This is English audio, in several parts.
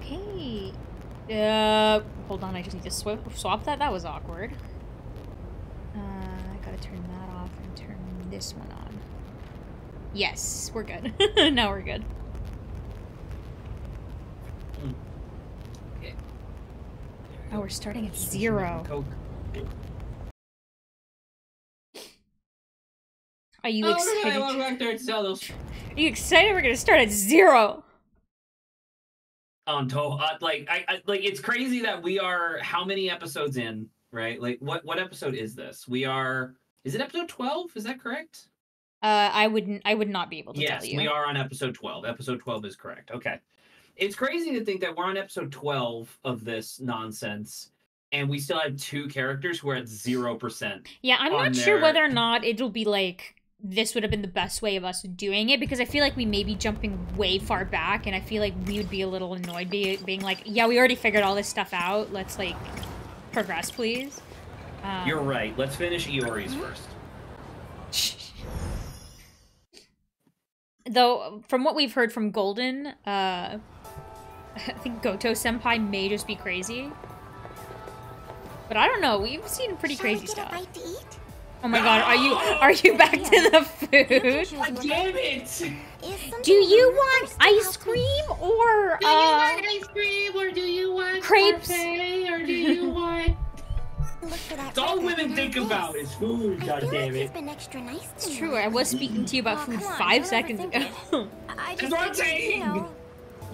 Okay. Hold on, I just need to swap that. That was awkward. I gotta turn that off and turn this one on. Yes, we're good. Now we're good. Okay. Oh, we're starting at 0. Are you excited? Welcome back to Sentinels. Are you excited? We're gonna start at 0. Like it's crazy that we are how many episodes in, right? Like what episode is this? Is it episode 12? Is that correct? I would not be able to tell you. Yes, we are on episode 12. Episode 12 is correct. Okay. It's crazy to think that we're on episode 12 of this nonsense, and we still have 2 characters who are at 0%. Yeah, I'm not sure whether or not it'll be like, this would have been the best way of us doing it, because I feel like we may be jumping way far back, and I feel like we would be a little annoyed being like, yeah, we already figured all this stuff out. Let's, like, progress, please. You're right. Let's finish Iori's first. Though, from what we've heard from Golden, I think Goto-senpai may just be crazy. But I don't know, we've seen pretty crazy stuff. Shall we get a bite to eat? Oh my god, are you back to the food? God damn it! Do you want ice cream or Do you want ice cream or do you want crepes? parfait or do you want... Look for that It's all record women on think this. about is food, I god feel damn like he's it. been extra nice to It's me. true, I was speaking to you about food come on, 5 don't seconds overthink ago. I That's just what I'm think, saying.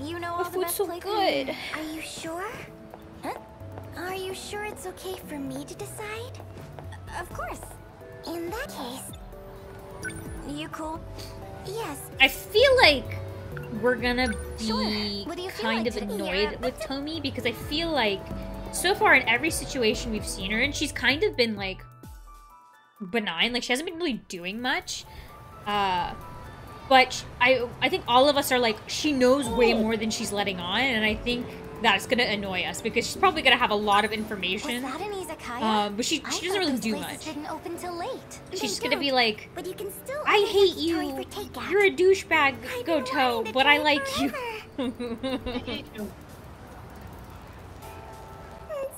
you know all The the food's best so places. good. Are you sure? Huh? Are you sure it's okay for me to decide? Of course. In that case, you cool? Yes. I feel like we're gonna be Sure. What do you feel kind like of today? annoyed with Tomi, because I feel like so far in every situation we've seen her in, she's kind of been like benign, like she hasn't been really doing much. But I think all of us are like, she knows way more than she's letting on, and I think that's gonna annoy us because she's probably gonna have a lot of information. Was that an izakaya? But she I doesn't thought really those do places much. didn't open till late. She's They just gonna be don't, like, but you can still I order hate yakitori you. for takeout. You're a douchebag, I've been Goto, wanting to but try I like you. forever.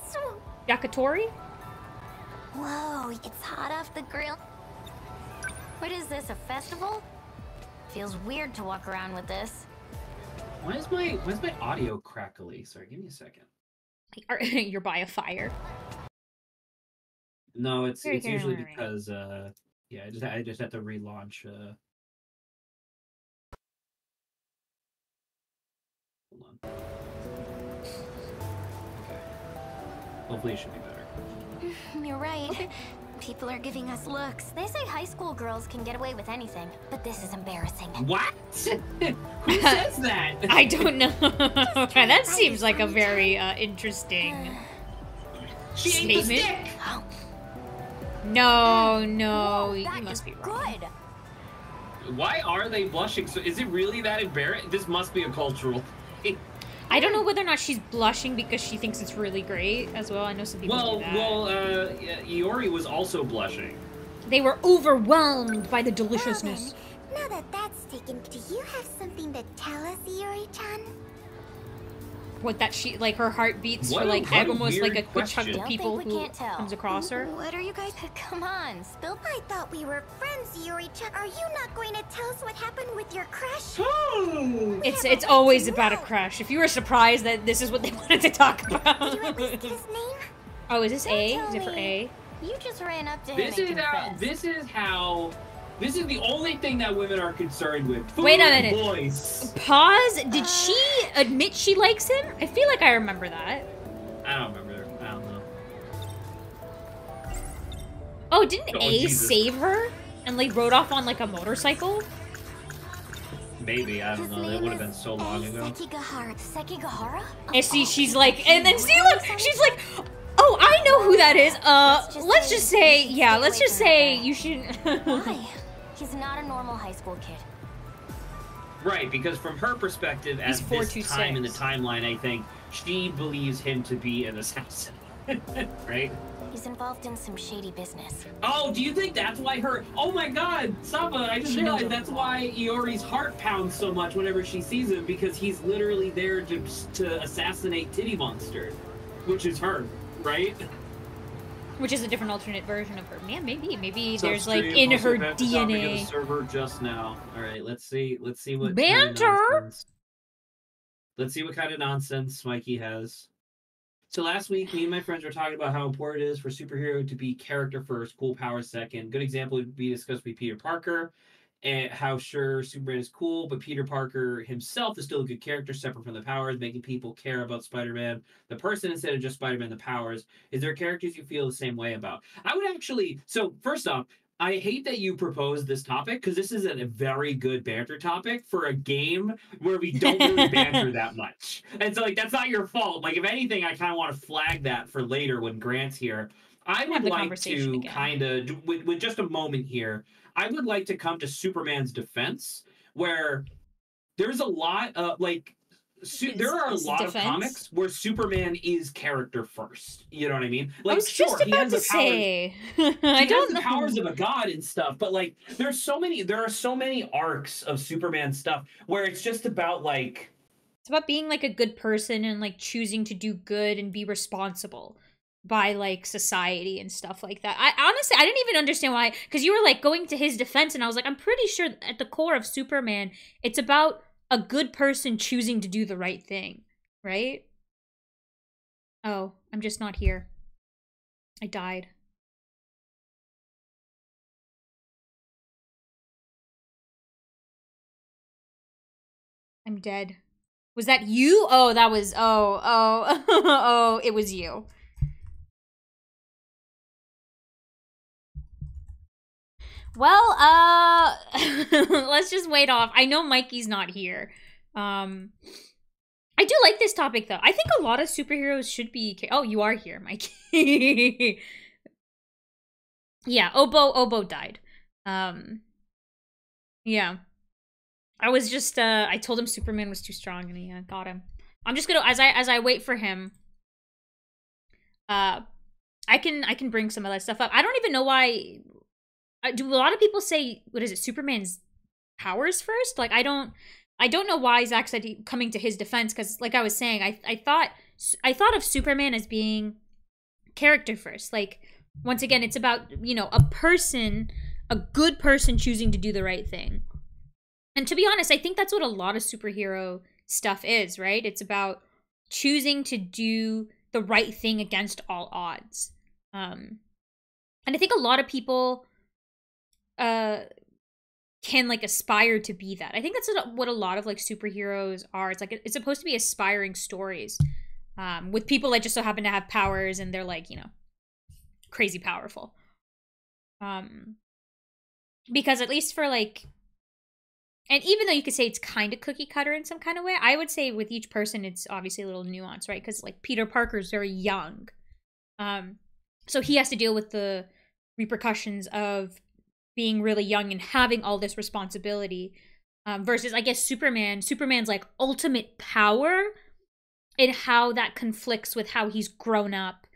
So- Yakitori? Whoa, it's hot off the grill. What is this, a festival? Feels weird to walk around with this. Why is my audio crackly? Sorry, give me a second. You're by a fire. No, it's Here, usually here. because yeah, I just have to relaunch hold on. Okay. Hopefully it should be better. You're right. People are giving us looks. They say high school girls can get away with anything, but this is embarrassing. What? Who says that? I don't know. That seems like a very interesting She ate the statement. stick! No, Whoa, you that must is be wrong. good. Why are they blushing? So is it really that embarrassing? This must be a cultural thing. I don't know whether or not she's blushing because she thinks it's really great as well. I know some people do that. Iori was also blushing. They were overwhelmed by the deliciousness. Now that that's taken, do you have something to tell us, Iori-chan? What, that she, like, her heart beats What for, a- like, what a almost like a weird good chunk question. of people Don't think we who can't tell. comes across her. What are you guys? Come on, spill. I thought we were friends, Iori-chan. Are you not going to tell us what happened with your crush? It's always about a crush. If you were surprised that this is what they wanted to talk Did you at about. least get his name? Oh, is this A? Don't Is it for tell A? You just ran up to him This and is how. confessed. This is the only thing that women are concerned with. Food, Wait a minute. Voice. Pause. Did she admit she likes him? I feel like I remember that. I don't remember. I don't know. Oh, didn't Oh, A Jesus. save her and like rode off on like a motorcycle? Maybe, I don't His know. That name would have been is so long ago. Sekigahara. Sekigahara? And see, she's like, and then see, look, she's like, oh, I know who that is. Let's just say, yeah, let's just say you should. Why? He's not a normal high school kid. Right, because from her perspective, at He's this time in the 426. timeline, I think she believes him to be an assassin. Right? He's involved in some shady business. Oh, do you think that's why her... Oh my god, Saba, I just realized that's why Iori's heart pounds so much whenever she sees him, because he's literally there to assassinate Titty Monster, which is her, right? Which is a different alternate version of her. Man, maybe So there's like stream, in also her back to topic of DNA. the server just now. All right, let's see what Banter. Kind of nonsense. Let's see what kind of nonsense Mikey has. So last week, me and my friends were talking about how important it is for superhero to be character first, cool power second. Good example would be discussed with Peter Parker, and how sure Superman is cool, but Peter Parker himself is still a good character, separate from the powers, making people care about Spider-Man, the person, instead of just Spider-Man, the powers. Is there characters you feel the same way about? I would actually... So first off, I hate that you proposed this topic, because this is a very good banter topic for a game where we don't really banter that much. And so, like, that's not your fault. Like, if anything, I kind of want to flag that for later when Grant's here. I would like to kind of, with just a moment here, I would like to come to Superman's defense, where there's a lot of, like, there are a lot of comics where Superman is character first. You know what I mean? Like, I was just about to say, I don't know. The powers of a god and stuff, but like, there are so many arcs of Superman stuff where it's just about like, it's about being like a good person and like choosing to do good and be responsible by like society and stuff like that. I honestly, I didn't even understand why, because you were like going to his defense, and I was like, I'm pretty sure at the core of Superman, it's about a good person choosing to do the right thing, right? Oh, I'm just not here. I died. I'm dead. Was that you? Oh, that was... Oh, it was you. Well, let's just wait off. I know Mikey's not here. I do like this topic, though. I think a lot of superheroes should be... Oh, you are here, Mikey. Yeah, Obo died. Yeah. I was just, I told him Superman was too strong, and he got him. I'm just gonna, as I wait for him, I can bring some of that stuff up. I don't even know why... do a lot of people say, what is it, Superman's powers first? Like, I don't know why Zach said coming to his defense, because like I was saying, I thought of Superman as being character first. Like, once again, it's about, you know, a good person choosing to do the right thing. And to be honest, I think that's what a lot of superhero stuff is, right? It's about choosing to do the right thing against all odds. And I think a lot of people can like aspire to be that. I think that's what a lot of like superheroes are. It's like, it's supposed to be aspiring stories with people that just so happen to have powers, and they're like, you know, crazy powerful. Because at least for like, and even though you could say it's kind of cookie cutter in some kind of way, I would say with each person, it's obviously a little nuance, right? Because like Peter Parker's very young. So he has to deal with the repercussions of being really young and having all this responsibility. Versus, I guess, Superman's like ultimate power, and how that conflicts with how he's grown up.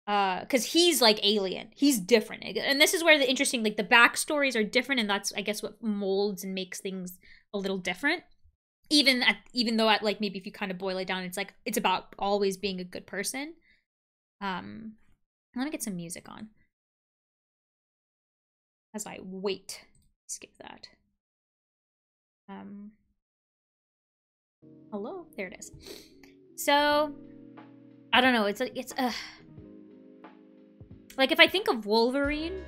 Because he's like alien. He's different. And this is where the interesting, like the backstories are different, and that's, I guess, what molds and makes things a little different. Even though at like, maybe if you kind of boil it down, it's like, it's about always being a good person. I'm gonna get some music on as I wait. Skip that. Hello? There it is. So, I don't know, it's like, if I think of Wolverine,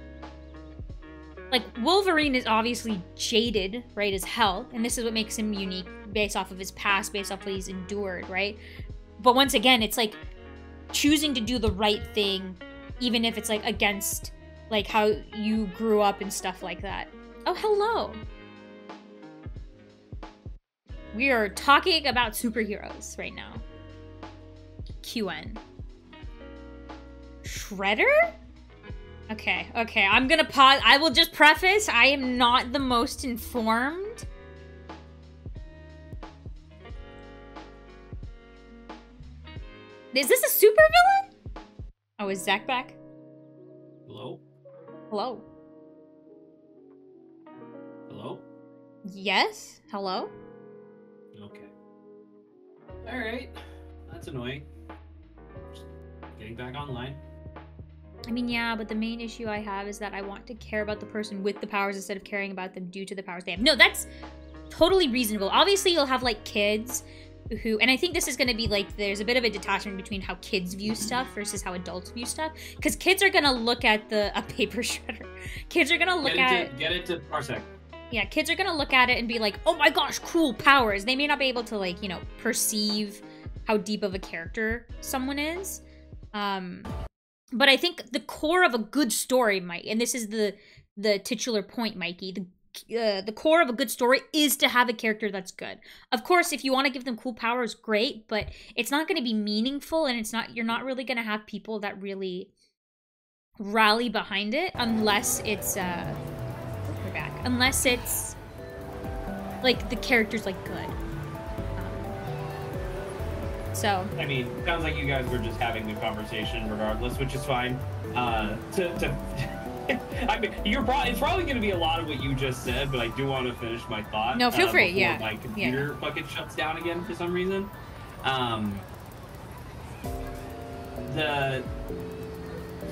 like, Wolverine is obviously jaded, right, as hell, and this is what makes him unique, based off of his past, based off what he's endured, right? But once again, it's like choosing to do the right thing, even if it's like against like how you grew up and stuff like that. Oh, hello. We are talking about superheroes right now. QN. Shredder? Okay, I'm gonna pause. I will just preface, I am not the most informed. Is this a supervillain? Oh, is Zach back? Hello? Hello? Hello? Yes? Hello? Okay. Alright. That's annoying. Just getting back online. I mean, yeah, but the main issue I have is that I want to care about the person with the powers instead of caring about them due to the powers they have. No, that's totally reasonable. Obviously, you'll have, like, kids who... And I think this is going to be, like, there's a bit of a detachment between how kids view stuff versus how adults view stuff. Because kids are going to look at a paper shredder. Kids are going to look Get it to Parsec. Yeah, kids are going to look at it and be like, oh my gosh, cool powers. They may not be able to, like, you know, perceive how deep of a character someone is. But I think the core of a good story, Mike, and this is the titular point, Mikey, the core of a good story is to have a character that's good. Of course, if you want to give them cool powers, great, but it's not going to be meaningful, and you're not really going to have people that really rally behind it unless it's unless it's like the character's like good. So I mean, sounds like you guys were just having the conversation regardless, which is fine. I mean, it's probably going to be a lot of what you just said, but I do want to finish my thought. No, feel free. Before Yeah. my computer fucking shuts down again for some reason.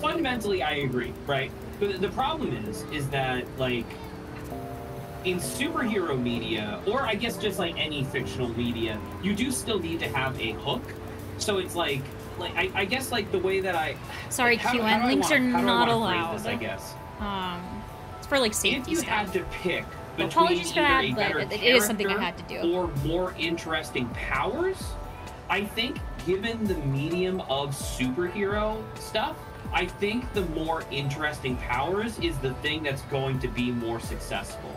Fundamentally, I agree, right? But the problem is that, like, in superhero media, or I guess just like any fictional media, you do still need to have a hook. So it's like I guess like the way that sorry, QN links are not allowed. This, I guess. It's for like safety if you stuff. had to pick between Apologies for that, either a better but it is something I had to do. or more interesting powers, I think given the medium of superhero stuff, I think the more interesting powers is the thing that's going to be more successful.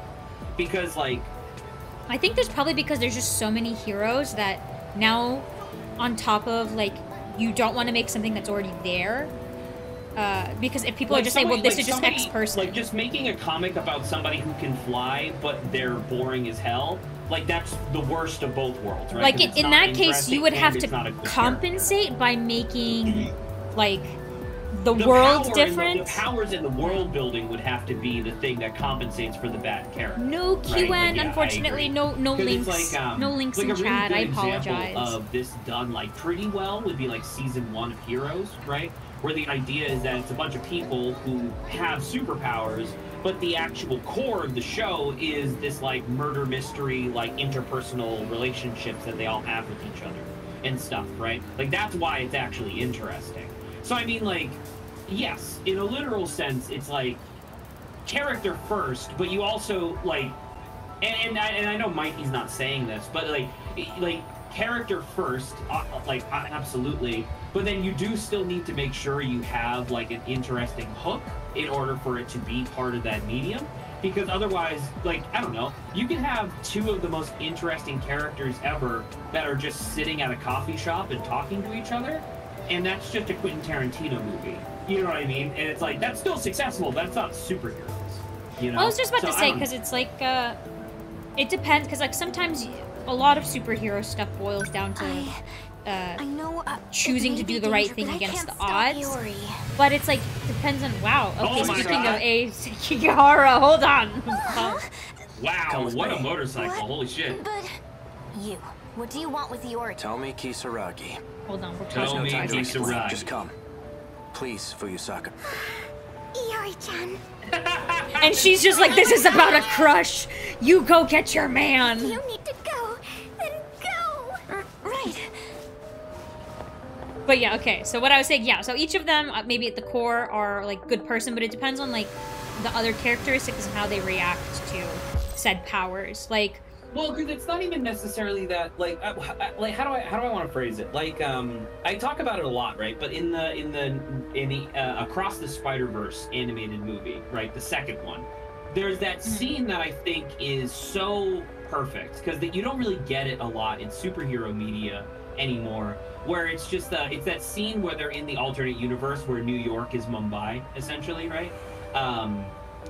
Because, like... I think there's probably because there's just so many heroes that now, on top of, like, you don't want to make something that's already there. Because if people are just saying, well, this is just X person. Like, just making a comic about somebody who can fly, but they're boring as hell, like, that's the worst of both worlds, right? Like, in that case, you would have to compensate by making, like... The world different. The powers in the world building would have to be the thing that compensates for the bad character. No QN, right? Like, unfortunately, no links. Like, no links like in chat. I apologize. Example of this done like pretty well would be like season 1 of Heroes, right? Where the idea is that it's a bunch of people who have superpowers, but the actual core of the show is this like murder mystery, like interpersonal relationships that they all have with each other and stuff, right? Like that's why it's actually interesting. So I mean, like, yes, in a literal sense, it's like character first, but you also like, and I know Mikey's not saying this, but like character first, absolutely. But then you do still need to make sure you have like an interesting hook in order for it to be part of that medium. Because otherwise, like, I don't know, you can have 2 of the most interesting characters ever that are just sitting at a coffee shop and talking to each other. And that's just a Quentin Tarantino movie. You know what I mean? And it's like, that's still successful, but that's not superheroes. You know? Well, I was just about to say, because it's like, it depends, because like sometimes a lot of superhero stuff boils down to choosing to do the right thing against the odds. But it's like, depends on, wow. Okay, speaking of Kikihara, hold on. Wow, what a motorcycle, holy shit. But you, what do you want with Iori? Tomi Kisaragi. Hold on, we're Tomi Kisaragi. Just come. Please, Fuyusaka. Iori-chan. And she's just like, this is about a crush. You go get your man. You need to go. Then go. Right. But yeah, okay. So what I was saying, yeah. So each of them, maybe at the core, are like good person, but it depends on like the other characteristics and how they react to said powers. Like, well, because it's not even necessarily that, like how do I want to phrase it? Like, I talk about it a lot, right? But in the Across the Spider-Verse animated movie, right, the second one, there's that scene that I think is so perfect because you don't really get it a lot in superhero media anymore, where it's just it's that scene where they're in the alternate universe where New York is Mumbai, essentially, right?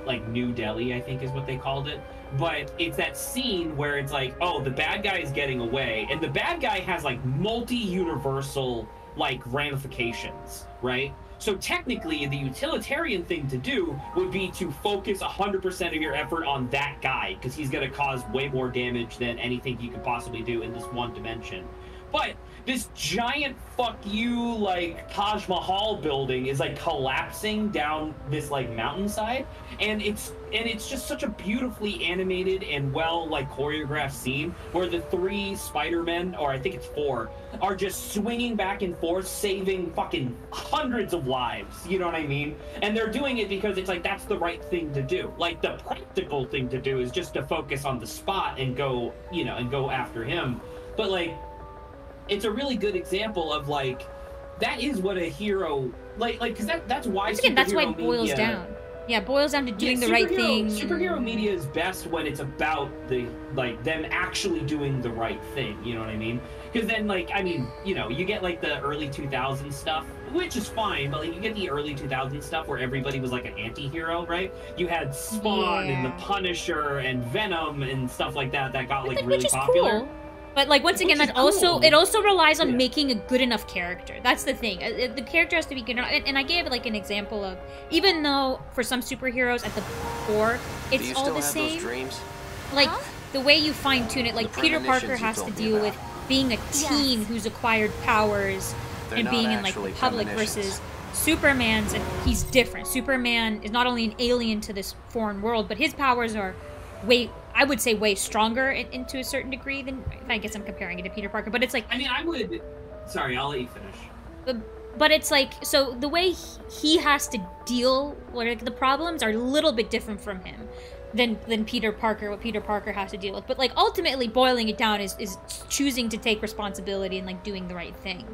Like New Delhi, I think is what they called it. But it's that scene where it's like, oh, the bad guy is getting away, and the bad guy has like multi-universal like ramifications, right? So technically, the utilitarian thing to do would be to focus 100% of your effort on that guy, because he's going to cause way more damage than anything you could possibly do in this one dimension. But this giant fuck you, like, Taj Mahal building is, like, collapsing down this, like, mountainside, and it's just such a beautifully animated and well, like, choreographed scene where the 3 Spider-Men, or I think it's 4, are just swinging back and forth, saving fucking hundreds of lives, you know what I mean? And they're doing it because it's like, that's the right thing to do. Like, the practical thing to do is just to focus on the spot and go, you know, and go after him. But, like, it's a really good example of, like, that is what a hero, like, because that's why again, that's why it boils down. Yeah, it boils down to doing the right thing. Superhero media is best when it's about the, like, them actually doing the right thing, you know what I mean? Because then, like, I mean, you know, you get, like, the early 2000s stuff, which is fine, but, like, you get the early 2000s stuff where everybody was, like, an anti-hero, right? You had Spawn and the Punisher and Venom and stuff like that got, like, really popular. Cool. But, like, once again, that also it also relies on making a good enough character. That's the thing. The character has to be good enough. And I gave, like, an example of, even though for some superheroes at the core, it's all the same. Those dreams? Like, the way you fine-tune it, like, Peter Parker has to deal with being a teen who's acquired powers and being in, like, the public versus Superman's, and he's different. Superman is not only an alien to this foreign world, but his powers are I would say way stronger to a certain degree than, I guess I'm comparing it to Peter Parker, but it's like... I mean, sorry, I'll let you finish. But it's like, so the way he has to deal with the problems are a little bit different from him than Peter Parker, what Peter Parker has to deal with. But, like, ultimately boiling it down is choosing to take responsibility and, like, doing the right thing.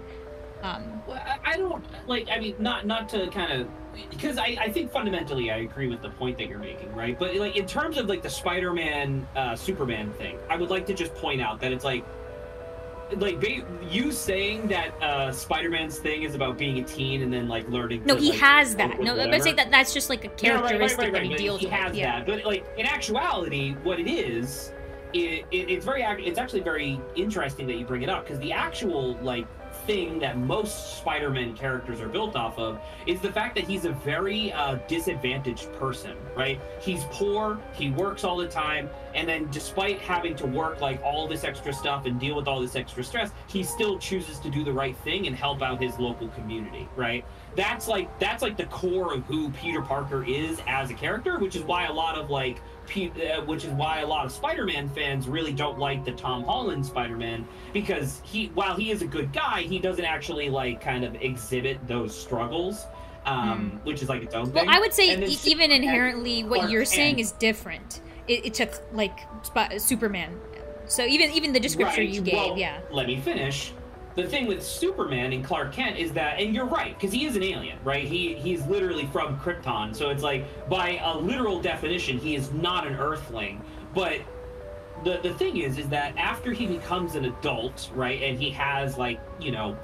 Well, I don't, like, I mean, not to kind of, because I think fundamentally I agree with the point that you're making, right? But, like, in terms of, like, the Spider-Man, Superman thing, I would like to just point out that it's like you saying that Spider-Man's thing is about being a teen and then, like, learning No, to, he like, has that. No, I'm saying that's just, like, a characteristic that he deals with. He has that. But, like, in actuality, what it is, it's actually very interesting that you bring it up, because the actual, like, thing that most Spider-Man characters are built off of is the fact that he's a very disadvantaged person, right? He's poor, he works all the time, and then despite having to work, like, all this extra stuff and deal with all this extra stress, he still chooses to do the right thing and help out his local community, right? That's like the core of who Peter Parker is as a character, which is why a lot of, like, Spider-Man fans really don't like the Tom Holland Spider-Man, because while he is a good guy, he doesn't actually, like, kind of exhibit those struggles, which is, like, its own thing. Well, I would say even inherently what you're saying is different. It took, like, Superman. So even the description you gave, Let me finish. The thing with Superman and Clark Kent is that, and you're right, because he is an alien, right? He's literally from Krypton, so it's like, by a literal definition, he is not an Earthling. But the thing is that after he becomes an adult, right, and he has, like, you know,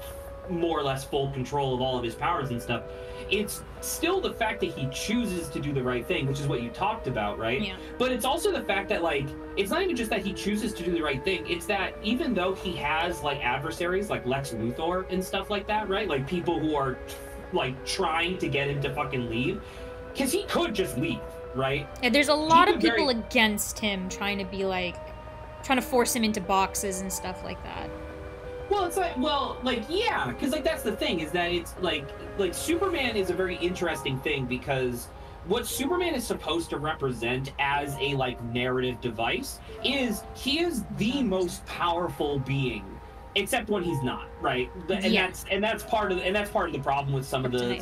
more or less full control of all of his powers and stuff, it's still the fact that he chooses to do the right thing, which is what you talked about, right? Yeah. But it's also the fact that, like, it's not even just that he chooses to do the right thing, it's that even though he has, like, adversaries like Lex Luthor and stuff like that, right? Like, people who are, like, trying to get him to fucking leave, because he could just leave, right? Yeah, there's a lot of people against him trying to force him into boxes and stuff like that. Well, it's like, yeah, because, like, that's the thing, is that it's, like, Superman is a very interesting thing, because what Superman is supposed to represent as a, like, narrative device is he is the most powerful being, except when he's not, right? And that's part of the problem with some of the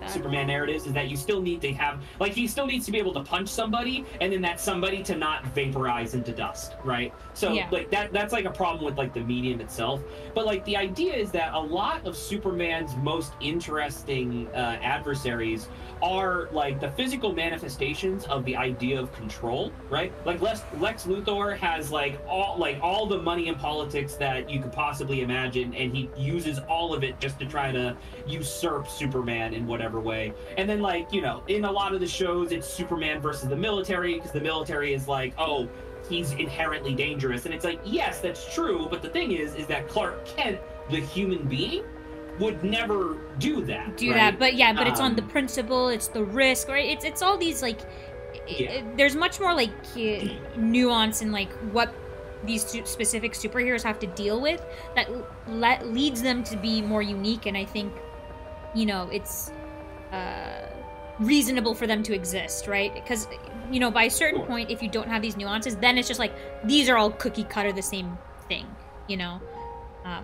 Superman narratives, is that you still need to have, like, he still needs to be able to punch somebody, and then that somebody to not vaporize into dust, right? So like that's like a problem with, like, the medium itself. But, like, the idea is that a lot of Superman's most interesting adversaries are, like, the physical manifestations of the idea of control, right? Like, Lex Luthor has, like all the money in politics that you could possibly imagine, and he uses all of it just to try to usurp Superman in whatever way. And then, like, you know, in a lot of the shows, it's Superman versus the military, because the military is like, oh, he's inherently dangerous. And it's like, yes, that's true, but the thing is that Clark Kent, the human being, would never do that. But it's on the principle, it's the risk, right? It's all these like, there's much more like nuance in like what these specific superheroes have to deal with that leads them to be more unique, and I think, you know, it's reasonable for them to exist, right? Because, you know, by a certain point, if you don't have these nuances, then it's just like, these are all cookie cutter the same thing, you know?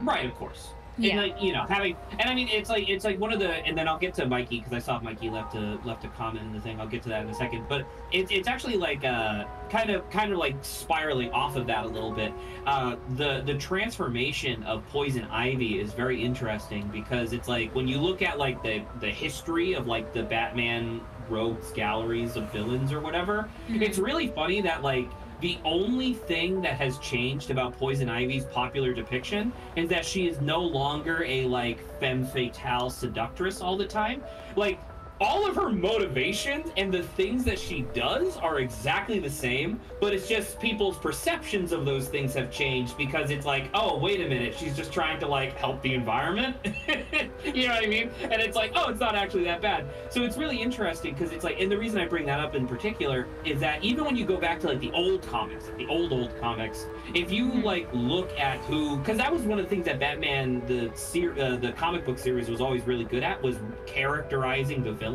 Right, of course. Yeah. And like, you know, and I mean, it's like one of the, and then I'll get to Mikey, because I saw Mikey left a comment in the thing. I'll get to that in a second. But it's actually like kind of like spiraling off of that a little bit. The transformation of Poison Ivy is very interesting, because it's like when you look at like the history of like the Batman rogues galleries of villains or whatever, it's really funny that like the only thing that has changed about Poison Ivy's popular depiction is that she is no longer a, like, femme fatale seductress all the time. Like, all of her motivations and the things that she does are exactly the same, but it's just people's perceptions of those things have changed, because it's like, oh, wait a minute, she's just trying to, like, help the environment. You know what I mean? And it's like, oh, it's not actually that bad. So it's really interesting, because it's like, and the reason I bring that up in particular is that even when you go back to, like, the old comics, like the old comics, if you, like, look at who, because that was one of the things that Batman, the comic book series was always really good at, was characterizing the villains.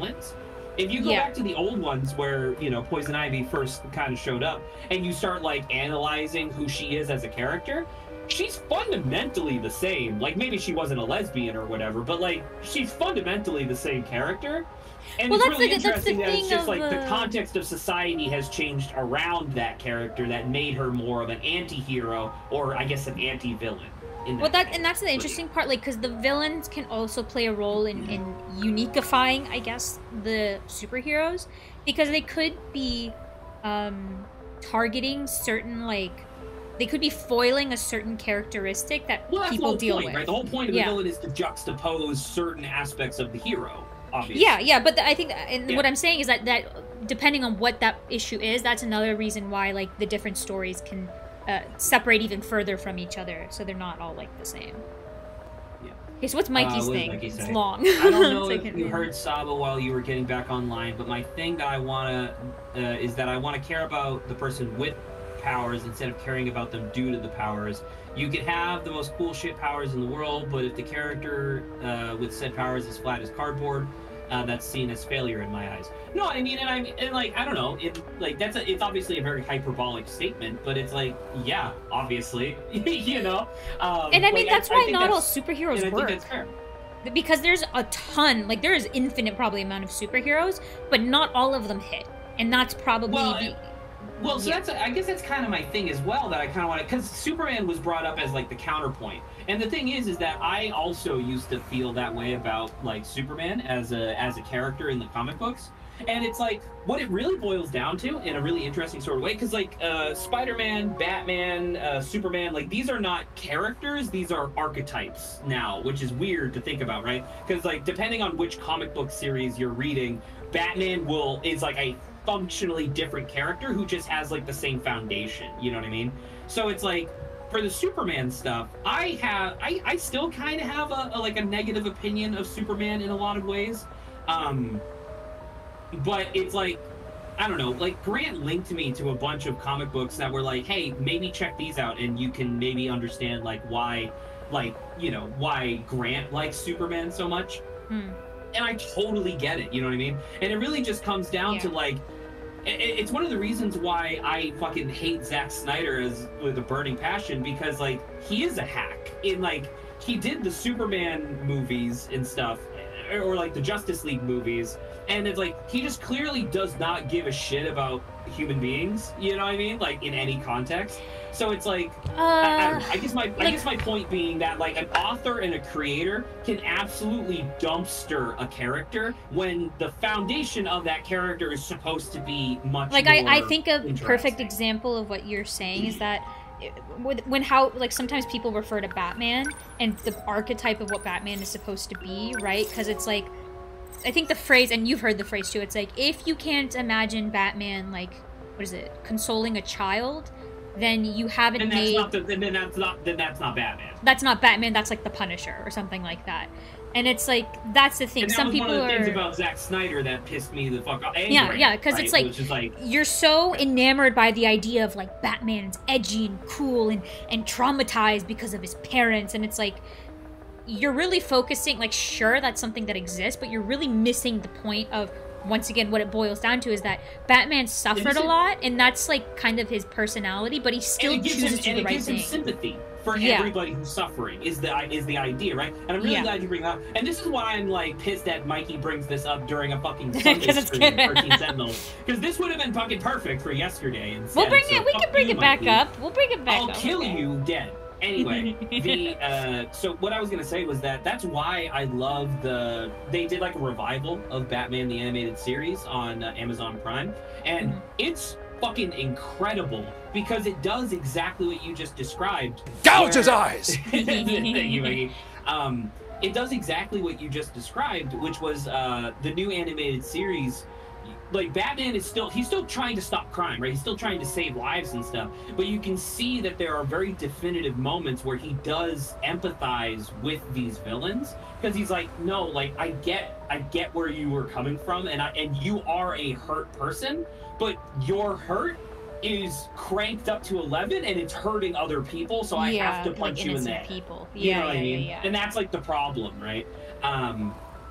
If you go back to the old ones where, you know, Poison Ivy first kind of showed up, and you start, like, analyzing who she is as a character, she's fundamentally the same. Like, maybe she wasn't a lesbian or whatever, but, like, she's fundamentally the same character. And it's really interesting that it's just, like, the context of society has changed around that character that made her more of an anti-hero, or, I guess, an anti-villain. Well, that's the interesting part, like, because the villains can also play a role in uniquifying, I guess, the superheroes, because they could be targeting certain, like, they could be foiling a certain characteristic that people deal with. Right? The whole point of the villain is to juxtapose certain aspects of the hero, obviously. Yeah, but I think, what I'm saying is that depending on what that issue is, that's another reason why, like, the different stories can separate even further from each other, so they're not all like the same. Yeah. Okay, so what's Mikey's thing? It's long. I don't know if you heard Saba while you were getting back online, but my thing that I wanna is that I want to care about the person with powers instead of caring about them due to the powers. You can have the most cool shit powers in the world, but if the character with said powers is flat as cardboard, that's seen as failure in my eyes. No, I mean, and like, I don't know, it's obviously a very hyperbolic statement, but it's like, yeah, obviously, you know. And I mean, that's why not all superheroes work. I think that's fair. Because there's a ton, like, there is infinite probably amount of superheroes, but not all of them hit, and that's probably Well, so I guess that's kind of my thing as well, that I kind of want to, because Superman was brought up as, like, the counterpoint. And the thing is that I also used to feel that way about, like, Superman as a character in the comic books. And it's like, what it really boils down to, in a really interesting sort of way, because, like, Spider-Man, Batman, Superman, like, these are not characters, these are archetypes now, which is weird to think about, right? Because, like, depending on which comic book series you're reading, Batman is like a functionally different character who just has, like, the same foundation, you know what I mean? So it's like, for the Superman stuff, I still kind of have a negative opinion of Superman in a lot of ways. But it's like, I don't know, like, Grant linked me to a bunch of comic books that were like, hey, maybe check these out and you can maybe understand, like, why, like, you know, why Grant likes Superman so much. And I totally get it, you know what I mean? And it really just comes down to, like, it's one of the reasons why I fucking hate Zack Snyder with a burning passion, because, like, he is a hack. Like, he did the Superman movies and stuff, or like the Justice League movies, and it's like, he just clearly does not give a shit about human beings, you know what I mean? Like, in any context. So it's like, I don't know. I guess my point being that, like, an author and a creator can absolutely dumpster a character when the foundation of that character is supposed to be much more I think a perfect example of what you're saying is that like, sometimes people refer to Batman and the archetype of what Batman is supposed to be, right? Because it's like, I think the phrase, and you've heard the phrase too, it's like, if you can't imagine Batman, like, what is it, consoling a child, then you haven't made... then that's not Batman. That's not Batman, that's like the Punisher or something like that. And it's like, that's the thing. And that Some was people one of the things are... about Zack Snyder that pissed me the fuck off. Yeah, because right? it's like, Which is like, you're so enamored by the idea of like Batman's edgy and cool and traumatized because of his parents, and it's like, you're really focusing, like, sure, that's something that exists, but you're really missing the point of, once again, what it boils down to is that Batman suffered a lot, and that's like kind of his personality, but he still chooses to do the right thing. It gives him sympathy for everybody who's suffering is the idea, right? And I'm really glad you bring it up. And this is why I'm like pissed that Mikey brings this up during a fucking Sunday stream, 13 Sentinels, because this would have been fucking perfect for yesterday. Instead. We'll bring it. We can bring it back up. We'll bring it back up. I'll kill you dead. Anyway, so what I was gonna say was that's why I love they did like a revival of Batman the Animated Series on Amazon Prime, and it's fucking incredible because it does exactly what you just described. Gouge his eyes! Thank you, Maggie. It does exactly what you just described, which was the new animated series. Like, Batman is he's still trying to stop crime, right? He's still trying to save lives and stuff. But you can see that there are very definitive moments where he does empathize with these villains. Because he's like, no, like, I get where you were coming from, and you are a hurt person, but your hurt is cranked up to 11 and it's hurting other people, so I have to punch like you in the head. People. You know what I mean? And that's like the problem, right?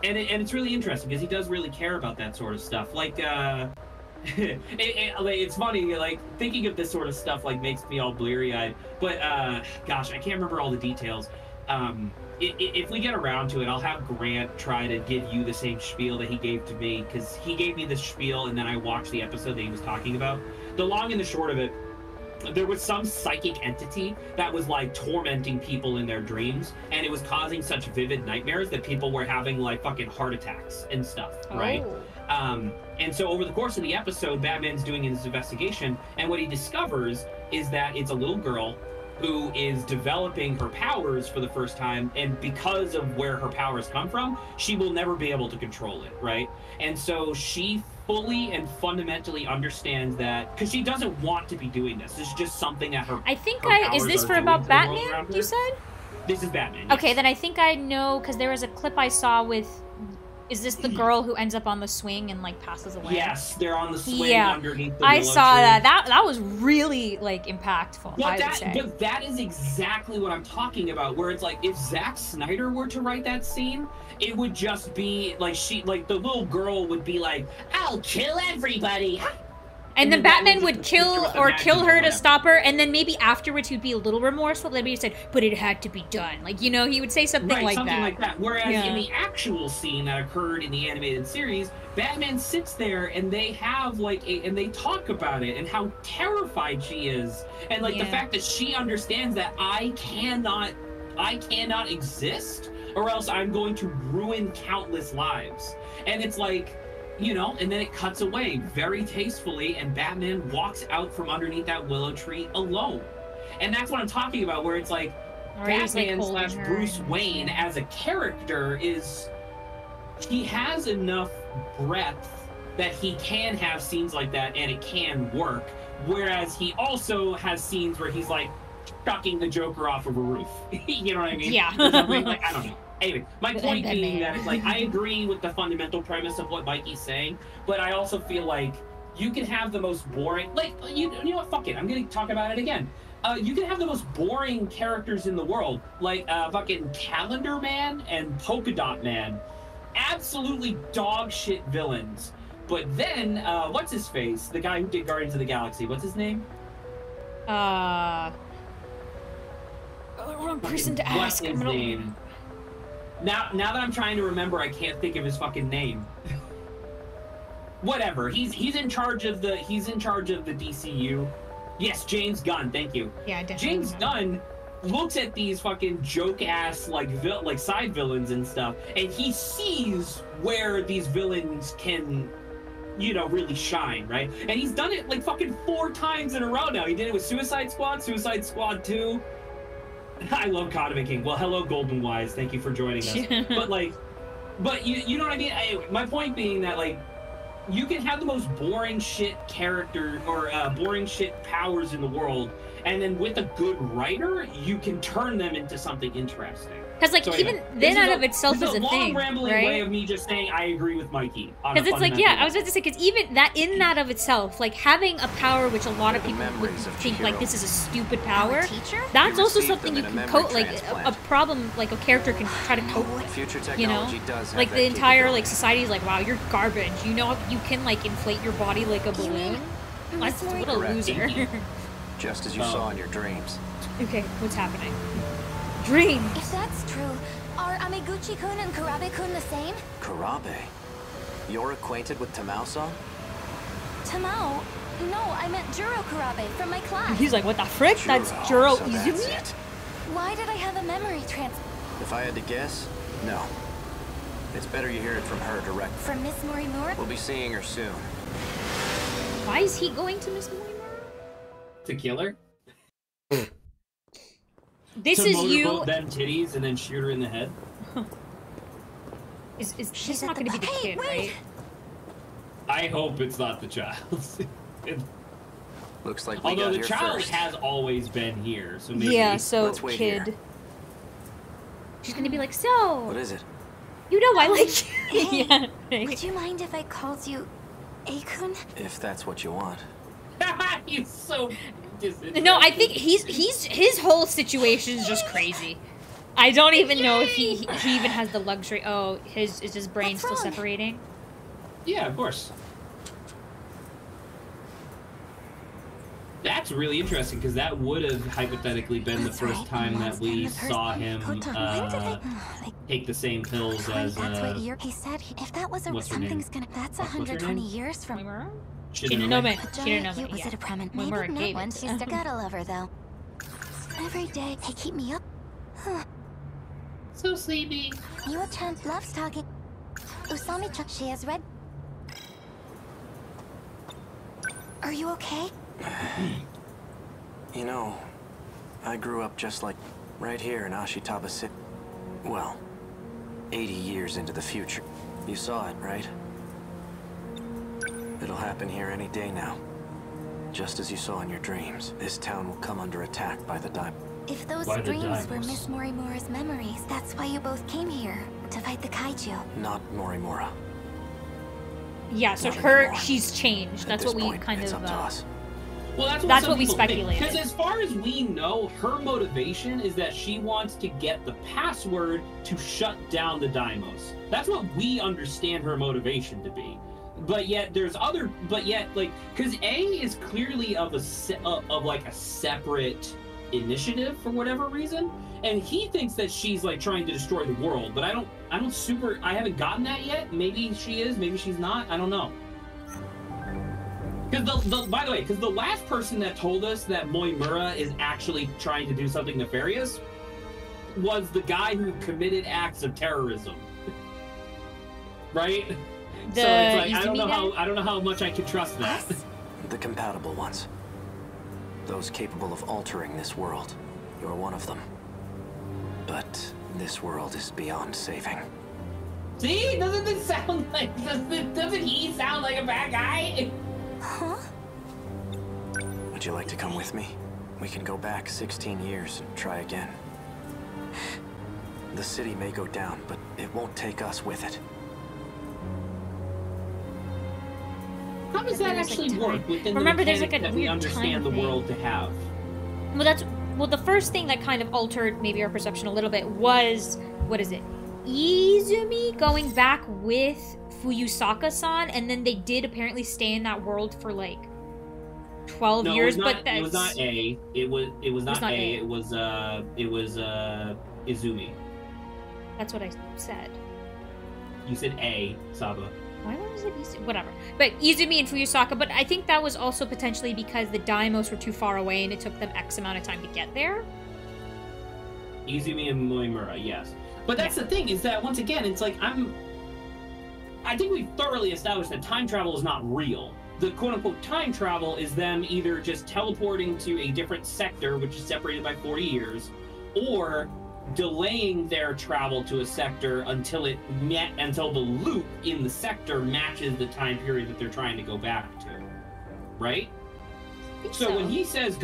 And it's really interesting because he does really care about that sort of stuff. Like, it's funny, like, thinking of this sort of stuff, like, makes me all bleary-eyed. But, gosh, I can't remember all the details. If we get around to it, I'll have Grant try to give you the same spiel that he gave to me, because he gave me this spiel, and then I watched the episode that he was talking about. The long and the short of it, there was some psychic entity that was like tormenting people in their dreams, and it was causing such vivid nightmares that people were having like fucking heart attacks and stuff, right? And so over the course of the episode, Batman's doing his investigation, and what he discovers is that it's a little girl who is developing her powers for the first time, and because of where her powers come from, she will never be able to control it, right? And so she fully and fundamentally understands that, because she doesn't want to be doing this. This is just something that her is this for about Batman, you said? This is Batman, yes. Okay, then I think I know, because there was a clip I saw with, is this the girl who ends up on the swing and like passes away? Yes, they're on the swing underneath the I willow saw tree. that was really like impactful. But that is exactly what I'm talking about, where it's like, if Zack Snyder were to write that scene, it would just be like the little girl would be like, I'll kill everybody. And then Batman would kill her to stop her, and then maybe afterwards he'd be a little remorseful. Then he said, "But it had to be done." Like, you know, he would say something like that. Whereas in the actual scene that occurred in the animated series, Batman sits there and they have and they talk about it and how terrified she is, and like the fact that she understands that I cannot exist, or else I'm going to ruin countless lives. And it's like, you know, and then it cuts away very tastefully, and Batman walks out from underneath that willow tree alone. And that's what I'm talking about, where it's like, Batman / Bruce Wayne as a character he has enough breadth that he can have scenes like that and it can work. Whereas he also has scenes where he's like chucking the Joker off of a roof. You know what I mean? Yeah. Like, I don't know. Anyway, my point being that it's like, I agree with the fundamental premise of what Mikey's saying, but I also feel like you can have the most boring, like, you know what, fuck it, I'm gonna talk about it again. You can have the most boring characters in the world, like fucking Calendar Man and Polka Dot Man. Absolutely dog shit villains. But then, what's his face? The guy who did Guardians of the Galaxy, what's his name? Wrong person to ask. What's his name? Now that I'm trying to remember, I can't think of his fucking name. Whatever. He's in charge of the DCU. Yes, James Gunn. Thank you. Yeah, definitely. James Gunn looks at these fucking joke ass like side villains and stuff, and he sees where these villains can, you know, really shine, right? And he's done it like fucking 4 times in a row now. He did it with Suicide Squad, Suicide Squad 2. I love Codman King. Well, hello, Golden Wise. Thank you for joining us. But you know what I mean? My point being that, like, you can have the most boring shit character or boring shit powers in the world, and then with a good writer, you can turn them into something interesting. Because, like, So even anyway, then this out of itself this is a long, thing, rambling way right? of me just saying I agree with Mikey. Because it's like, yeah, I was about to say, because even that, in that of itself, like, having a power which a lot of people would think, like, this is a stupid power, that's also something you can cope, like, a problem, like, a character can try to cope with, Future you know? technology does have Like, that the entire, like, capability. society is like, wow, you're garbage, you know, you can, like, inflate your body like a balloon? That's what a Correct. loser. Just as you saw in your dreams. Okay, what's happening? Dreams! If that's true, are Amiguchi-kun and Kurabe-kun the same? Kurabe? You're acquainted with Tamao-san? Tamao? No, I meant Juro Kurabe from my class. He's like, what the frick? That's Juro so that's Izumi? it. Why did I have a memory If I had to guess, no. It's better you hear it from her direct. from Miss Morimura? We'll be seeing her soon. Why is he going to Miss Morimura? To kill her? This to is motorboat you. them titties and then shoot her in the head? She's not going to be the kid, right? I hope it's not the child. Looks like we Although got the here child first. has always been here, so maybe. Yeah, so Let's wait kid. here. She's going to be like, so, What is it? you know I like you. Hey, Yeah. right. Would you mind if I called you Akun? If that's what you want. He's so No, I think his whole situation is just crazy. I don't even know if he even has the luxury. Oh, is his brain What's still wrong? separating? Yeah, of course. That's really interesting because that would have hypothetically been That's the first right, time and that once we then the first saw one- him Hold on, when did I... take the same pills as That's what he said. If that was a what's her name? something's gonna... That's What's her 120 name? years from... Moimura? Shinonome. Shinonome, Was yeah. it a premen? Moimura Maybe not gave one. it to She's him. still gotta love her though. Every day they keep me up. So sleepy. Miwa-chan loves talking. Usami-chan, she has read. Are you okay? You know, I grew up just like right here in Ashitaba City. Well, 80 years into the future. You saw it, right? It'll happen here any day now. Just as you saw in your dreams, this town will come under attack by the If those Why the dreams were diamonds? Miss Morimura's memories, that's why you both came here, to fight the kaiju. Not Morimura. Yeah, so Not her, anymore. she's changed. At That's this what we point, kind it's of. up to us. Well, That's some what we people think. speculated. Because as far as we know, her motivation is that she wants to get the password to shut down the Daimos. That's what we understand her motivation to be. But yet because A is clearly of a separate initiative for whatever reason, and he thinks that she's like trying to destroy the world. But I haven't gotten that yet. Maybe she is, maybe she's not. I don't know. Because by the way, the last person that told us that Moimura is actually trying to do something nefarious was the guy who committed acts of terrorism. Right? So it's like I don't know how much I can trust that. The compatible ones. Those capable of altering this world. You're one of them. But this world is beyond saving. See? Doesn't he sound like a bad guy? Huh? Would you like to come with me? We can go back 16 years and try again. The city may go down, but it won't take us with it. How does that actually work within Remember, the there's, mechanic like, a that we weird understand the time thing. world to have? Well, the first thing that kind of altered maybe our perception a little bit was, what is it? Izumi going back with Fuyusaka-san, and then they did apparently stay in that world for like 12 No, years, it was but not, that's... it was not A. It was not not A. A. It was Izumi. That's what I said. You said A, Saba. Why was it Izumi? Whatever. But Izumi and Fuyusaka, but I think that was also potentially because the Daimos were too far away and it took them X amount of time to get there. Izumi and Moimura, yes. But that's the thing, is that once again, it's like I think we've thoroughly established that time travel is not real. The quote-unquote time travel is them either just teleporting to a different sector, which is separated by 40 years, or delaying their travel to a sector until the loop in the sector matches the time period that they're trying to go back to. Right? think So when he says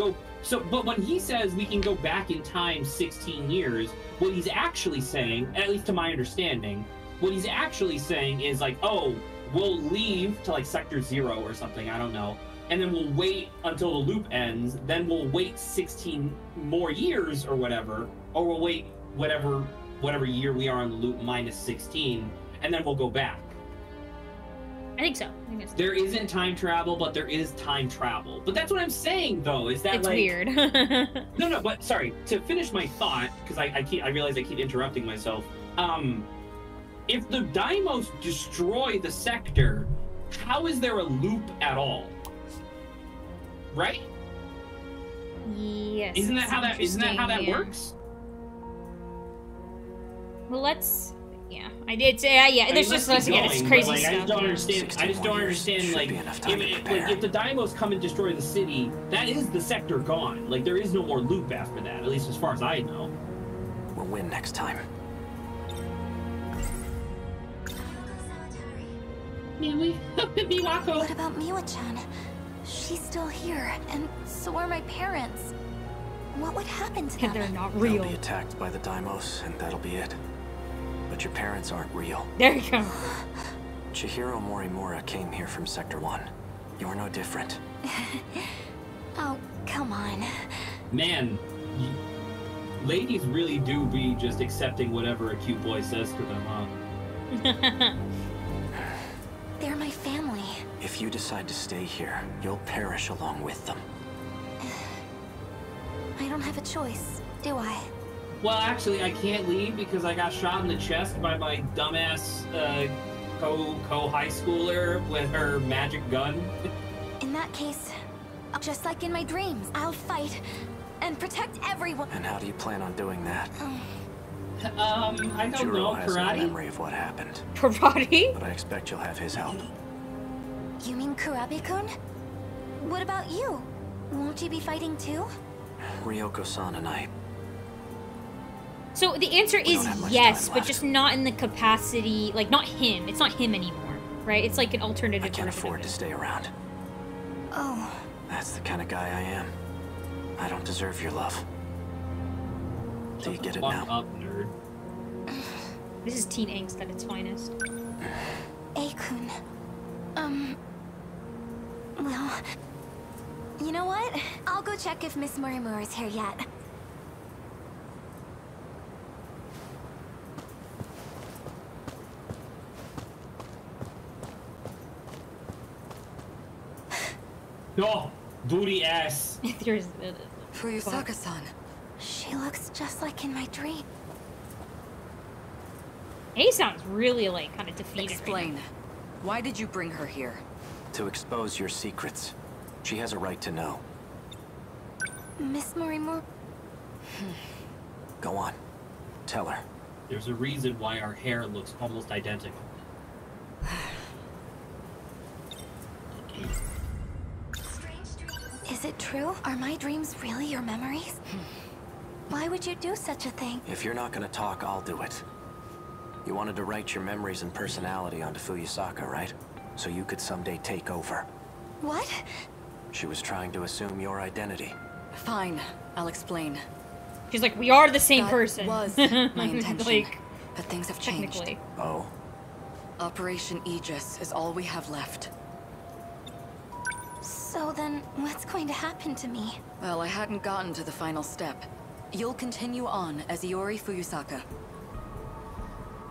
but when he says we can go back in time 16 years, what he's actually saying, at least to my understanding, what he's actually saying is like, oh, we'll leave to like Sector 0 or something, I don't know, and then we'll wait until the loop ends, then we'll wait 16 more years or whatever, or we'll wait whatever year we are on the loop minus 16, and then we'll go back. I think so. There isn't time travel, but there is time travel. But that's what I'm saying, though, is that it's like... weird. No, but sorry, to finish my thought, because I realize I keep interrupting myself. If the Daimos destroy the sector, how is there a loop at all? Right? Yes. Isn't that how that works? Well, let's... Yeah, I did say, yeah, there's just, again, it's crazy like, stuff. I just don't understand, like, if the Daimos come and destroy the city, that is the sector gone. Like, there is no more loop after that, at least as far as I know. We'll win next time. Miwako. What about Miwa-chan? She's still here, and so are my parents. What would happen to them? They're not They'll real. be attacked by the Daimos, and that'll be it. But your parents aren't real. There you go. Chihiro Morimura came here from Sector 1. You're no different. Oh, come on. Man, ladies really do be just accepting whatever a cute boy says to them, huh? They're my family. If you decide to stay here, you'll perish along with them. I don't have a choice, do I? Well, actually, I can't leave because I got shot in the chest by my dumbass co-high schooler with her magic gun. In that case, just like in my dreams, I'll fight and protect everyone. And how do you plan on doing that? I don't Juro know, has no karate? memory of what happened, Karate? but I expect you'll have his help. You mean Kurabe-kun? What about you? Won't you be fighting too? Ryoko-san and I. So the answer We is don't have much yes, time but left. just not in the capacity, like not him. It's not him anymore, right? It's like an alternative I can't version of afford him. to stay around. Oh, That's the kind of guy I am. I don't deserve your love. Do you get it Fuck now? up, nerd. This is teen angst at its finest. A-kun. Well, you know what? I'll go check if Miss Morimura's here yet. No, booty ass. There's Fuyusaka-san. She looks just like in my dream. A sounds really like kind of defeated. Explain. Why did you bring her here? To expose your secrets. She has a right to know. Miss Morimura... Go on. Tell her. There's a reason why our hair looks almost identical. Is it true? Are my dreams really your memories? Why would you do such a thing? If you're not gonna talk, I'll do it. You wanted to write your memories and personality onto Fuyusaka, right? So you could someday take over. What? She was trying to assume your identity. Fine, I'll explain. She's like, we are the same That person. was my intention, like, but things have changed. technically. Oh? Operation Aegis is all we have left. So then, what's going to happen to me? Well, I hadn't gotten to the final step. You'll continue on as Iori Fuyusaka.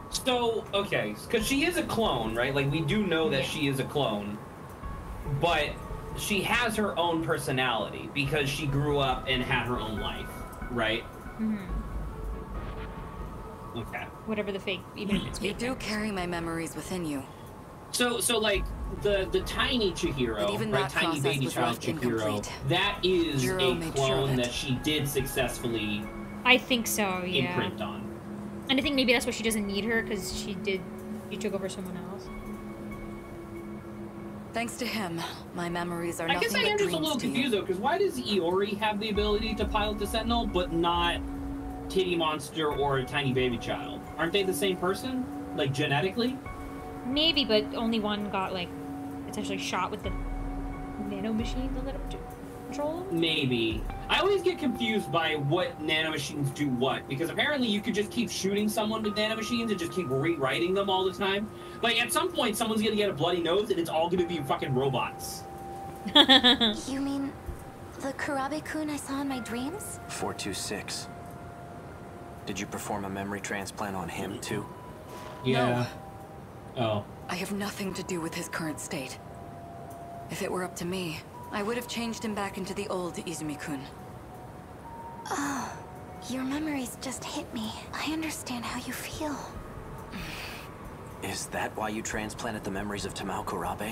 So, okay, because she is a clone, right? Like, we do know that she is a clone. But she has her own personality because she grew up and had her own life, right? Mm-hmm. Okay. Whatever the fake, even if it's You fake. do carry my memories within you. So like, the tiny Chihiro, But even right? that Tiny process baby was child left Chihiro, incomplete. that is Juro a made sure of clone it. that she did successfully I think so, yeah. imprint on. And I think maybe that's why she doesn't need her, because she took over someone else. Thanks to him, my memories are I nothing guess I but am just a dreams little to you. confused though, because why does Iori have the ability to pilot the Sentinel, but not Titty Monster or a tiny baby child? Aren't they the same person? Like, genetically? Maybe, but only one got, like, essentially shot with the nano machines a little too. control them? Maybe. I always get confused by what nanomachines do what, because apparently you could just keep shooting someone with nanomachines and just keep rewriting them all the time. Like, at some point, someone's gonna get a bloody nose and it's all gonna be fucking robots. You mean the Kurabe-kun I saw in my dreams? 426. Did you perform a memory transplant on him, too? Yeah. No. Oh. I have nothing to do with his current state. If it were up to me, I would have changed him back into the old Izumi-kun. Oh, your memories just hit me. I understand how you feel. Is that why you transplanted the memories of Tamao Kurabe?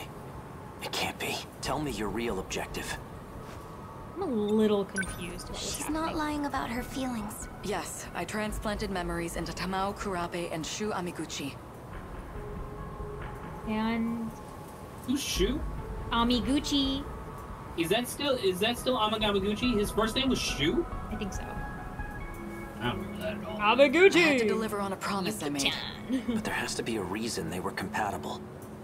It can't be. Tell me your real objective. I'm a little confused. She's not lying about her feelings. Yes, I transplanted memories into Tamao Kurabe and Shu Amiguchi. And Who's Shu? Amiguchi. Is that still Amagamaguchi? His first name was Shu? I think so. I don't remember that at all. Amiguchi. I had to deliver on a promise I made. But there has to be a reason they were compatible.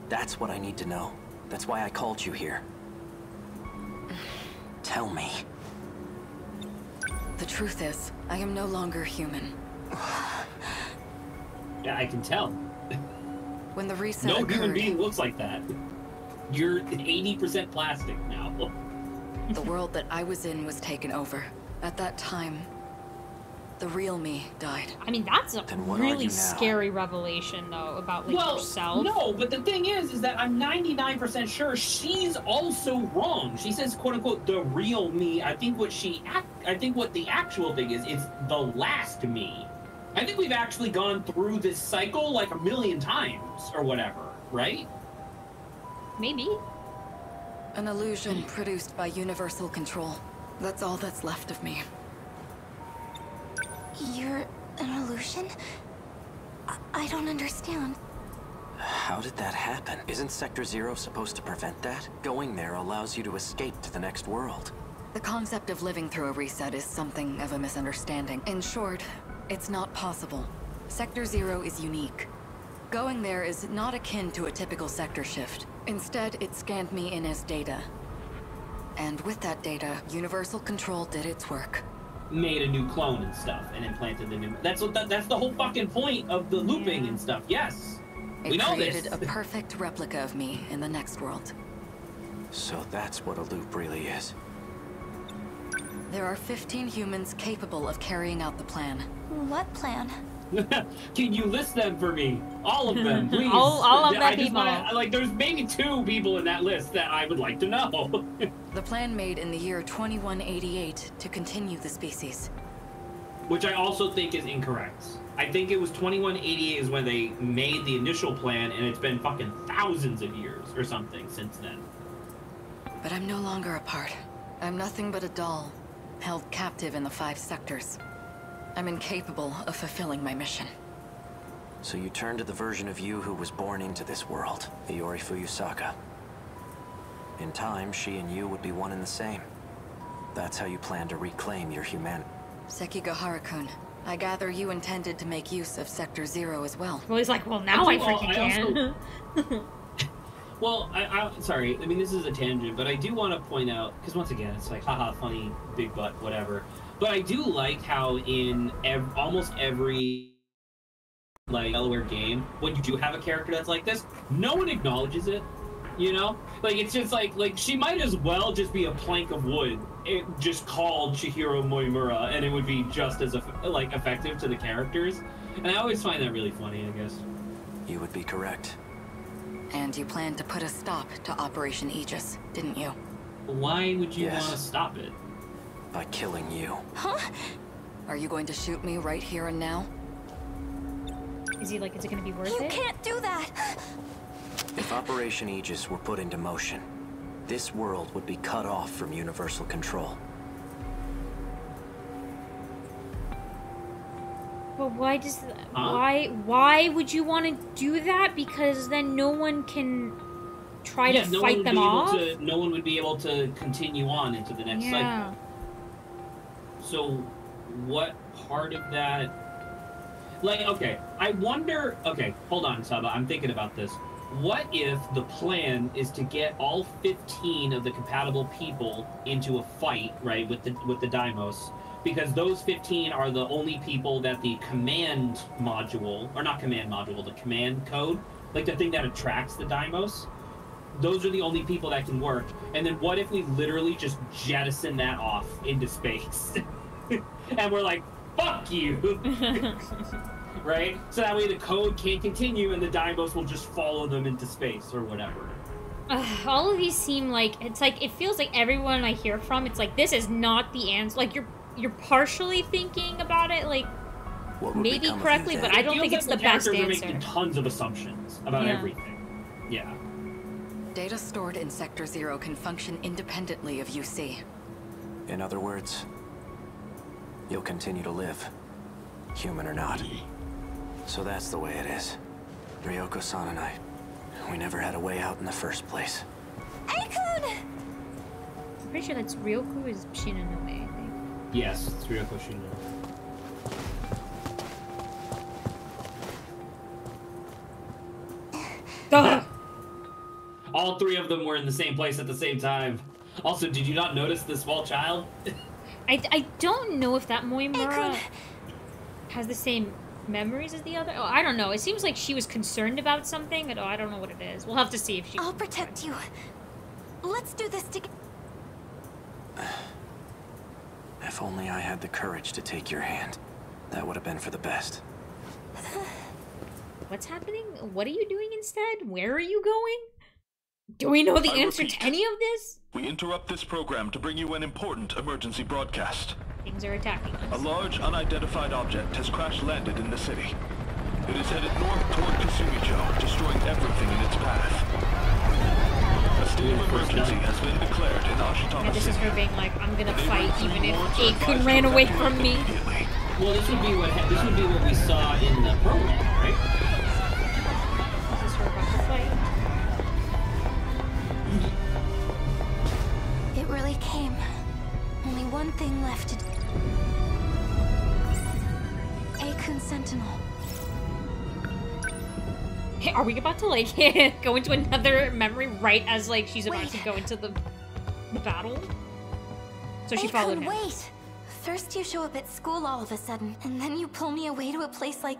That's what I need to know. That's why I called you here. Tell me. The truth is, I am no longer human. Yeah, I can tell. When the reset No occurred, human being looks like that. You're 80% plastic now. the world that I was in was taken over. At that time, the real me died. I mean, that's a Then what are you really now? scary revelation, though, about like yourself. No, but the thing is that I'm 99% sure she's also wrong. She says, "quote unquote," the real me. I think what the actual thing is, it's the last me. I think we've actually gone through this cycle like 1,000,000 times or whatever, right? Maybe. An illusion produced by universal control. That's all that's left of me. You're an illusion? I don't understand. How did that happen? Isn't Sector Zero supposed to prevent that? Going there allows you to escape to the next world. The concept of living through a reset is something of a misunderstanding. In short, it's not possible. Sector Zero is unique. Going there is not akin to a typical sector shift. Instead, it scanned me in as data. And with that data, universal control did its work. Made a new clone and stuff and implanted the new. That's the whole fucking point of the looping and stuff. Yes, we It know created this. a perfect replica of me in the next world. So that's what a loop really is. There are 15 humans capable of carrying out the plan. What plan? Can you list them for me? All of them, please. All of I the just wanna- people. like, there's maybe 2 people in that list that I would like to know. The plan made in the year 2188 to continue the species. Which I also think is incorrect. I think it was 2188 is when they made the initial plan, and it's been fucking thousands of years or something since then. But I'm no longer a part. I'm nothing but a doll, held captive in the 5 sectors. I'm incapable of fulfilling my mission. So you turn to the version of you who was born into this world, Iori Fuyusaka. In time, she and you would be one and the same. That's how you plan to reclaim your humanity. Sekigahara-kun, I gather you intended to make use of Sector Zero as well. Well, he's like, well, now I Well, freaking I can. Well, I'm sorry. I mean, this is a tangent, but I do want to point out, because once again, it's like, haha, funny, big butt, whatever. But I do like how in almost every like Delaware game, when you do have a character that's like this, no one acknowledges it. You know, like it's just like she might as well just be a plank of wood, just called Chihiro Moimura, and it would be just as effective to the characters. And I always find that really funny, I guess. You would be correct. And you planned to put a stop to Operation Aegis, didn't you? Why would you Yes. want to stop it? By killing you. Huh? Are you going to shoot me right here and now? Is he like, is it gonna be worth You it? can't do that! If Operation Aegis were put into motion, this world would be cut off from universal control. But why does Huh? why would you want to do that? Because then no one can try to no one fight would them be able off. no one would be able to continue on into the next cycle. Yeah. So, what part of that? Like, okay, I wonder. Okay, hold on, Saba. I'm thinking about this. what if the plan is to get all 15 of the compatible people into a fight, right, with the Deimos? Because those 15 are the only people that the command module, or not command module, the command code, like the thing that attracts the Deimos, those are the only people that can work. And then what if we literally just jettison that off into space? And we're like, fuck you! Right? So that way the code can't continue and the Deimos will just follow them into space or whatever. All of these seem like, it's like, it feels like everyone I hear from, it's like, this is not the answer. Like, you're partially thinking about it, like, maybe correctly, but I don't think it's the best answer. Are making tons of assumptions about everything. Yeah. Data stored in Sector 0 can function independently of UC. In other words, you'll continue to live, human or not. So that's the way it is. Ryoko-san and I, we never had a way out in the first place. Aikun! I'm pretty sure that's Ryoko is Shinonome, I think. Yes, it's Ryoko Shinonome. All three of them were in the same place at the same time. Also, did you not notice the small child? I don't know if that Moimura has the same memories as the other. Oh, I don't know. It seems like she was concerned about something, but I don't know what it is. We'll have to see if she... I'll protect you. Let's do this together. If only I had the courage to take your hand. That would have been for the best. What's happening? What are you doing instead? Where are you going? Do we know the answer to any of this? We interrupt this program to bring you an important emergency broadcast. Things are attacking us. A large, unidentified object has crash-landed in the city. It is headed north toward Kasumicho, destroying everything in its path. A state of emergency has been declared in Ashitama Yeah, this is City. her being like, I'm gonna fight even if Aikun ran away from me. Well, this would be what we saw in the prologue, right? This is her about to fight. It really came. Only one thing left to do. Aikun Sentinel. Hey, are we about to like go into another memory right as like she's about to go into the battle? So she followed him. Wait! First you show up at school all of a sudden, and then you pull me away to a place like...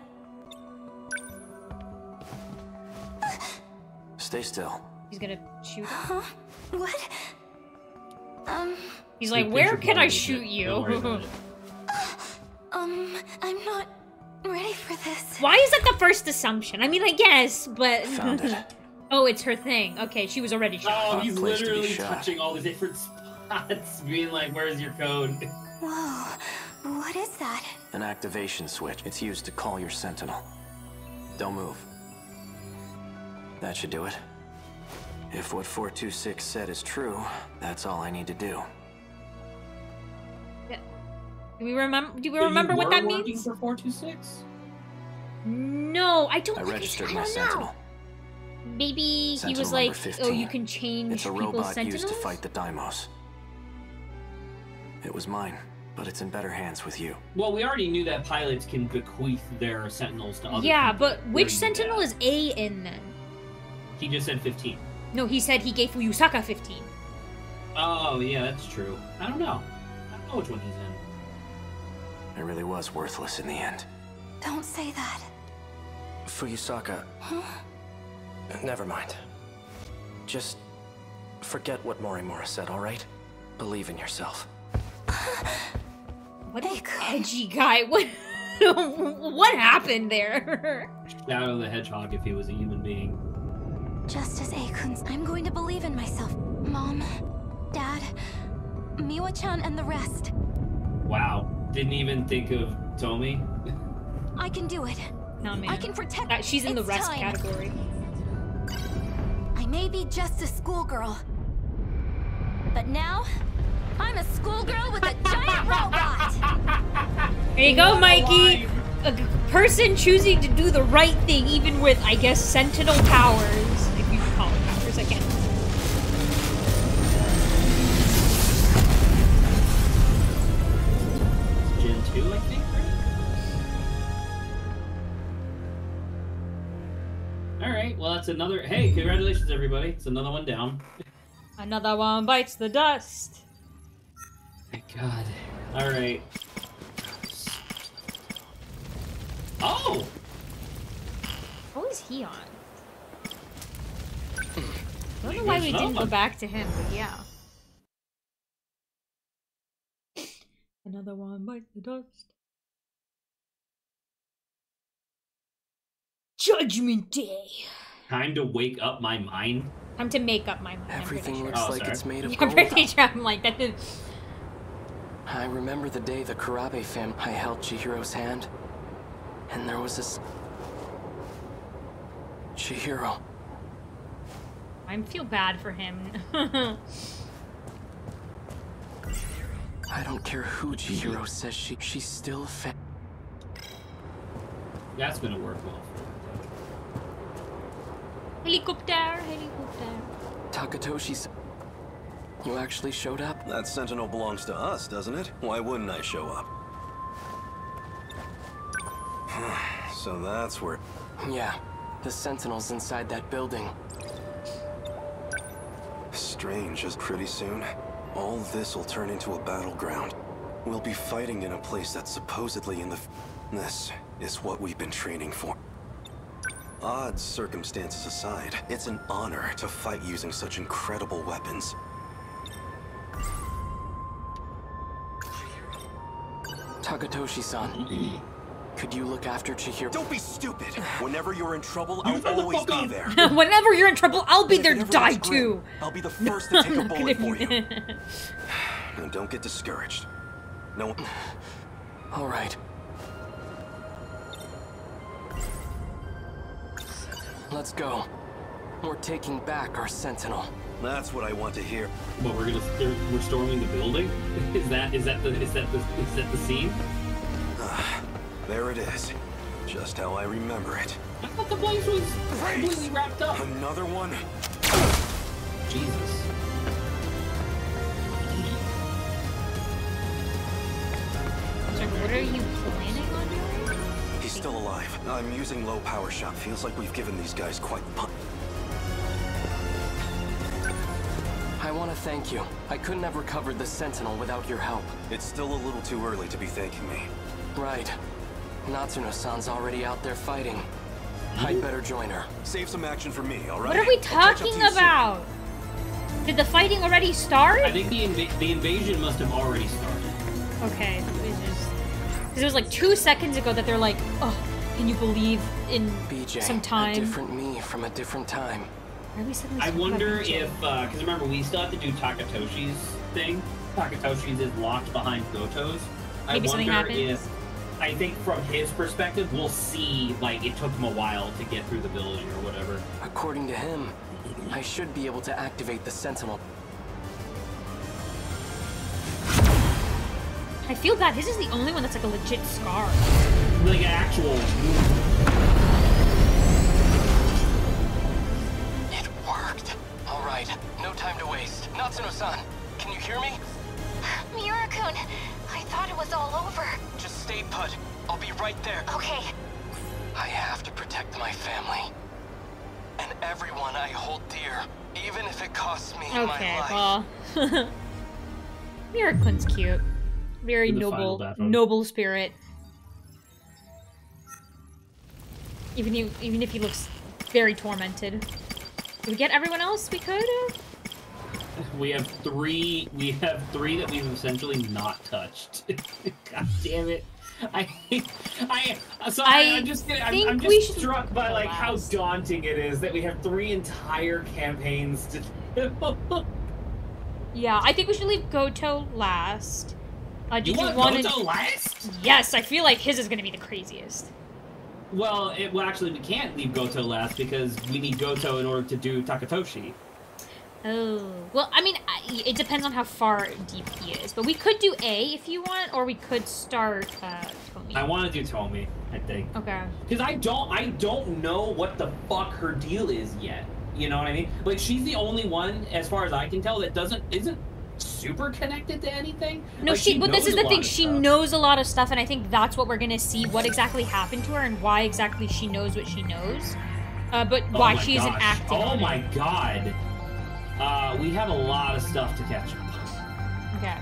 Stay still. He's gonna shoot him? Huh? What? He's like, where can I shoot you? I'm not ready for this. Why is that the first assumption? I mean, I guess, but... Found it. Oh, it's her thing. Okay, she was already shot. Oh, he's Place to be literally shot. touching all the different spots, being like, where's your code? Whoa, what is that? An activation switch. It's used to call your sentinel. Don't move. That should do it. If what 426 said is true, that's all I need to do. Do we remember what that working means? for 426? No, I don't. I registered I my don't sentinel. know. Maybe he Sentinel was number like, 15. oh, you can change It's a people's robot sentinels? used to fight the Deimos. It was mine, but it's in better hands with you. Well, we already knew that pilots can bequeath their sentinels to other Yeah, people. but We which already knew sentinel that. is A in then? He just said 15. No, he said he gave Fuyusaka 15. Oh, yeah, that's true. I don't know. I don't know which one he's in. It really was worthless in the end. Don't say that. Fuyusaka. Huh? Never mind. Just forget what Morimura said, alright? Believe in yourself. What an edgy guy. What what happened there? Shadow the Hedgehog if he was a human being. Just as Aikun's, I'm going to believe in myself. Mom, Dad, Miwa-chan, and the rest. Wow. Didn't even think of Tomi? I can do it. No, man. I can protect. She's in the It's rest time. category. I may be just a schoolgirl, but now I'm a schoolgirl with a giant robot. There you go, Mikey. A person choosing to do the right thing, even with, I guess, sentinel powers. If you can call it powers, I can't. Gen 2, I think, right? Alright, well, it's another... Hey, congratulations, everybody. It's another one down. Another one bites the dust. My God. Alright. Oh! What was he on? I don't know why we didn't go back to him, but yeah. Another one bites the dust. Judgment Day. Time to wake up my mind. Time to make up my mind. Everything looks like it's made of I'm gold. pretty sure I'm like that. I remember the day the Kurabe family. I held Chihiro's hand, and there was this Chihiro. I feel bad for him. I don't care who Chihiro says she's still a fan. That's gonna work well for her. Helicopter. Takatoshi's. You actually showed up? That Sentinel belongs to us, doesn't it? Why wouldn't I show up? So that's where... Yeah, the Sentinels inside that building. Strange, as pretty soon, all this will turn into a battleground. We'll be fighting in a place that's supposedly in the... This is what we've been training for. Odd circumstances aside, it's an honor to fight using such incredible weapons. Takatoshi-san, could you look after Chihiro? Don't be stupid! Whenever you're in trouble, I'll always be there. Whenever you're in trouble, I'll be there to die Grim, too. I'll be the first to take a bullet for you. Now don't get discouraged. No. All right. Let's go. We're taking back our Sentinel. That's what I want to hear. But we're storming the building? Is that the scene? There it is. Just how I remember it. I thought the place was completely wrapped up. Another one? Jesus. So what are you planning on doing? He's still alive. I'm using low power shot. Feels like we've given these guys quite the punch. I want to thank you. I couldn't have recovered the Sentinel without your help. It's still a little too early to be thanking me. Right. Natsuno-san's already out there fighting. I'd better join her. Save some action for me, all right? What are we I'll catch up to talking you soon. about? Did the fighting already start? I think the invasion must have already started. Okay, it just because it was like 2 seconds ago that they're like, oh, can you believe in BJ, some time? a different me from a different time. Why are we suddenly I talking about wonder BJ? if, because remember, we still have to do Takatoshi's thing. Takatoshi's is locked behind Goto's. Maybe something happens. If, I think from his perspective, we'll see, like, it took him a while to get through the building or whatever. According to him, I should be able to activate the Sentinel. I feel bad. His is the only one that's like a legit scar. Like an actual... It worked. All right, no time to waste. Natsuno-san, can you hear me? Miura-kun, I thought it was all over. Just stay put. I'll be right there. Okay. I have to protect my family. And everyone I hold dear, even if it costs me my Okay, life. well, Miura-kun's cute. Very Do the final noble, battle. noble spirit. Even if he looks very tormented. Did we get everyone else we could? We have three that we've essentially not touched. God damn it. I'm just struck by like how daunting it is that we have 3 entire campaigns to do. Yeah, I think we should leave Goto last. Did You you want want Goto last? Yes, I feel like his is gonna be the craziest. Well, actually we can't leave Goto last because we need Goto in order to do Takatoshi. Oh, well, I mean, it depends on how far deep he is. But we could do A if you want, or we could start Tomi. I want to do Tomi, I think. Okay. Because I don't know what the fuck her deal is yet. You know what I mean? Like, she's the only one, as far as I can tell, that isn't super connected to anything. No, Like, but this is knows the a thing. lot of She stuff. knows a lot of stuff, and I think that's what we're gonna see. What exactly happened to her, and why exactly she knows what she knows. But why? She isn't acting. Oh my god. We have a lot of stuff to catch up. Okay.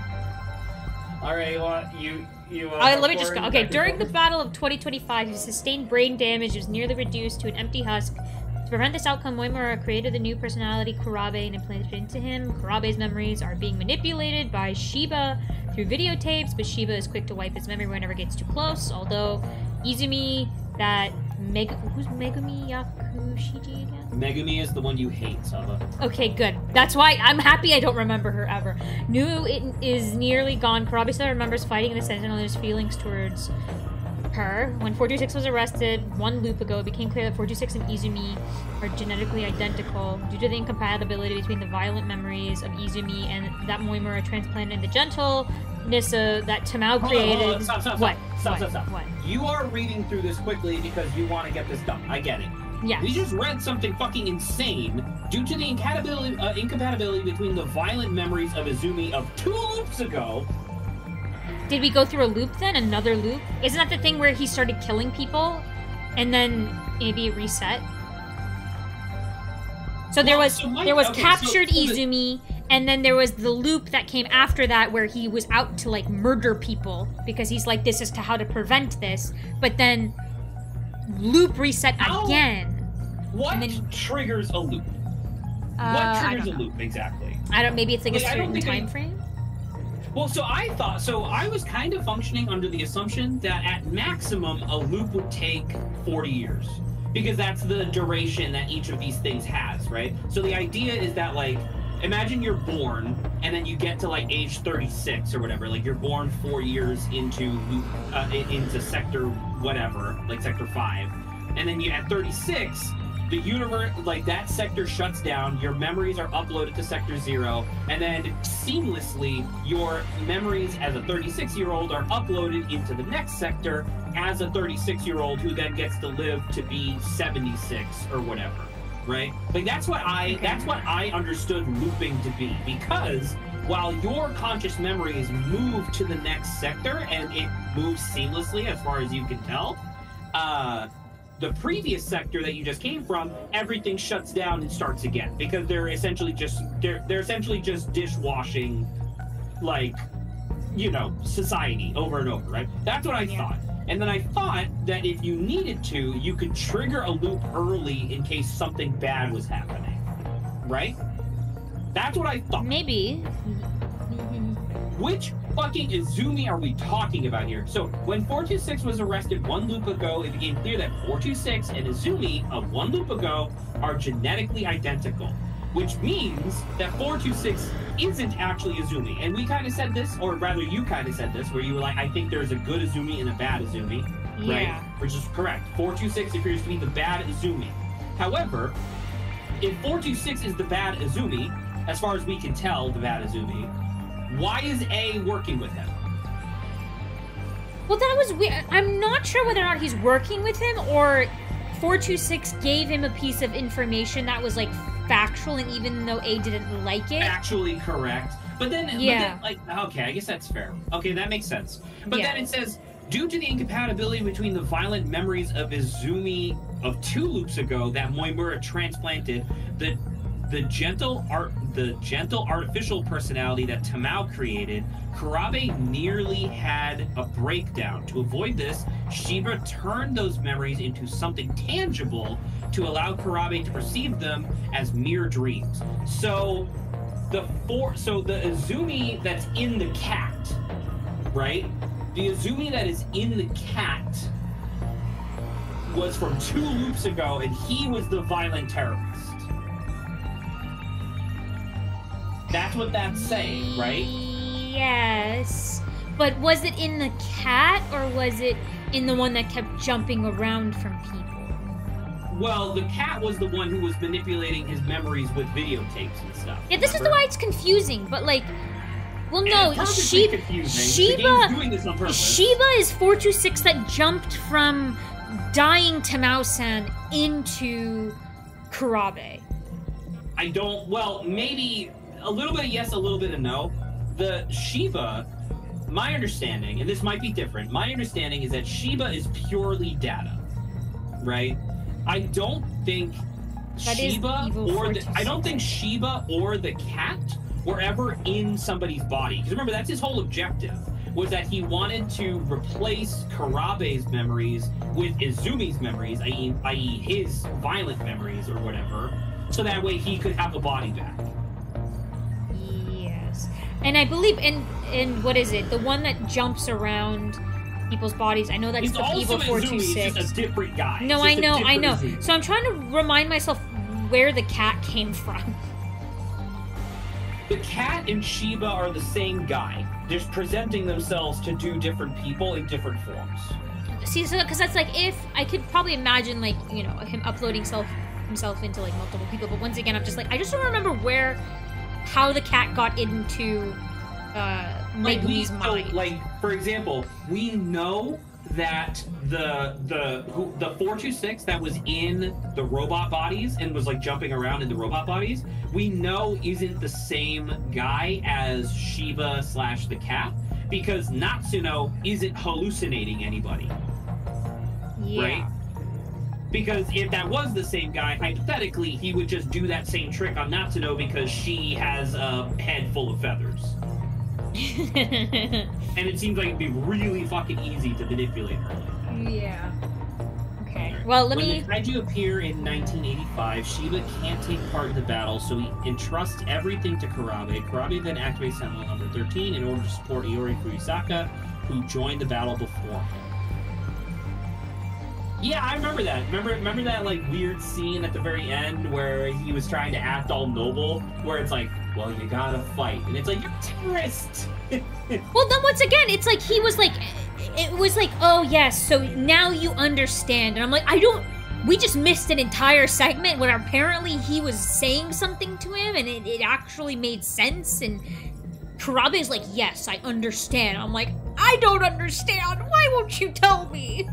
All right, you let me just go. Okay, during the Battle of 2025, he sustained brain damage. Was nearly reduced to an empty husk. To prevent this outcome, Moimura created the new personality Kurabe and implanted it into him. Kurabe's memories are being manipulated by Shiba through videotapes, but Shiba is quick to wipe his memory whenever it gets too close. Although Izumi, who's Megumi Yakushiji again? Megumi is the one you hate, Saba. Okay, good. That's why I'm happy I don't remember her ever. Knew it is nearly gone. Kurabe still remembers fighting in the Sentinel and his feelings towards her. When 426 was arrested 1 loop ago, it became clear that 426 and Izumi are genetically identical due to the incompatibility between the violent memories of Izumi and that Moimura transplanted in the gentleness that Tamao created. Stop. What? Stop. You are reading through this quickly because you want to get this done. I get it. Yes. We just read something fucking insane due to the incompatibility between the violent memories of Izumi of 2 loops ago. Did we go through a loop then? Another loop? Isn't that the thing where he started killing people? And then maybe it reset? So there was captured Izumi, and then there was the loop that came after that where he was out to like murder people because he's like, this is to how to prevent this. But then loop reset again. What triggers a loop? What triggers a loop exactly? Maybe it's like a certain time frame? Well, I was kind of functioning under the assumption that at maximum a loop would take 40 years. Because that's the duration that each of these things has, right? So the idea is that, like, imagine you're born and then you get to like age 36 or whatever. Like you're born 4 years into sector whatever, like sector 5. And then at 36, the universe, like that sector shuts down, your memories are uploaded to sector 0, and then seamlessly your memories as a 36-year-old are uploaded into the next sector as a 36-year-old who then gets to live to be 76 or whatever, right? Like that's what I understood looping to be, because while your conscious memories move to the next sector and it moves seamlessly as far as you can tell, the previous sector that you just came from, everything shuts down and starts again because they're essentially just dishwashing, like, you know, society over and over, right? That's what I thought. And then I thought that if you needed to, you could trigger a loop early in case something bad was happening, right? That's what I thought. Maybe. Which fucking Izumi are we talking about here? So when 426 was arrested 1 loop ago, it became clear that 426 and Izumi of 1 loop ago are genetically identical, which means that 426 isn't actually Izumi. And we kind of said this, or rather you kind of said this, where you were like, I think there's a good Izumi and a bad Izumi, right? Which is correct. 426 appears to be the bad Izumi. However, if 426 is the bad Izumi, as far as we can tell, the bad Izumi, why is A working with him? Well, that was weird. I'm not sure whether or not he's working with him or 426 gave him a piece of information that was like factual, and even though A didn't like it, actually correct. But then, like, okay, I guess that's fair. Okay, that makes sense. But then it says, due to the incompatibility between the violent memories of Izumi of 2 loops ago that Moimura transplanted, the gentle artificial personality that Tamao created, Kurabe nearly had a breakdown. To avoid this, Shiba turned those memories into something tangible to allow Kurabe to perceive them as mere dreams. So the Izumi that's in the cat, right? The Izumi that is in the cat was from 2 loops ago, and he was the violent terrorist. That's what that's saying, right? Yes. But was it in the cat, or was it in the one that kept jumping around from people? Well, the cat was the one who was manipulating his memories with videotapes and stuff. Yeah, this is why it's confusing, but like... Well, no, Shiba doing this on purpose. Shiba is 426 that jumped from dying Tamao-san into Kurabe. Well, maybe... A little bit of yes, a little bit of no. The Shiba, my understanding, and this might be different, my understanding is that Shiba is purely data, right? I don't think That is Sheba evil or the, 426. I don't think Sheba or the cat were ever in somebody's body. Because remember, that's his whole objective, was that he wanted to replace Karabe's memories with Izumi's memories, i.e. his violent memories or whatever, so that way he could have a body back. Yes. And I believe in what is it? The one that jumps around people's bodies. I know that's He's the also evil Izumi, 426. he's just a different guy. No, He's I just a know. different Izumi. So I'm trying to remind myself where the cat came from. The cat and Sheba are the same guy. They're just presenting themselves to do different people in different forms. See, so because that's like, if I could probably imagine, like, you know, him uploading himself into like multiple people, but once again, I'm just like, I just don't remember how the cat got into Megumi's mind. Like, for example, we know that the 426 that was in the robot bodies and was like jumping around in the robot bodies, we know isn't the same guy as Sheba / the cat, because Natsuno isn't hallucinating anybody. Yeah. Right? Because if that was the same guy, hypothetically, he would just do that same trick on Natsuno because she has a head full of feathers. And it seems like it'd be really fucking easy to manipulate her like that. Yeah. Okay. Well, let when me. the kaiju appear in 1985, Sheba can't take part in the battle, so he entrusts everything to Karabe. Karabe then activates Sentinel number 13 in order to support Iori Fuyusaka, who joined the battle before him. Yeah, I remember that. Remember that like weird scene at the very end where he was trying to act all noble, where it's like, well, you gotta fight, and it's like, you're a terrorist. Well, then once again, it's like he was like, it was like, oh yes, so now you understand, and I'm like, we just missed an entire segment where apparently he was saying something to him, and it actually made sense, and Karabe's like, yes, I understand. I'm like, I don't understand. Why won't you tell me?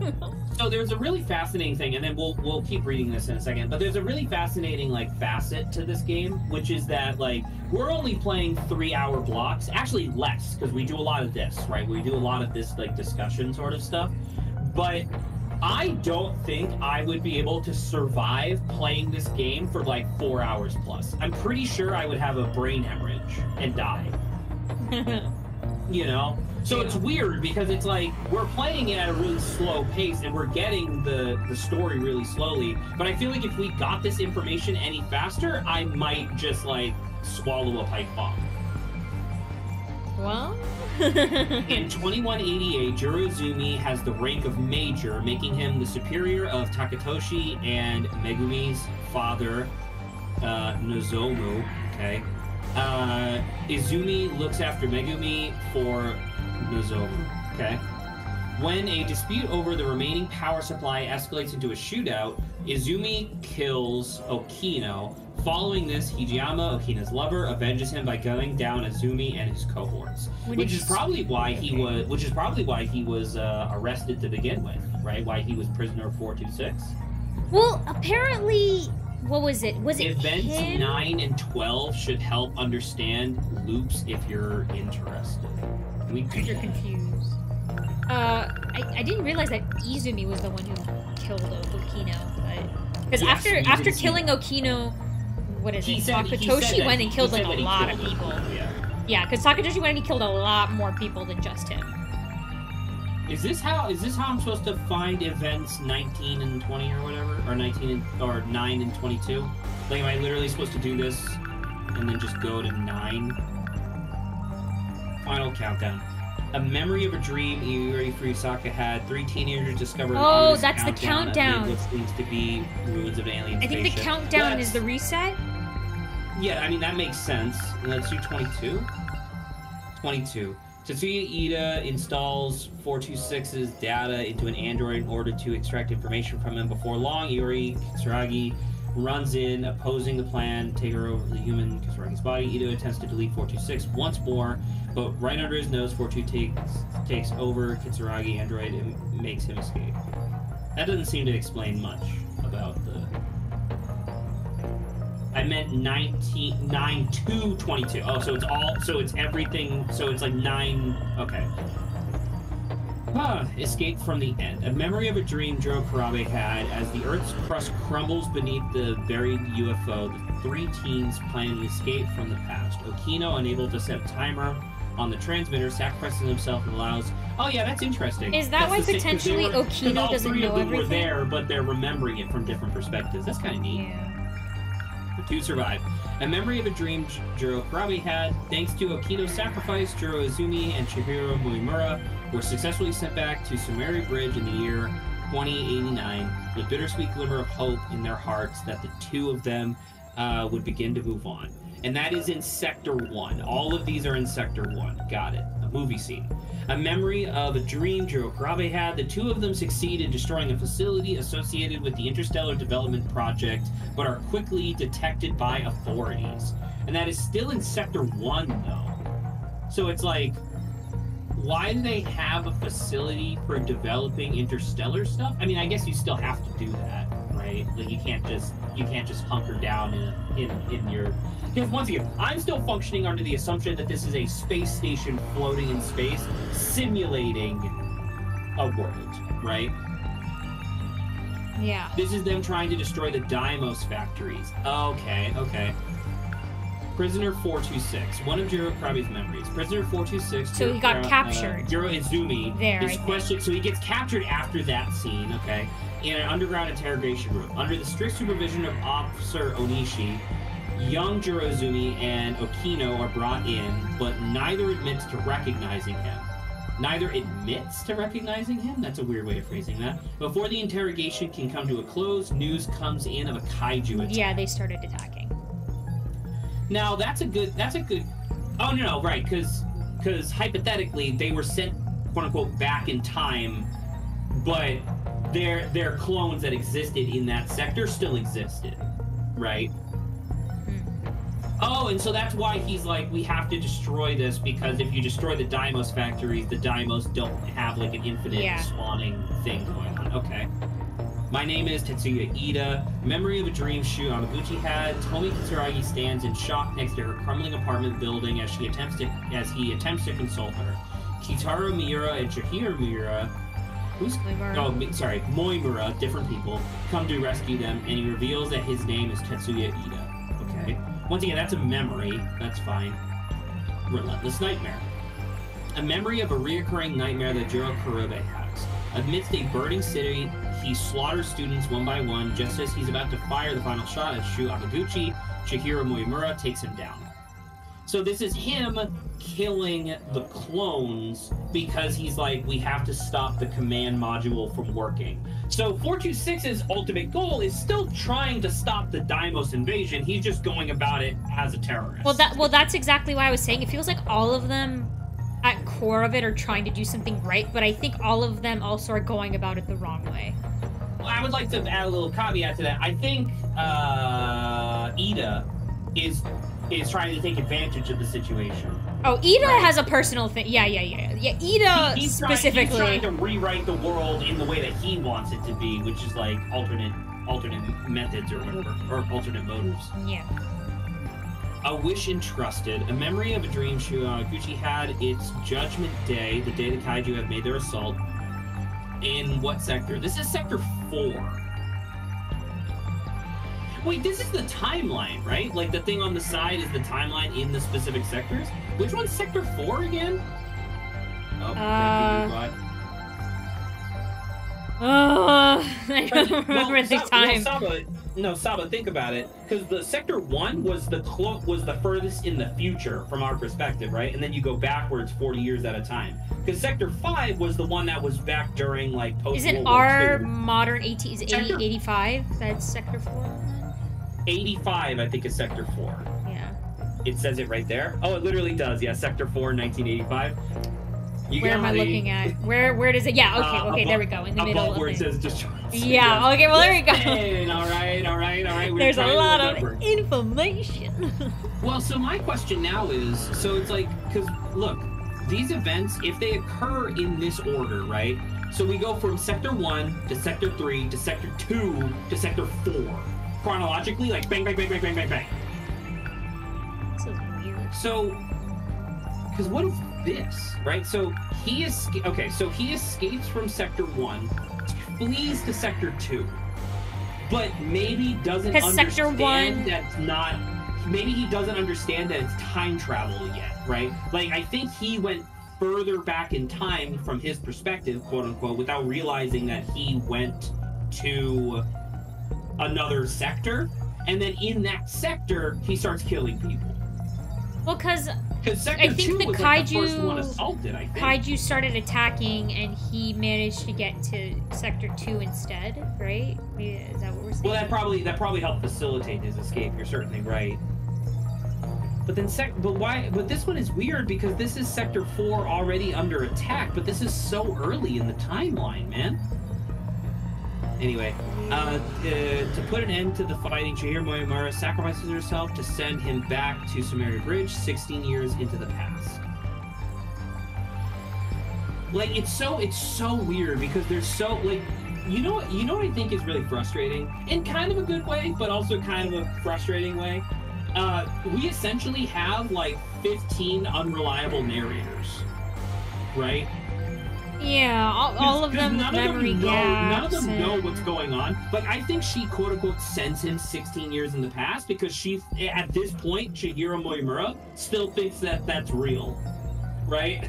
So there's a really fascinating thing, and then we'll keep reading this in a second, but there's a really fascinating like facet to this game, which is that like we're only playing 3-hour blocks, actually less, because we do a lot of this, right? We do a lot of this like discussion sort of stuff, but I don't think I would be able to survive playing this game for like 4 hours plus. I'm pretty sure I would have a brain hemorrhage and die. You know? So it's weird because it's like we're playing it at a really slow pace and we're getting the story really slowly. But I feel like if we got this information any faster, I might just like swallow a pipe bomb. Well? In 2188, Jurozumi has the rank of Major, making him the superior of Takatoshi and Megumi's father, Nozomu. Okay. Izumi looks after Megumi for Nozomu. Okay. When a dispute over the remaining power supply escalates into a shootout, Izumi kills Okino. Following this, Hijiyama, Okina's lover, avenges him by gunning down Izumi and his cohorts, which is probably why he was arrested to begin with, right? Why he was prisoner 426. Well, apparently, what was it? Was it Events him? 9 and 12 should help understand loops if you're interested. You're confused. I didn't realize that Izumi was the one who killed Okino, but because Yes, after killing Okino, what is it? Takatoshi went and killed like a lot of people. Yeah, because Takatoshi went and he killed a lot more people than just him. Is this how I'm supposed to find events 19 and 20 or whatever, or 9 and 22? Like, am I literally supposed to do this and then just go to 9? Final countdown. A memory of a dream Iori Fuyusaka had. 3 teenagers discovered. Oh, that's the countdown. What seems to be ruins of an alien I think the countdown is the reset. Yeah, I mean that makes sense. Let's do 22. 22. Tetsuya Ida installs 426's data into an android in order to extract information from him. Before long, Iori Kitsuragi runs in, opposing the plan, take her over the human Kitsuragi's body. Ida attempts to delete 426 once more, but right under his nose, 426 takes over Kitsuragi android and makes him escape. That doesn't seem to explain much about the... I meant 9 to 22. Oh, so it's everything, so it's like 9, okay. Escape from the End. A memory of a dream Jiro Karabe had as the Earth's crust crumbles beneath the buried UFO. The three teens plan an escape from the past. Okino, unable to set a timer on the transmitter, sacrifices himself and allows... Oh yeah, that's interesting. Is that why potentially Okino doesn't know everything? All three of them were there, but they're remembering it from different perspectives. That's kind of neat. Yeah. The two survive. A memory of a dream Jiro Karabe had. Thanks to Okino's sacrifice, Jiro Izumi and Chihiro Muimura were successfully sent back to Sumeri Bridge in the year 2089, with bittersweet glimmer of hope in their hearts that the two of them would begin to move on. And that is in Sector 1. All of these are in Sector 1. Got it. A movie scene. A memory of a dream Jiro Karabe had. The two of them succeed in destroying a facility associated with the Interstellar Development Project, but are quickly detected by authorities. And that is still in Sector 1, though. So it's like, why do they have a facility for developing interstellar stuff? I mean, I guess you still have to do that, right? Like, you can't just hunker down in your... Because once again, I'm still functioning under the assumption that this is a space station floating in space, simulating a world, right? Yeah. This is them trying to destroy the Deimos factories. Okay. Prisoner 426, one of Jiro Karabe's memories. Prisoner 426. So he got captured. Jiro Izumi. There, His question. So he gets captured after that scene. Okay, in an underground interrogation room under the strict supervision of Officer Onishi. Young Jiro Izumi and Okino are brought in, but neither admits to recognizing him. Neither admits to recognizing him? That's a weird way of phrasing that. Before the interrogation can come to a close, news comes in of a kaiju attack. Yeah, they started attacking. Now, that's a good... Oh, no, right, because hypothetically, they were sent, quote-unquote, back in time, but their clones that existed in that sector still existed, right? Oh, and so that's why he's like, we have to destroy this, because if you destroy the Deimos factories, the Deimos don't have, like, an infinite spawning thing going on. Okay. My name is Tetsuya Ida. Memory of a dream Shu Amaguchi had. Tomi Katsuragi stands in shock next to her crumbling apartment building as he attempts to console her. Kitaro Miura and Chihiro Miura, Moimura, different people, come to rescue them, and he reveals that his name is Tetsuya Ida. Okay. Once again, that's a memory. That's fine. Relentless Nightmare. A memory of a reoccurring nightmare that Jiro Karabe has. Amidst a burning city, he slaughters students one by one just as he's about to fire the final shot at Shu Amaguchi. Chihiro Muimura takes him down. So this is him killing the clones because he's like, we have to stop the command module from working. So 426's ultimate goal is still trying to stop the Deimos invasion. He's just going about it as a terrorist. Well, that's exactly why I was saying. It feels like all of them, at core of it, are trying to do something right, but I think all of them also are going about it the wrong way. Well, I would like to add a little caveat to that. I think Ida is trying to take advantage of the situation. Oh, Ida has a personal thing. Yeah. Ida he's specifically. He's trying to rewrite the world in the way that he wants it to be, which is like alternate methods or whatever, or alternate motives. Yeah. A wish entrusted. A memory of a dream Shu Amaguchi had. It's Judgment Day, the day the kaiju have made their assault. In what sector? This is Sector 4. Wait, this is the timeline, right? Like, the thing on the side is the timeline in the specific sectors? Which one's Sector 4 again? Oh, thank you, I don't remember the time. Saba, think about it. Because the Sector 1 was the furthest in the future from our perspective, right? And then you go backwards 40 years at a time. Because Sector 5 was the one that was back during, like, post-World Isn't War our II. modern 85? That's Sector 4? 85, I think, is Sector 4. Yeah. It says it right there. Oh, it literally does. Yeah, Sector 4, 1985. Where am I looking at? Where does it? Yeah, okay, above, there we go. In the middle where of it says just. Yeah, okay, well, there we go. All right. There's a lot of information. Well, so my question now is, so it's like, because, look, these events, if they occur in this order, right? So we go from Sector 1 to Sector 3 to Sector 2 to Sector 4. Chronologically, like, bang, bang, bang, bang, bang, bang, bang. This is weird. So, because what if this, right? So he escapes from Sector 1, flees to Sector 2, but maybe doesn't understand Sector 1... that's not... Maybe he doesn't understand that it's time travel yet, right? Like, I think he went further back in time from his perspective, quote-unquote, without realizing that he went to another sector, and then in that sector, he starts killing people. Well, because Sector I think 2 the was like the first one assaulted, I think. Kaiju started attacking, and he managed to get to Sector 2 instead, right? Is that what we're saying? Well, that probably helped facilitate his escape. You're certainly right. But then but this one is weird because this is Sector 4 already under attack, but this is so early in the timeline, man. Anyway, to put an end to the fighting, Chihiro Moyamura sacrifices herself to send him back to Sumeri Bridge 16 years into the past. Like, it's so weird because there's so, like, you know what I think is really frustrating? In kind of a good way, but also kind of a frustrating way. We essentially have, like, 15 unreliable narrators, right? Yeah, all of them memory gaps. None of them know what's going on. Like, I think she, quote-unquote, sends him 16 years in the past because she, at this point, Chihiro Moyamura still thinks that that's real, right?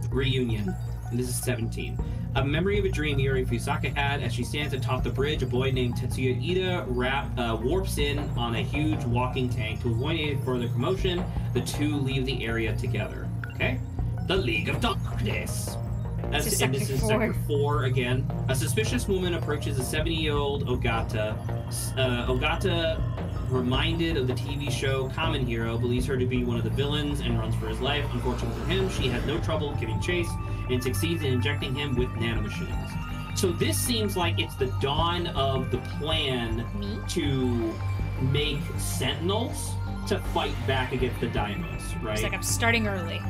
Reunion. And this is 17. A memory of a dream Iori Fusaka had as she stands atop the bridge. A boy named Tetsuya Ida warps in on a huge walking tank. To avoid any further commotion, the two leave the area together. Okay? The League of Darkness. And this is Sector 4 again. A suspicious woman approaches a 70-year-old Ogata. Ogata, reminded of the TV show Kamen Hero, believes her to be one of the villains and runs for his life. Unfortunately for him, she has no trouble giving chase and succeeds in injecting him with nanomachines. So this seems like it's the dawn of the plan to make Sentinels to fight back against the Daimos, right? It's like I'm starting early.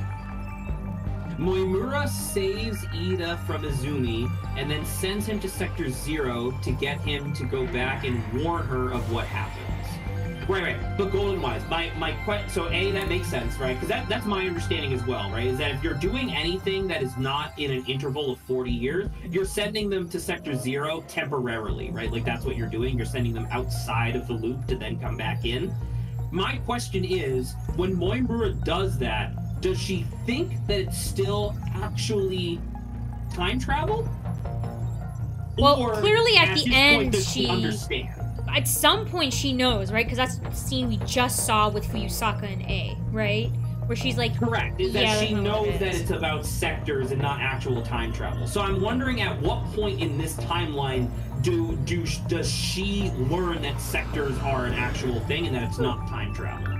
Moimura saves Ida from Izumi and then sends him to Sector 0 to get him to go back and warn her of what happens. Right. But Golden-wise, so A, that makes sense, right? Because that's my understanding as well, right? Is that if you're doing anything that is not in an interval of 40 years, you're sending them to Sector 0 temporarily, right? Like, that's what you're doing. You're sending them outside of the loop to then come back in. My question is, when Moimura does that, does she think that it's still actually time travel? Well, or clearly at the end, does she understand? At some point she knows, right? Because that's the scene we just saw with Fuyusaka and A, right? Where she's like... Correct. Is that she knows that it's about sectors and not actual time travel. So I'm wondering at what point in this timeline does she learn that sectors are an actual thing and that it's not time travel?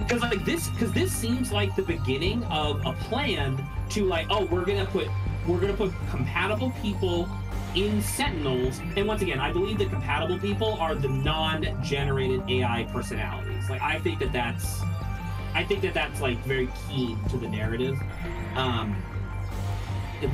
Because this seems like the beginning of a plan to, like, oh, we're gonna put compatible people in Sentinels, and once again, I believe the compatible people are the non-generated AI personalities. Like, I think that that's like very key to the narrative.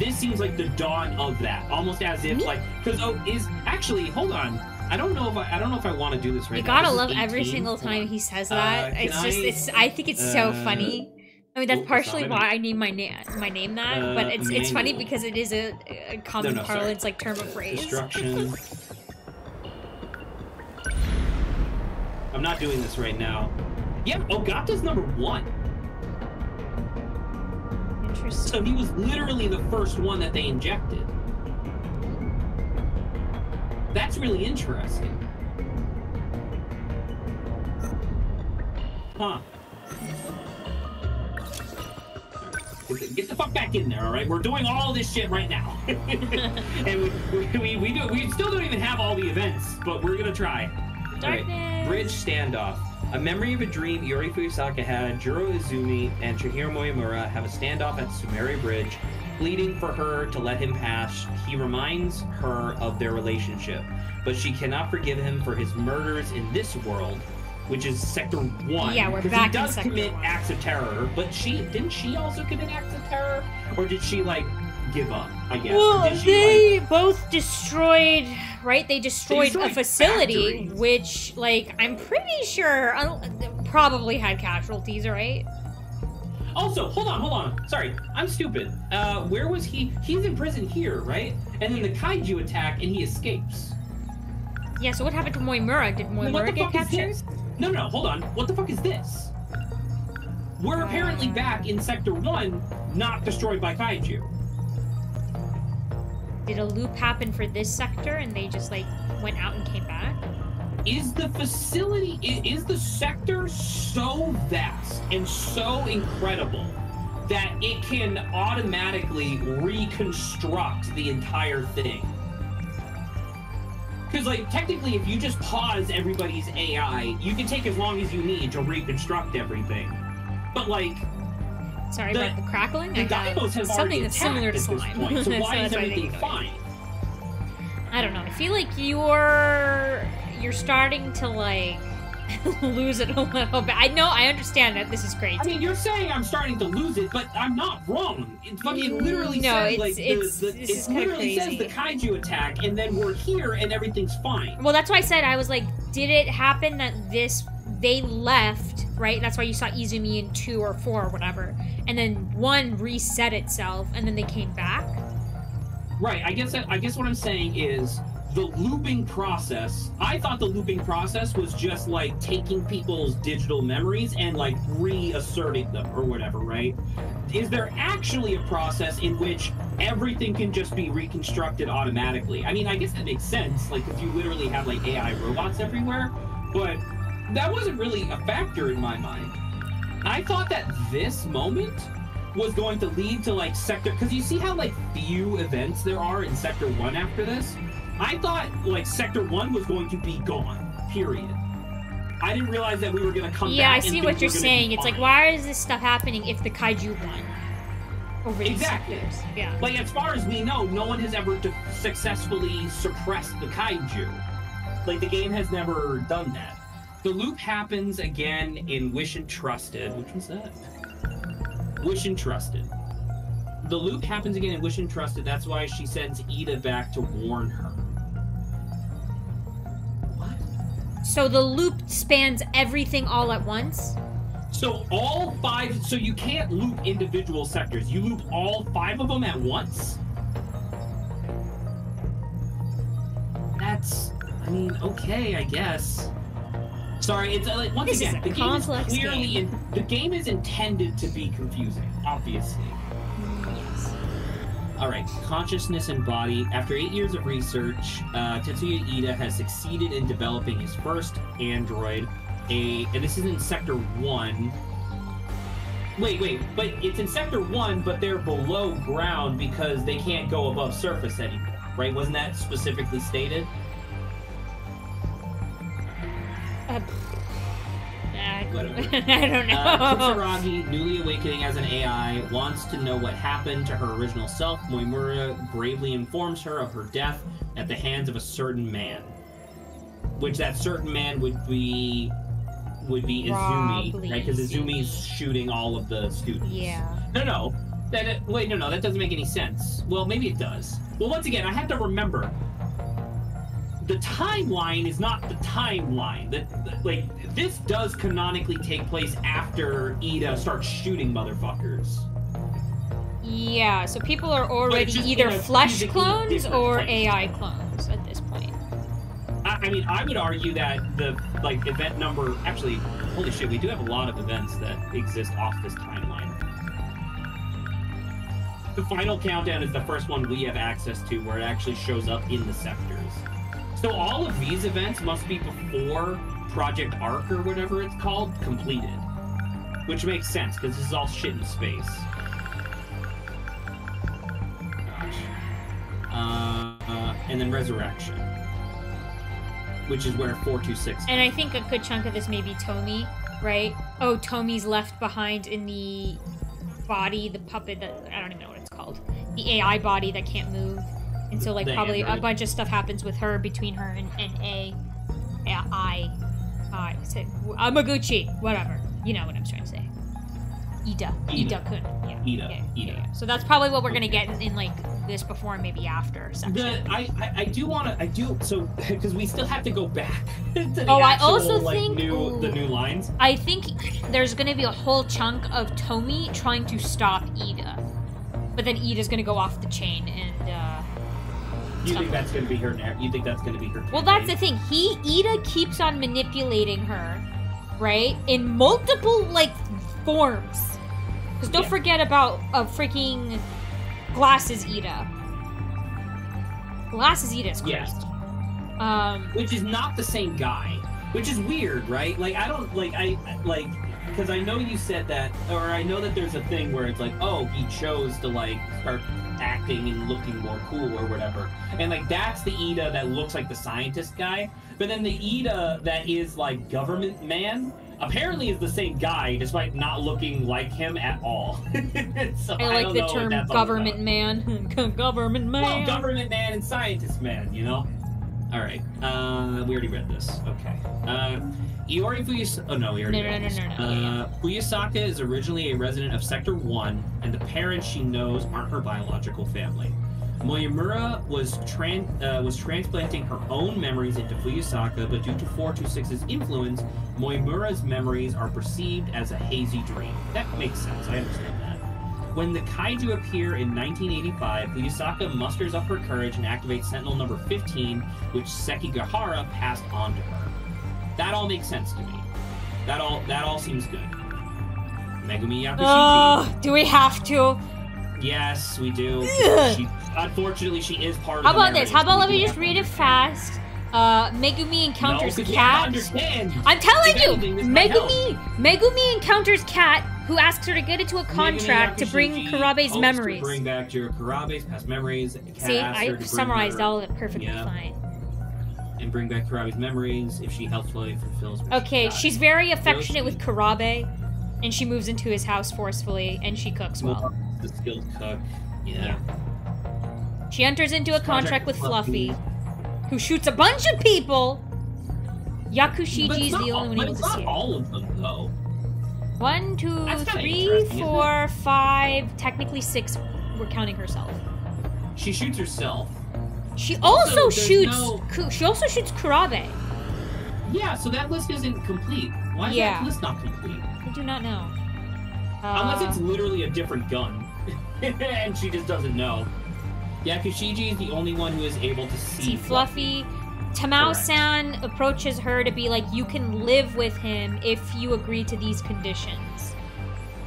This seems like the dawn of that, almost as if like, because hold on. I don't know if I want to do this right now. You gotta love every single time he says that. I think it's so funny. I mean, that's partially why I named my name that, but it's funny because it is a common parlance like term of phrase. Destruction. I'm not doing this right now. Yeah, Ogata's number 1. Interesting. So he was literally the first one that they injected. That's really interesting. Huh. Get the fuck back in there, all right? We're doing all this shit right now. And we still don't even have all the events, but we're gonna try. Darkness. Right. Bridge standoff. A memory of a dream Iori Fuyusaka had. Juro Izumi and Chihiro Moyamura have a standoff at Sumeri Bridge, pleading for her to let him pass. He reminds her of their relationship, but she cannot forgive him for his murders in this world, which is Sector 1. Yeah, we're back in Sector 1. He does commit 1. Acts of terror, but didn't she also commit acts of terror? Or did she, like, give up, I guess? Well, they both destroyed, right? They destroyed a facility, factories. which, like, I'm pretty sure, probably had casualties, right? Also, hold on. Sorry, I'm stupid. Where was he? He's in prison here, right? And then the kaiju attack, and he escapes. Yeah, so what happened to Moimura? Did Moimura get captured? No, hold on. What the fuck is this? We're apparently back in Sector 1, not destroyed by kaiju. Did a loop happen for this sector, and they just, like, went out and came back? Is the facility, is the sector so vast and so incredible that it can automatically reconstruct the entire thing? Because, like, technically, if you just pause everybody's AI, you can take as long as you need to reconstruct everything. But, like... Sorry about the crackling? The dinos have something that's similar to slime. Point, so why is everything fine? I don't know. I feel like you're starting to, like, lose it a little bit. I know, I understand that this is crazy. I mean, you're saying I'm starting to lose it, but I'm not wrong. It fucking literally says, like, it literally says the kaiju attack, and then we're here, and everything's fine. Well, that's why I said, I was like, did it happen that they left, right? That's why you saw Izumi in 2 or 4 or whatever, and then 1 reset itself, and then they came back? Right, I guess what I'm saying is, the looping process, I thought the looping process was just like taking people's digital memories and like reasserting them or whatever, right? Is there actually a process in which everything can just be reconstructed automatically? I mean, I guess that makes sense, like if you literally have like AI robots everywhere, but that wasn't really a factor in my mind. I thought that this moment was going to lead to like sector, because you see how like few events there are in Sector 1 after this? I thought, like, Sector 1 was going to be gone, period. I didn't realize that we were going to come back. Yeah, I see what you're saying. It's like, why is this stuff happening if the kaiju won over these sectors? Yeah. Like, as far as we know, no one has ever successfully suppressed the kaiju. Like, the game has never done that. The loop happens again in Wish and Trusted. Which one's that? Wish and Trusted. The loop happens again in Wish and Trusted. That's why she sends Ida back to warn her. So the loop spans everything all at once? So all 5, so you can't loop individual sectors. You loop all 5 of them at once? That's, I mean, okay, I guess. Sorry, it's like, once again, the game is clearly, the game is intended to be confusing, obviously. Alright, consciousness and body. After 8 years of research, Tetsuya Ida has succeeded in developing his first android, and this is in Sector 1. Wait, but it's in Sector 1, but they're below ground because they can't go above surface anymore, right? Wasn't that specifically stated? I don't know. Kitsuragi, newly awakening as an AI, wants to know what happened to her original self. Moimura gravely informs her of her death at the hands of a certain man. Which that certain man would be Izumi, right? Because Izumi's shooting all of the students. Yeah. No. That doesn't make any sense. Well, maybe it does. Well, once again, I have to remember, the timeline is not the timeline. This does canonically take place after Ida starts shooting motherfuckers. Yeah, so people are already either flesh clones or AI clones at this point. I mean, I would argue that the, like, event number... Actually, holy shit, we do have a lot of events that exist off this timeline. The final countdown is the first one we have access to, where it actually shows up in the sectors. So all of these events must be before Project Arc or whatever it's called completed. Which makes sense, because this is all shit in space. Gosh. And then Resurrection. Which is where 426 And I think a good chunk of this may be Tomi, right? Oh, Tomi's left behind in the body, the puppet that... I don't even know what it's called. The AI body that can't move. And so, like, probably a bunch of stuff happens with her, between her and I said Amaguchi, whatever. You know what I'm trying to say. Ida-kun. Yeah. Ida. So that's probably what we're gonna get in like this before and maybe after section. So because we still have to go back to the I actual, also like, think the new lines. I think there's gonna be a whole chunk of Tomi trying to stop Ida, but then Ida's gonna go off the chain and. You think that's gonna be her? You think that's gonna be her? Well, that's the thing. Ida keeps on manipulating her, right? In multiple like forms. Because don't forget about freaking Glasses Ida. Glasses Ida is cursed. Which is not the same guy. Which is weird, right? Like I don't because I know you said that, or I know that there's a thing where it's like, oh, he chose to like start acting and looking more cool or whatever, and like that's the Ida that looks like the scientist guy. But then the Ida that is like government man apparently is the same guy, despite not looking like him at all. So I like the term government man. Government man. Well, government man and scientist man, you know. All right. We already read this. Okay. Iori Fuyusaka. Oh no, we already read this. Fuyusaka is originally a resident of Sector 1, and the parents she knows aren't her biological family. Moyamura was transplanting her own memories into Fuyusaka, but due to 426's influence, Moyamura's memories are perceived as a hazy dream. That makes sense. I understand that. When the kaiju appear in 1985, Fuyusaka musters up her courage and activates Sentinel number 15, which Sekigahara passed on to her. That all makes sense to me. That all seems good. Megumi Yakushiji. Do we have to? Yes, we do. Unfortunately, she is part of How the about this? How about let me just to read it fast? Megumi encounters Cat. Understand. I'm telling you, Megumi encounters Cat, who asks her to get into a contract to bring Kurabe's memories. Bring back your Kurabe's past memories. See, I summarized all of it perfectly fine. And bring back Kurabe's memories if she helpfully fulfills. Okay, she's very affectionate with Kurabe, and she moves into his house forcefully, and she cooks well. The skilled cook. Yeah. She enters into a contract with Fluffy, who shoots a bunch of people. Yakushiji's the only one able to see it. All of them, though. 1, 2, 3, 4, 5, technically 6. We're counting herself. She shoots herself. She also shoots. She also shoots Kurabe. Yeah, so that list isn't complete. Why is that list not complete? I do not know. Unless it's literally a different gun, and she just doesn't know. Yakushiji is the only one who is able to see Fluffy. Tamao-san approaches her to be like, you can live with him if you agree to these conditions.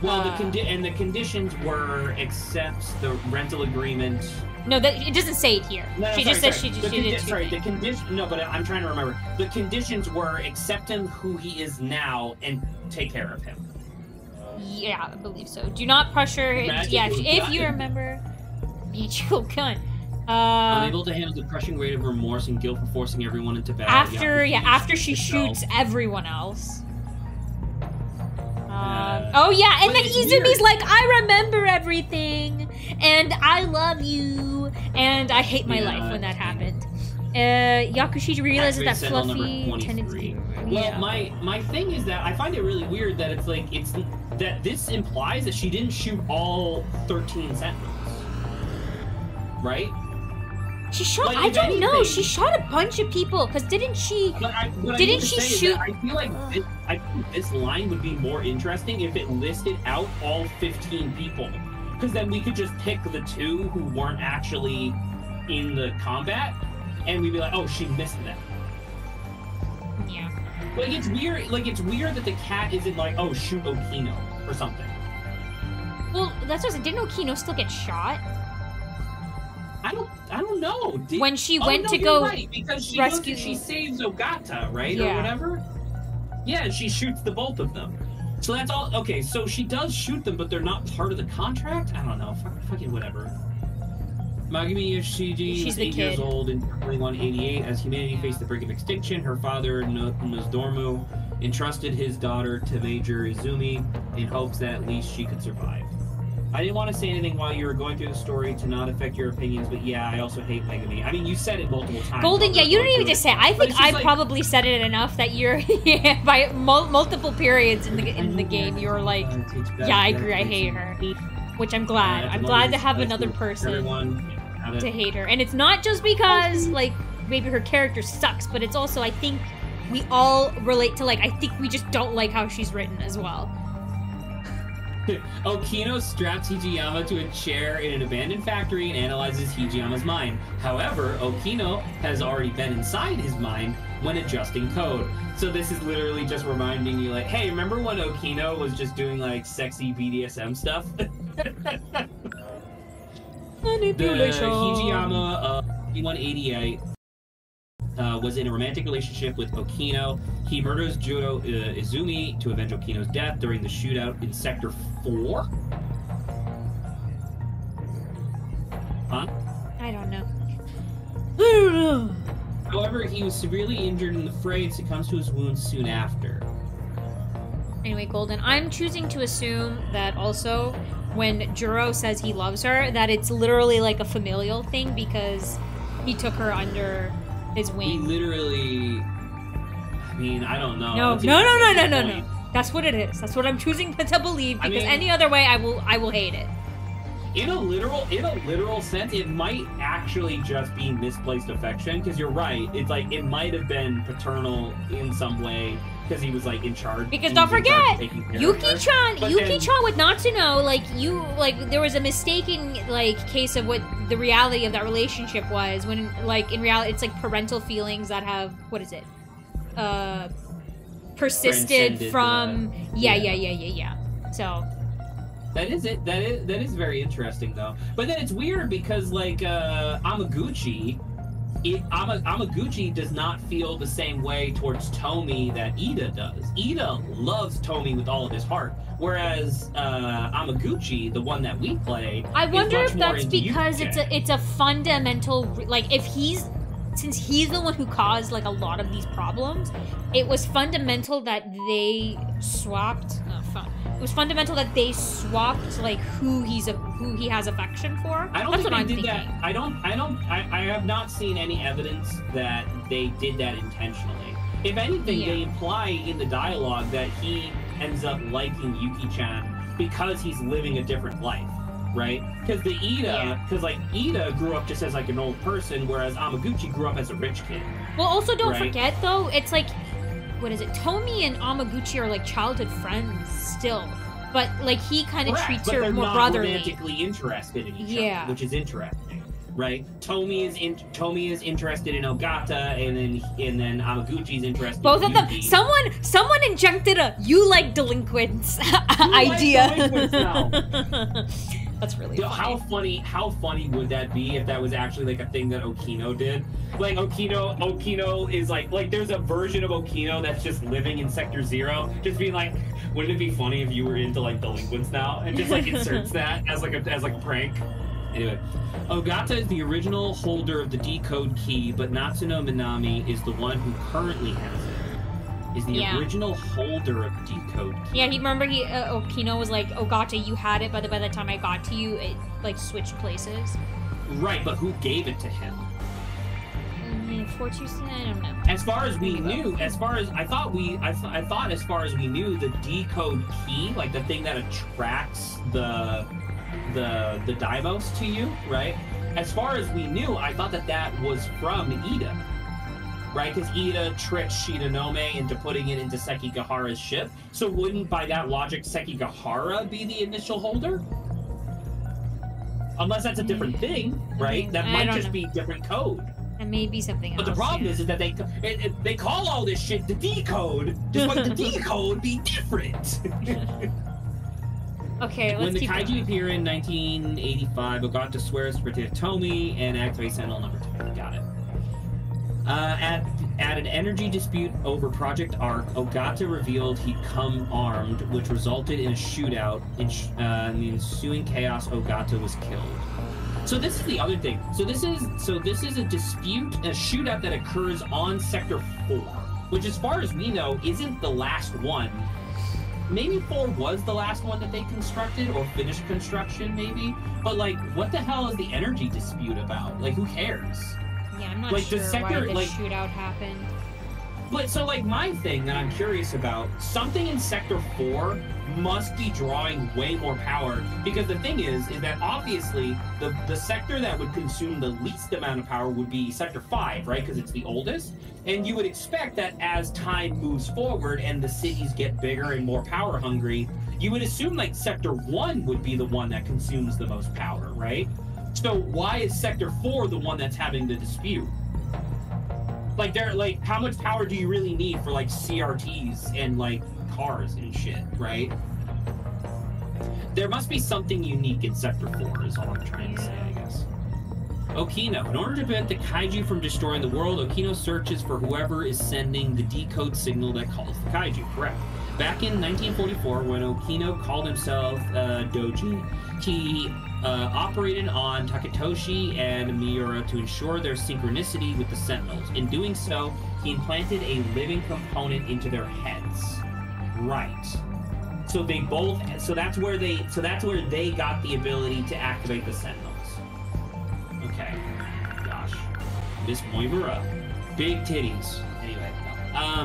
Well, the conditions were accept the rental agreement. No, it doesn't say it here. She just says she did. Sorry, the condition. No, but I'm trying to remember. The conditions were accept him who he is now and take care of him. Yeah, I believe so. Do not pressure. If you remember. Magical gun. Unable to handle the crushing weight of remorse and guilt for forcing everyone into battle. After she shoots everyone else. And then Izumi's like, I remember everything, and I love you, and I hate my life when that happened. Yakushiji realizes that Fluffy tended to... Well, my thing is that I find it really weird that it's like, that this implies that she didn't shoot all 13 Sentinels. Right? She shot. I don't know. She shot a bunch of people. Cause didn't she? Didn't she shoot? I feel like this line would be more interesting if it listed out all 15 people. Because then we could just pick the 2 who weren't actually in the combat, and we'd be like, oh, she missed them. Yeah. Like it's weird. Like it's weird that the cat isn't like, oh, shoot Okino or something. Well, that's what I said. Didn't Okino still get shot? I don't know. When she went to go because she rescue, she saves Ogata, right, or whatever. Yeah, she shoots the both of them. So that's all. Okay, so she does shoot them, but they're not part of the contract. I don't know. Fucking whatever. Megumi Yoshiji was 8 years old in 2188 as humanity faced the brink of extinction. Her father, Nozdormu, entrusted his daughter to Major Izumi in hopes that at least she could survive. I didn't want to say anything while you were going through the story to not affect your opinions, but yeah, I also hate Megumi. I mean, you said it multiple times. Golden, yeah, you don't even just say it. I think I probably said it enough that you're, by multiple periods in the game, you're like, yeah, I agree, I hate her. Which I'm glad. I'm glad to have another person. to hate her. And it's not just because, like, maybe her character sucks, but it's also, I think, we all relate to, like, I think we just don't like how she's written as well. Okino straps Hijiyama to a chair in an abandoned factory and analyzes Hijiyama's mind. However, Okino has already been inside his mind when adjusting code. So this is literally just reminding you, like, hey, remember when Okino was just doing, like, sexy BDSM stuff? Manipulation. The Hijiyama 188 was in a romantic relationship with Okino. He murders Juro Izumi to avenge Okino's death during the shootout in Sector 4? Huh? I don't know. However, he was severely injured in the fray and succumbs to his wounds soon after. Anyway, Golden, I'm choosing to assume that also when Juro says he loves her, that it's literally like a familial thing because he took her under his wing. He literally... I mean, I don't know. No. That's what it is. That's what I'm choosing to believe because any other way I will hate it. In a literal sense, it might actually just be misplaced affection, because you're right. It's like, it might have been paternal in some way, because he was, like, in charge. Because don't forget, Yuki-chan with Natsuno, like, there was a mistaken, like, case of what the reality of that relationship was, when, like, in reality, it's, like, parental feelings that have, what is it? Persisted from... Yeah. So... That is very interesting though. But then it's weird because like Amaguchi does not feel the same way towards Tomi that Ida does. Ida loves Tomi with all of his heart, whereas Amaguchi, the one that we play, I wonder if that's because it's a fundamental, like, since he's the one who caused like a lot of these problems, it was fundamental that they swapped. It was fundamental that they swapped like who he has affection for. I don't think they did that. I have not seen any evidence that they did that intentionally. If anything, they imply in the dialogue that he ends up liking Yuki-chan because he's living a different life, right? Because Ida grew up just as like an old person, whereas Amaguchi grew up as a rich kid. Well, also don't forget though, it's like, what is it? Tomi and Amaguchi are like childhood friends still, but like he kind of treats her more brotherly. They're not romantically interested in each other, which is interesting, right? Tomi is interested in Ogata, and then Amaguchi's interested. Both in of them. Yuki. Someone injected a "you like delinquents" idea. Like delinquents now. That's really funny. How funny would that be if that was actually like a thing that Okino did? Like Okino is like there's a version of Okino that's just living in Sector 0, just being like, wouldn't it be funny if you were into like delinquents now, and just like inserts that as like a prank. Anyway, Ogata is the original holder of the decode key, but Natsuno Minami is the one who currently has it. Is the original holder of the decode key. Yeah, Okino was like, Ogata, you had it, but by the time I got to you, it like switched places. Right, but who gave it to him? Fortunes, I don't know. As far as we knew, I thought as far as we knew, the decode key, like the thing that attracts the Daimos to you, right? As far as we knew, I thought that was from Ida. Right, because Ida tricked Shiranome into putting it into Sekigahara's ship. So wouldn't, by that logic, Sekigahara be the initial holder? Unless that's a different thing, right? That might just be different code. That may be something else. But the problem is that they call all this shit the decode, despite the decode be different. Okay, when the kaiju appear in 1985, Ogata swears to protect Tomi and activate Sentinel number 2. Got it. At an energy dispute over Project Arc, Ogata revealed he'd come armed, which resulted in a shootout. In the ensuing chaos, Ogata was killed. So this is the other thing. So this is a dispute, a shootout that occurs on Sector 4, which, as far as we know, isn't the last one. Maybe 4 was the last one that they constructed or finished construction, maybe. But like, what the hell is the energy dispute about? Like, who cares? Yeah, I'm not sure why the shootout happened. But so, like, my thing that I'm curious about, something in Sector 4 must be drawing way more power, because the thing is that obviously the sector that would consume the least amount of power would be Sector 5, right? Because it's the oldest. And you would expect that as time moves forward and the cities get bigger and more power hungry, you would assume, like, Sector 1 would be the one that consumes the most power, right? So why is Sector 4 the one that's having the dispute? Like, how much power do you really need for, like, CRTs and, like, cars and shit, right? There must be something unique in Sector 4 is all I'm trying to say, I guess. Okino. In order to prevent the kaiju from destroying the world, Okino searches for whoever is sending the decode signal that calls the kaiju. Correct. Back in 1944, when Okino called himself Doji, he operated on Takatoshi and Miura to ensure their synchronicity with the Sentinels. In doing so, he implanted a living component into their heads. Right. So they both. So that's where they got the ability to activate the Sentinels. Okay. Gosh. Miss Moimura. Big titties. Anyway.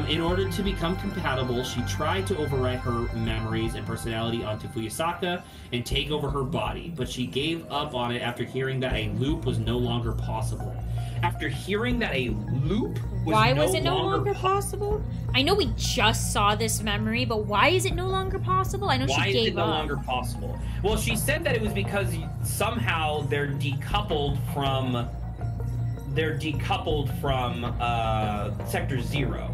In order to become compatible, she tried to overwrite her memories and personality onto Fuyusaka and take over her body, but she gave up on it after hearing that a loop was no longer possible. After hearing that a loop was why was it no longer possible? I know we just saw this memory, but why is it no longer possible? I know she gave up. Why is it no longer possible? Well, she said that it was because somehow they're decoupled from Sector 0.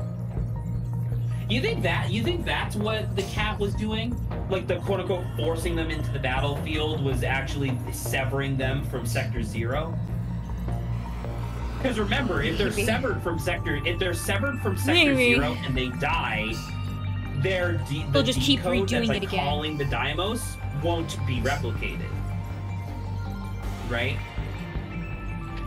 You think that's what the cat was doing? Like, the quote-unquote forcing them into the battlefield was actually severing them from Sector 0? Because remember, if they're severed from Sector 0 and they die, they'll just keep redoing it again. Calling the Daimos won't be replicated, right?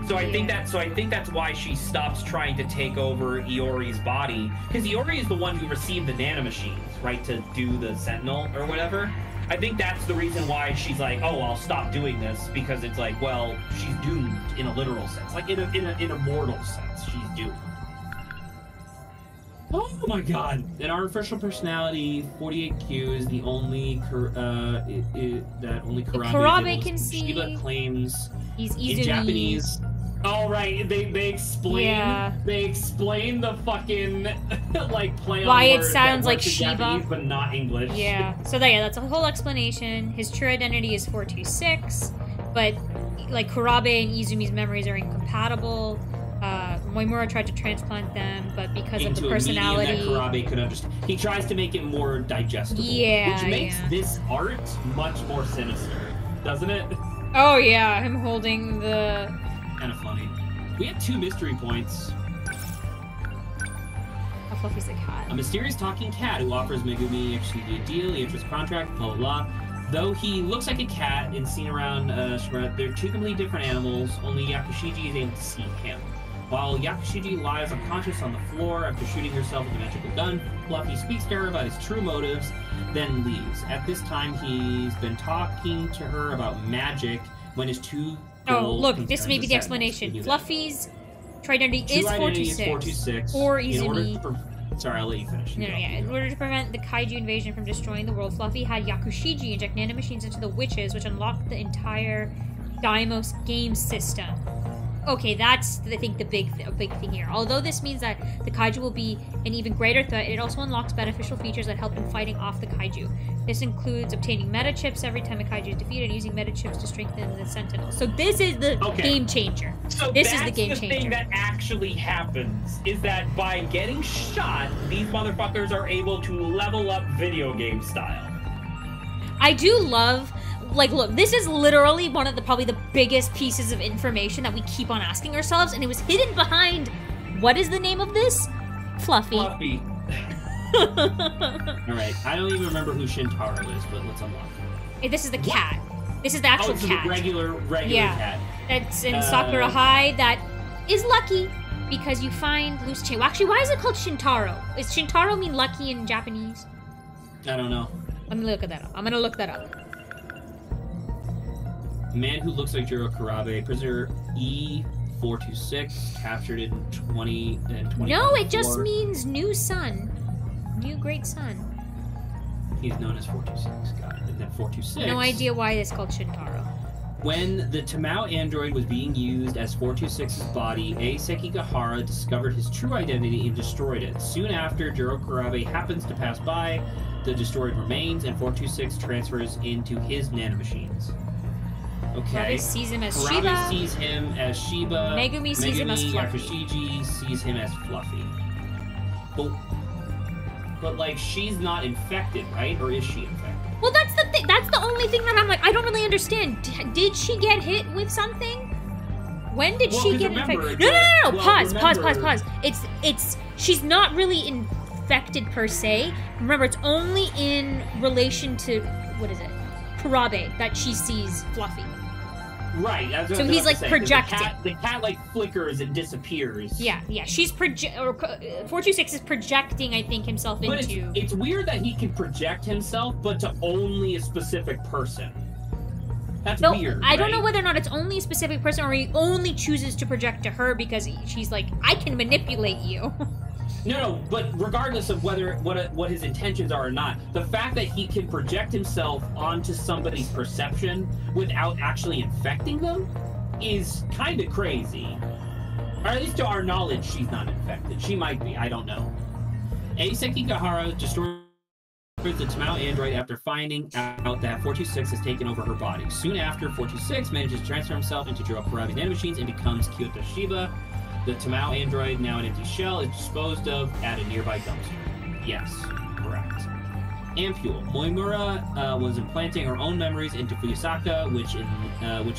So I think that's why she stops trying to take over Iori's body, because Iori is the one who received the nanomachines, right, to do the Sentinel or whatever. I think that's the reason why she's like, oh, I'll stop doing this, because it's like, well, she's doomed in a literal sense, like in a mortal sense, she's doomed. Oh my god! An artificial personality, 48Q, is the only that only Kurabe can see. Shiba claims he's in Japanese. Oh right, they explain the fucking like play on why words it sounds that like works in Shiba, Japanese, but not English. Yeah. So that's a whole explanation. His true identity is 426, but like Kurabe and Izumi's memories are incompatible. Moimura tried to transplant them, but because of the personality, that Kurabe could understand. He tries to make it more digestible, which makes this art much more sinister, doesn't it? Oh yeah, him holding the. Kind of funny. We have 2 mystery points. How Fluffy's the cat. A mysterious talking cat who offers Megumi actually a deal, the interest contract, blah blah blah. Though he looks like a cat and seen around Shred, they're 2 completely different animals. Only Yakushiji is able to see him. While Yakushiji lies unconscious on the floor after shooting herself with a magical gun, Fluffy speaks to her about his true motives, then leaves. At this time, he's been talking to her about magic when his 2 look, this may be the explanation. Fluffy's true identity is 426. Or Izumi. Sorry, I'll let you finish. In order to prevent the kaiju invasion from destroying the world, Fluffy had Yakushiji inject nanomachines into the witches, which unlocked the entire Daimos game system. Okay, that's, I think, a big thing here. Although this means that the kaiju will be an even greater threat, it also unlocks beneficial features that help in fighting off the kaiju. This includes obtaining meta chips every time a kaiju is defeated, and using meta chips to strengthen the Sentinels. So this is the game changer. So this is the game changer. The thing that actually happens is that by getting shot, these motherfuckers are able to level up video game style. I do love... Like, look, this is literally one of probably the biggest pieces of information that we keep on asking ourselves, and it was hidden behind, what is the name of this? Fluffy. Fluffy. Alright, I don't even remember who Shintaro is, but let's unlock her. Hey, this is the cat. This is the actual cat. Oh, it's the regular cat. That's in Sakura High that is lucky because you find loose chain. Well, actually, why is it called Shintaro? Does Shintaro mean lucky in Japanese? I don't know. Let me look that up. I'm gonna look that up. Man who looks like Jiro Kurabe, prisoner 426, captured in 2024. No, it just means new sun. New great sun. He's known as 426, got it. And then 426... No idea why it's called Shintaro. When the Tamao android was being used as 426's body, A. Sekigahara discovered his true identity and destroyed it. Soon after, Jiro Kurabe happens to pass by the destroyed remains, and 426 transfers into his nanomachines. Okay. Kurabe sees him as Kurabe Shiba. sees him as Shiba. Megumi sees him as Fluffy. Yakushiji sees him as Fluffy. But like, she's not infected, right? Or is she infected? Well, that's the thing. That's the only thing that I'm like, I don't really understand. Did she get hit with something? When did she get infected? No. Pause. It's. She's not really infected per se. Remember, it's only in relation to what is it? Kurabe that she sees Fluffy. Right. That's what so he's like projecting. The cat like flickers and disappears. Yeah. She's 426 is projecting, I think, himself but into. It's weird that he can project himself, but to only a specific person. That's weird. I don't know whether or not it's only a specific person, or he only chooses to project to her because she's like, I can manipulate you. No, but regardless of what his intentions are or not, the fact that he can project himself onto somebody's perception without actually infecting them is kind of crazy. Or at least to our knowledge, she's not infected. She might be, I don't know. A. Sekigahara destroys the Tamao android after finding out that 426 has taken over her body. Soon after, 426 manages to transfer himself into Jiro Kurabe's nanomachines and becomes Kyoto Shiba. The Tamao android, now an empty shell, is disposed of at a nearby dumpster. Yes, correct. Ampule. Moimura was implanting her own memories into Fuyusaka, which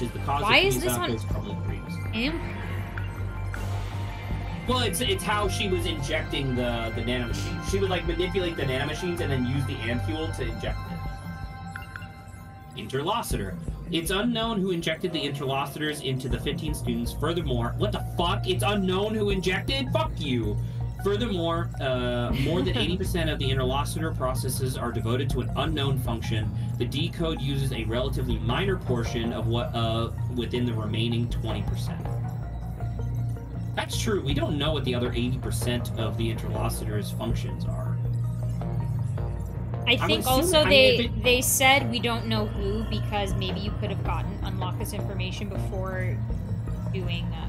is the cause Why of is this Fuyusaka's troubling dreams. Ampule? Well, it's how she was injecting the nanomachines. She would like manipulate the nanomachines and then use the ampule to inject it. Interlocutor. It's unknown who injected the interlocutors into the 15 students. Furthermore, what the fuck? It's unknown who injected? Fuck you. Furthermore, more than 80% of the interlocutor processes are devoted to an unknown function. The decode uses a relatively minor portion of what within the remaining 20%. That's true. We don't know what the other 80% of the interlocutors' functions are. I think also they said we don't know who because maybe you could have unlocked this information before doing that.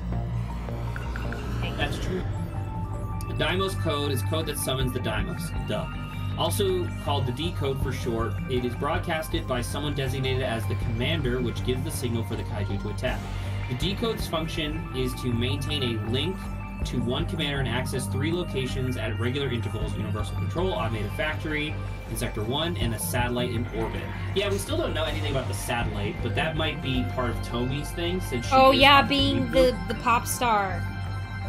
That's true. The Deimos code is code that summons the Deimos. Duh. Also called the decode for short, it is broadcasted by someone designated as the commander, which gives the signal for the kaiju to attack. The decode's function is to maintain a link to one commander and access 3 locations at regular intervals: Universal Control, Automated Factory in Sector 1, and a satellite in orbit. Yeah, we still don't know anything about the satellite, but that might be part of Tomi's thing, since she being the pop star.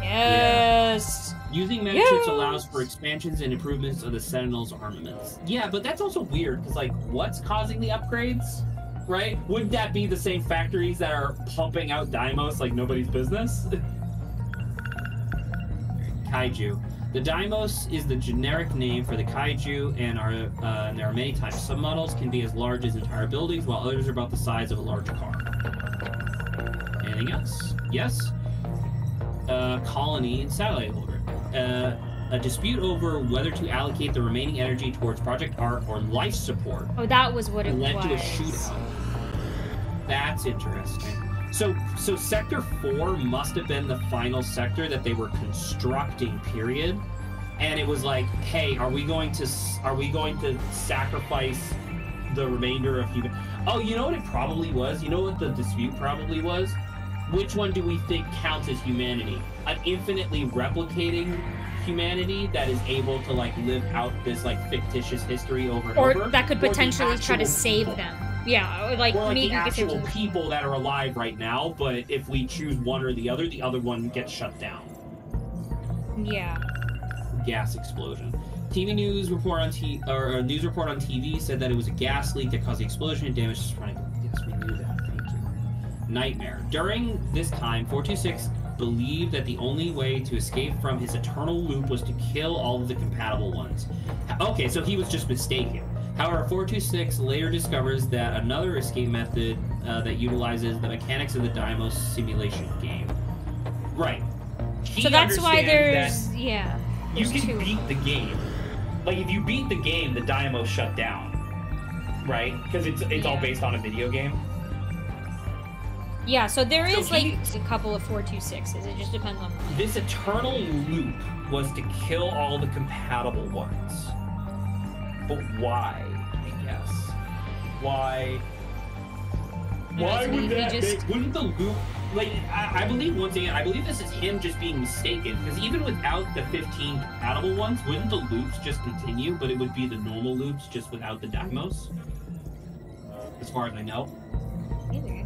Yes! Yeah. Using metachips allows for expansions and improvements of the Sentinels' armaments. Yeah, but that's also weird, because, like, what's causing the upgrades? Right? Wouldn't that be the same factories that are pumping out Deimos like nobody's business? Kaiju. The Deimos is the generic name for the kaiju, and there are many types. Some models can be as large as entire buildings, while others are about the size of a large car. Anything else? Yes? Colony and satellite orbit. A dispute over whether to allocate the remaining energy towards Project Art or life support. Oh, that was what it was. Led to a shootout. That's interesting. So Sector 4 must have been the final sector that they were constructing, period. And it was like, hey, are we going to sacrifice the remainder of human? Oh, you know what it probably was? You know what the dispute probably was? Which one do we think counts as humanity? An infinitely replicating humanity that is able to like live out this like fictitious history over and over, or that could potentially try to save them. Yeah, like the actual people that are alive right now, but if we choose one or the other one gets shut down. Yeah. Gas explosion. TV news report on a news report on TV said that it was a gas leak that caused the explosion and damaged the surrounding. Yes, we knew that. Thank you. Nightmare. During this time, 426 believed that the only way to escape from his eternal loop was to kill all of the compatible ones. Okay, so he was just mistaken. However, 426 later discovers that another escape method that utilizes the mechanics of the Deimos simulation game. Right. He So that's why understands there's yeah. You There's can two. beat the game. Like, if you beat the game, the Dynamo shut down. Right? Because it's all based on a video game. Yeah, so there is So like he- a couple of 426s. It just depends on. This eternal loop was to kill all the compatible ones. But why, I guess? Why? Why so would he that just- make... Wouldn't the loop... Like, I believe, once again, I believe this is him just being mistaken. Because even without the 15 compatible ones, wouldn't the loops just continue? But it would be the normal loops just without the Dynamos? As far as I know. Either.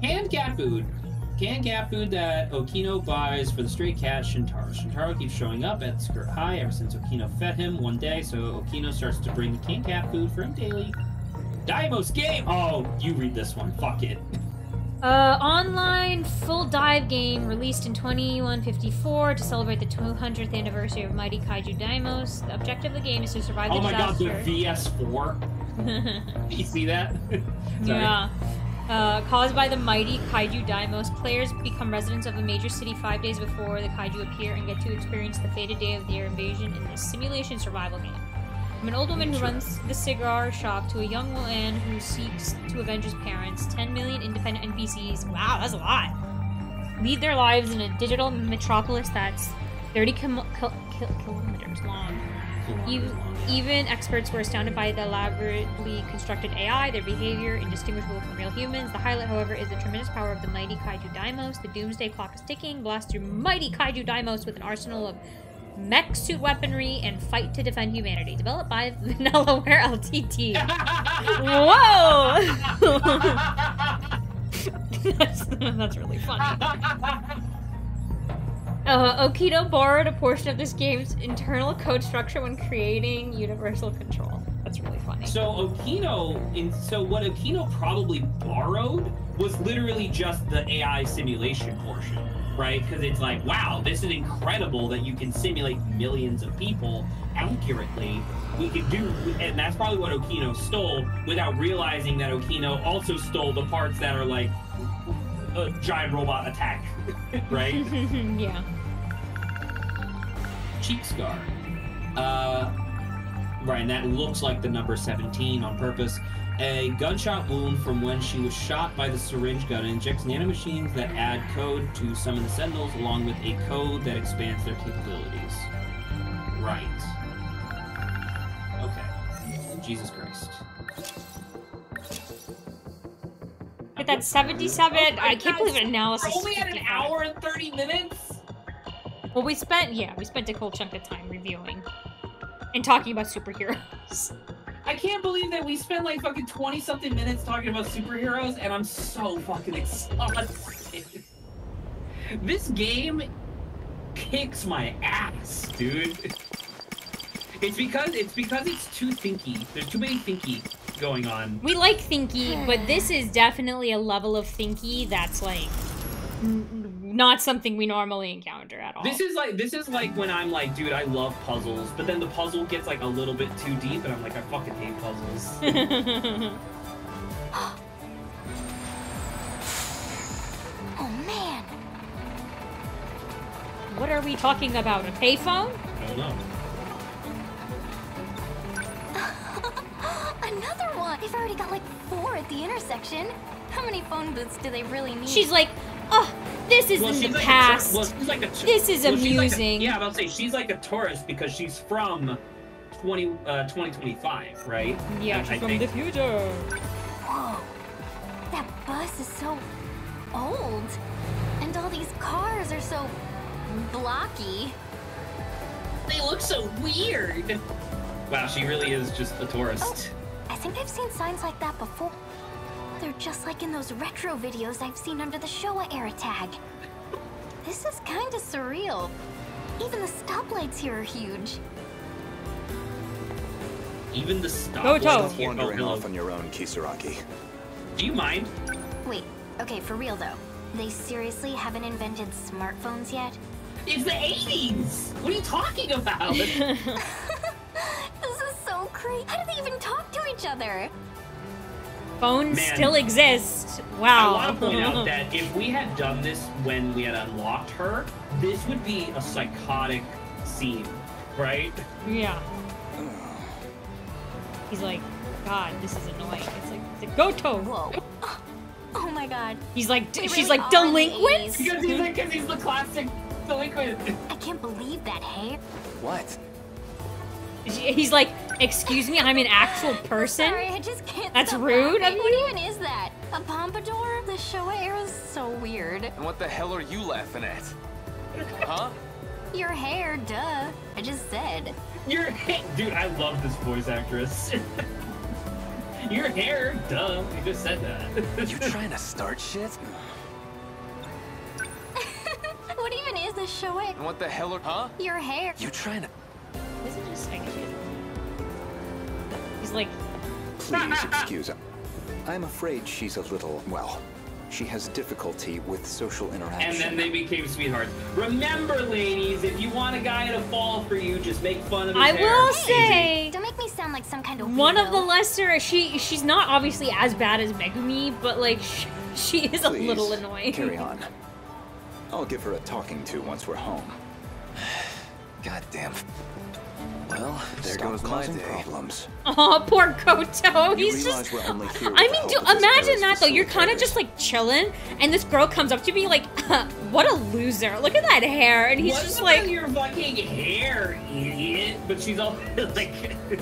Canned cat food. Canned cat food that Okino buys for the stray cat Shintaro. Shintaro keeps showing up at Skirt High ever since Okino fed him one day, so Okino starts to bring the canned cat food for him daily. Daimos game! Oh, you read this one. Fuck it. Online full dive game released in 2154 to celebrate the 200th anniversary of Mighty Kaiju Daimos. The objective of the game is to survive the Oh my god, disaster. the VS4. You see that? Sorry. Yeah. Caused by the mighty Kaiju Daimos, players become residents of a major city 5 days before the Kaiju appear and get to experience the fated day of their invasion in this simulation survival game. From an old woman who runs the cigar shop to a young man who seeks to avenge his parents, 10 million independent NPCs, wow, that's a lot, lead their lives in a digital metropolis that's 30 kilometers long. Even experts were astounded by the elaborately constructed AI, their behavior indistinguishable from real humans. The highlight, however, is the tremendous power of the mighty Kaiju Daimos. The doomsday clock is ticking. Blast through mighty Kaiju Daimos with an arsenal of mech suit weaponry and fight to defend humanity. Developed by Vanillaware Ltd. Whoa! That's really funny. Okino borrowed a portion of this game's internal code structure when creating Universal Control. That's really funny. So what Okino probably borrowed was literally just the AI simulation portion, right? Because it's like, wow, this is incredible that you can simulate millions of people accurately. We could do, and that's probably what Okino stole without realizing that Okino also stole the parts that are like a giant robot attack, right? Yeah. Cheek scar. Right, and that looks like the number 17 on purpose. A gunshot wound from when she was shot by the syringe gun injects nanomachines that add code to summon the Sentinels, along with a code that expands their capabilities. Right. Okay. Jesus Christ. But that's 77. I can't believe an analysis. We're only at an 55. hour and 30 minutes? Well, we spent a cool chunk of time reviewing and talking about superheroes. I can't believe that we spent like fucking 20-something minutes talking about superheroes, and I'm so fucking exhausted. This game kicks my ass, dude. It's because it's too thinky. There's too many thinky going on. We like thinky, but this is definitely a level of thinky that's like not something we normally encounter at all. This is like when I'm like, dude, I love puzzles, but then the puzzle gets like a little bit too deep, and I'm like, I fucking hate puzzles. Oh man. What are we talking about? A payphone? I don't know. Another one! They've already got like 4 at the intersection. How many phone booths do they really need? She's like, oh, this is in the past. This is amusing. Yeah, I'm about to say, she's like a tourist because she's from 2025, right? Yeah, she's from the future. Whoa. That bus is so old. And all these cars are so blocky. They look so weird. Wow, she really is just a tourist. Oh, I think I've seen signs like that before. They're just like in those retro videos I've seen under the Showa era tag. This is kinda surreal. Even the stoplights here are huge. Even the stoplights Goto. here. Wandering off on your own, Kisaraki. Do you mind? Wait, okay, for real though. They seriously haven't invented smartphones yet? It's the 80s! What are you talking about? This is so crazy. How do they even talk to each other? Phones Man. still exist. I Wow. want to point out that if we had done this when we had unlocked her, this would be a psychotic scene, right? Yeah. He's like, God, this is annoying. It's like Goto. Whoa. Oh my god. He's like, We she's really like are in the delinquent. 80s. Because he's the classic delinquent. I can't believe that hair. What? He's like, excuse me, I'm an actual person. Sorry, I just can't. That's stop rude of laughing. you? What even is that? A pompadour? The Showa era's so weird. And what the hell are you laughing at? Huh? Your hair, duh. I just said. Your hair, dude, I love this voice actress. Your hair, duh. You just said that. You trying to start shit? What even is the Showa? And what the hell are... Huh? Your hair. You trying to... This is just like, he's like, Please excuse her. I'm afraid she's a little, well, she has difficulty with social interaction. And then they became sweethearts. Remember, ladies, if you want a guy to fall for you, just make fun of his I hair. will Easy. say, Don't make me sound like some kind of one of the weirdo. lesser. She's not obviously as bad as Megumi, but like she is a Please, little annoying. carry on. I'll give her a talking to once we're home. Goddamn. Well, there Stop goes my causing day. problems. Oh, poor Goto. You He's realize just. we're only here with I the mean, help dude, of this imagine era's that though. You're kind of facilitators. just like chilling, and this girl comes up to me like, "What a loser! Look at that hair!" And he's What's just about like, your fucking hair, idiot? But she's all like.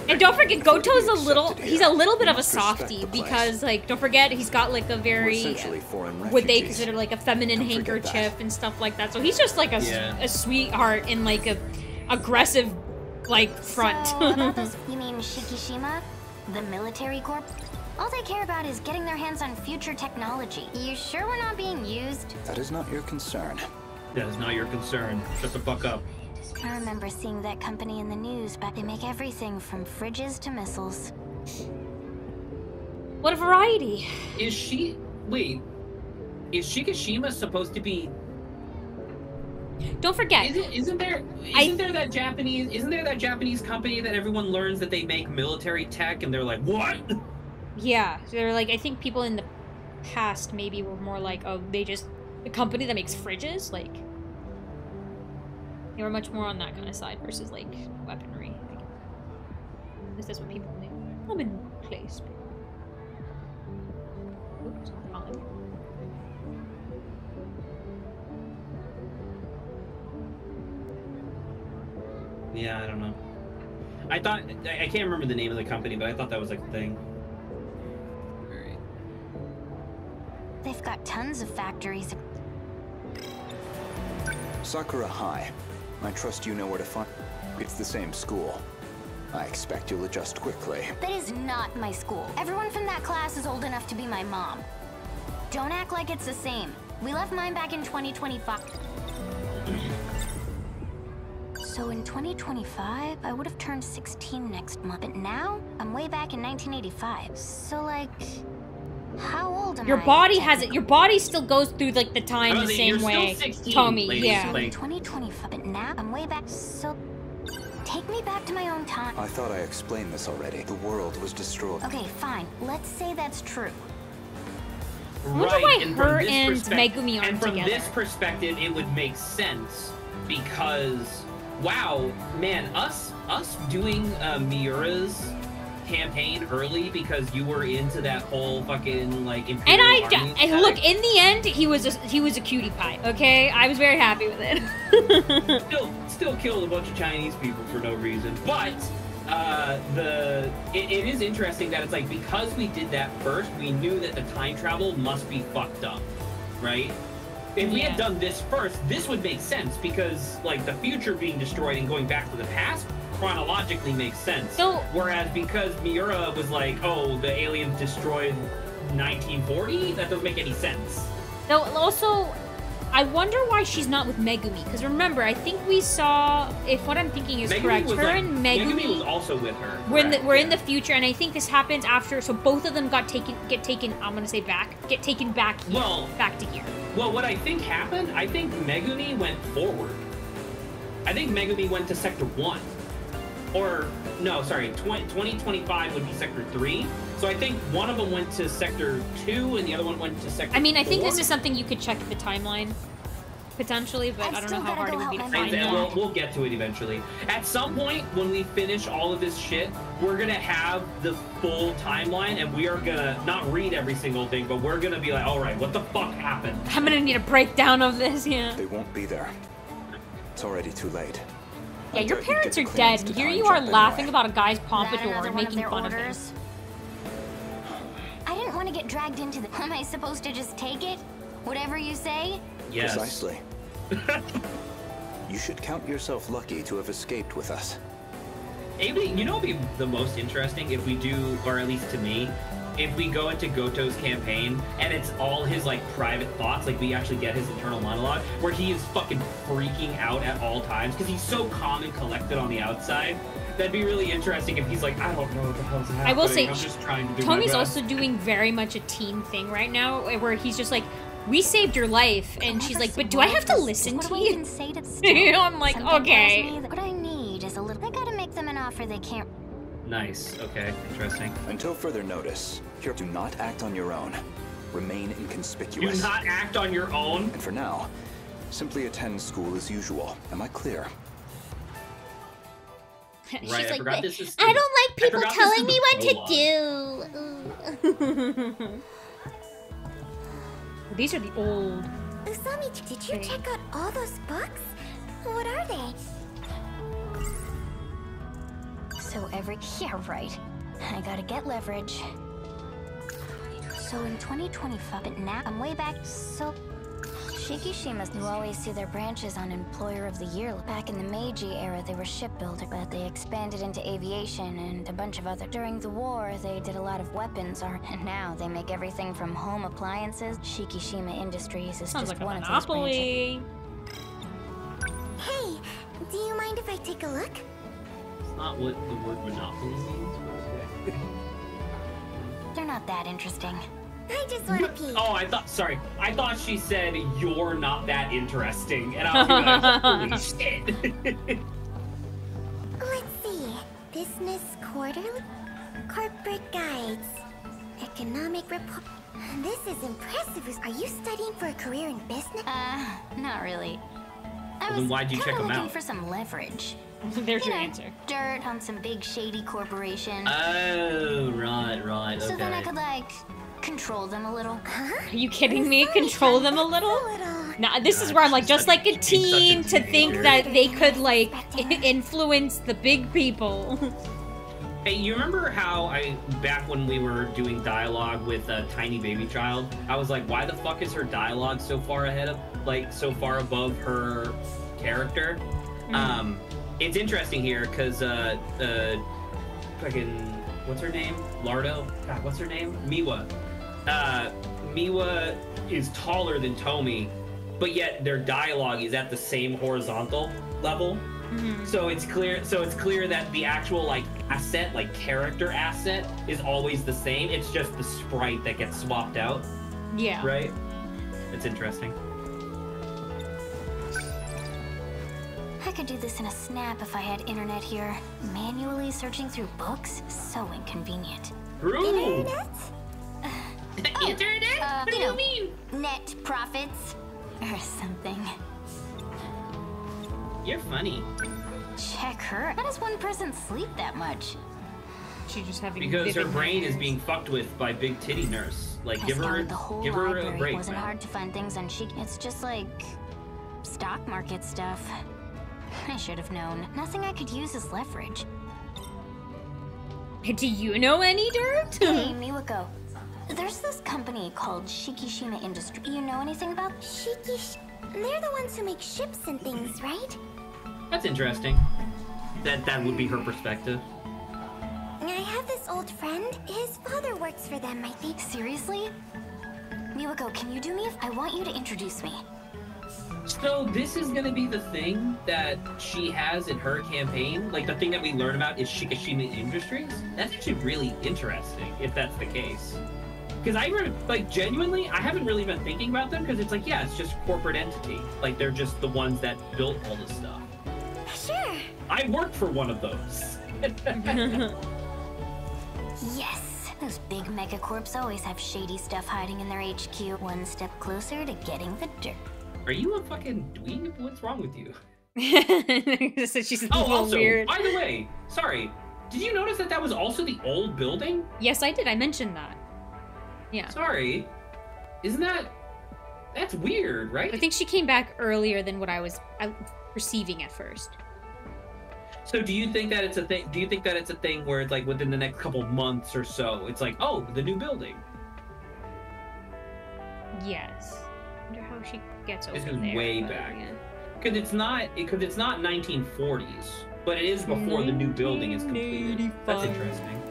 and don't forget, Goto's a little. accepted He's here. a little bit of a Must respect softie the place. because, like, don't forget, he's got like a We're very. essentially foreign What they refugees. consider like a feminine Don't forget handkerchief and stuff like that. So he's just like Yeah. a sweetheart in like a aggressive like front. So, about this, you mean Shikishima? The military corps? All they care about is getting their hands on future technology. You sure we're not being used? That is not your concern. That is not your concern. Shut the fuck up. I remember seeing that company in the news, but they make everything from fridges to missiles. What a variety. Is she? Wait. Is Shikishima supposed to be? Don't forget. Isn't there that Japanese company that everyone learns that they make military tech and they're like, what? Yeah, they're like, I think people in the past maybe were more like, oh, they just a company that makes fridges, like they were much more on that kind of side versus like weaponry. Like, this is what people knew. I'm in place. Oops, falling. Yeah, I don't know. I can't remember the name of the company, but I thought that was like a thing. They've got tons of factories. Sakura High. I trust you know where to find. It's the same school. I expect you'll adjust quickly. That is not my school. Everyone from that class is old enough to be my mom. Don't act like it's the same. We left mine back in 2025. So in 2025, I would have turned 16 next month. But now, I'm way back in 1985. So like, how old am I? Your body has it. Your body still goes through like the time the You're same still way. 16, Tommy, ladies. yeah. So in 2025, but now I'm way back. So take me back to my own time. I thought I explained this already. The world was destroyed. Okay, fine. Let's say that's true. wonder why and her from this and perspec- Megumi aren't And from together. this perspective, it would make sense because, wow, man, us doing Miura's campaign early because you were into that whole fucking like And Imperial Army and look, aesthetic. in the end, he was a cutie pie. Okay, I was very happy with it. still killed a bunch of Chinese people for no reason. But it is interesting that it's like because we did that first, we knew that the time travel must be fucked up, right? If we had done this first, this would make sense because like the future being destroyed and going back to the past chronologically makes sense. So- whereas because Miura was like, oh, the aliens destroyed 1940, that doesn't make any sense. Though also, I wonder why she's not with Megumi. Because remember, I think we saw, if what I'm thinking is correct, was her like, and Megumi was also with her. we're in the future, and I think this happens after. So both of them get taken. I'm gonna say get taken back here, back to here. Well, what I think happened, I think Megumi went forward. I think Megumi went to Sector 1. Or, no, sorry, 2025 would be Sector 3. So I think one of them went to Sector 2 and the other one went to Sector 4. I mean, I think this is something you could check the timeline, potentially, but I don't know how hard it would be to find that. We'll get to it eventually. At some point, when we finish all of this shit, we're gonna have the full timeline, and we are gonna not read every single thing, but we're gonna be like, all right, what the fuck happened? I'm gonna need a breakdown of this, yeah. They won't be there. It's already too late. Yeah, your parents are dead, and here you are laughing about a guy's pompadour and making fun of him. I didn't want to get dragged into the... Am I supposed to just take it? Whatever you say? Yes. Precisely. You should count yourself lucky to have escaped with us. Maybe, you know what would be the most interesting if we do, or at least to me, if we go into Goto's campaign and it's all his like private thoughts, like we actually get his internal monologue where he is fucking freaking out at all times because he's so calm and collected on the outside. That'd be really interesting if he's like, I don't know what the hell's happening. I will say, I'm just trying to do Tommy's my best. also doing very much a teen thing right now, where he's just like, we saved your life, and she's like, but do I have to listen to you? I'm like, okay. What I need is a little... I gotta make them an offer they can't... Nice. Okay. Interesting. Until further notice, here, do not act on your own. Remain inconspicuous. Do not act on your own? And for now, simply attend school as usual. Am I clear? She's Right, like, forgot this is I don't like people forgot telling this me is what to do. These are the old. Usami, did you check out all those books? What are they? So yeah, right. I gotta get leverage. So in 2025, but now I'm way back, so... Shikishimas, you always see their branches on Employer of the Year. Back in the Meiji era, they were shipbuilder, but they expanded into aviation and a bunch of other... During the war, they did a lot of weapons art, and now they make everything from home appliances. Shikishima Industries is Sounds just like one a of those branches. monopoly. Hey, do you mind if I take a look? It's not what the word monopoly means. Okay. They're not that interesting. I just want to pee. Oh, I thought she said you're not that interesting, and I was like, holy shit. Let's see. Business Quarterly, Corporate Guides, Economic Report. This is impressive. Are you studying for a career in business? Not really. Well, then why'd you check them looking out? for some leverage. There's your answer. Dirt on some big shady corporation. Oh, right, So okay. then I could like control them a little. Are you kidding me? Control them a little? Nah, this is where I'm like, just like a teen to think that they could like influence the big people. Hey, you remember how back when we were doing dialogue with a tiny baby child, I was like, why the fuck is her dialogue so far ahead of, like, so far above her character? It's interesting here, because, fucking, what's her name? Lardo? God, what's her name? Miwa. Miwa is taller than Tomi, but yet their dialogue is at the same horizontal level. So it's clear that the actual like asset, like character asset, is always the same. It's just the sprite that gets swapped out. Yeah. Right? It's interesting. I could do this in a snap if I had internet here. Manually searching through books? So inconvenient. True. Internet? Internet? What do you mean? Net profits? Or something. You're funny. Check her. How does one person sleep that much? She's just having Because her vivid brain is nightmares. being fucked with by Big Titty Nurse. Like, I give her scoured the whole a library. break, It wasn't man. hard to find things on Chic. It's just like stock market stuff. I should have known. Nothing I could use as leverage. Do you know any dirt? Hey, Miwako. There's this company called Shikishima Industry. You know anything about They're the ones who make ships and things, right? That's interesting. That would be her perspective. I have this old friend. His father works for them, I think. Seriously? Miwako, can you do me I want you to introduce me. So this is gonna be the thing that she has in her campaign. Like the thing that we learn about is Shikishima Industries. That's actually really interesting if that's the case. Because genuinely, I haven't really been thinking about them because it's like, yeah, it's just corporate entity. Like they're just the ones that built all this stuff. Sure. I worked for one of those. Yes. Those big megacorps always have shady stuff hiding in their HQ. One step closer to getting the dirt. Are you a fucking dweeb? What's wrong with you? So she's a Oh, little also, weird. by the way, sorry. Did you notice that was also the old building? Yes, I did. I mentioned that. Yeah. Sorry. Isn't that... That's weird, right? I think she came back earlier than what I was perceiving at first. So do you think that it's a thing? Do you think that it's a thing where it's like within the next couple months or so, it's like, oh, the new building? Yes. I wonder how she gets over This goes there. way but, back. yeah. Because it's not 1940s, but it is before the new building is completed. That's interesting.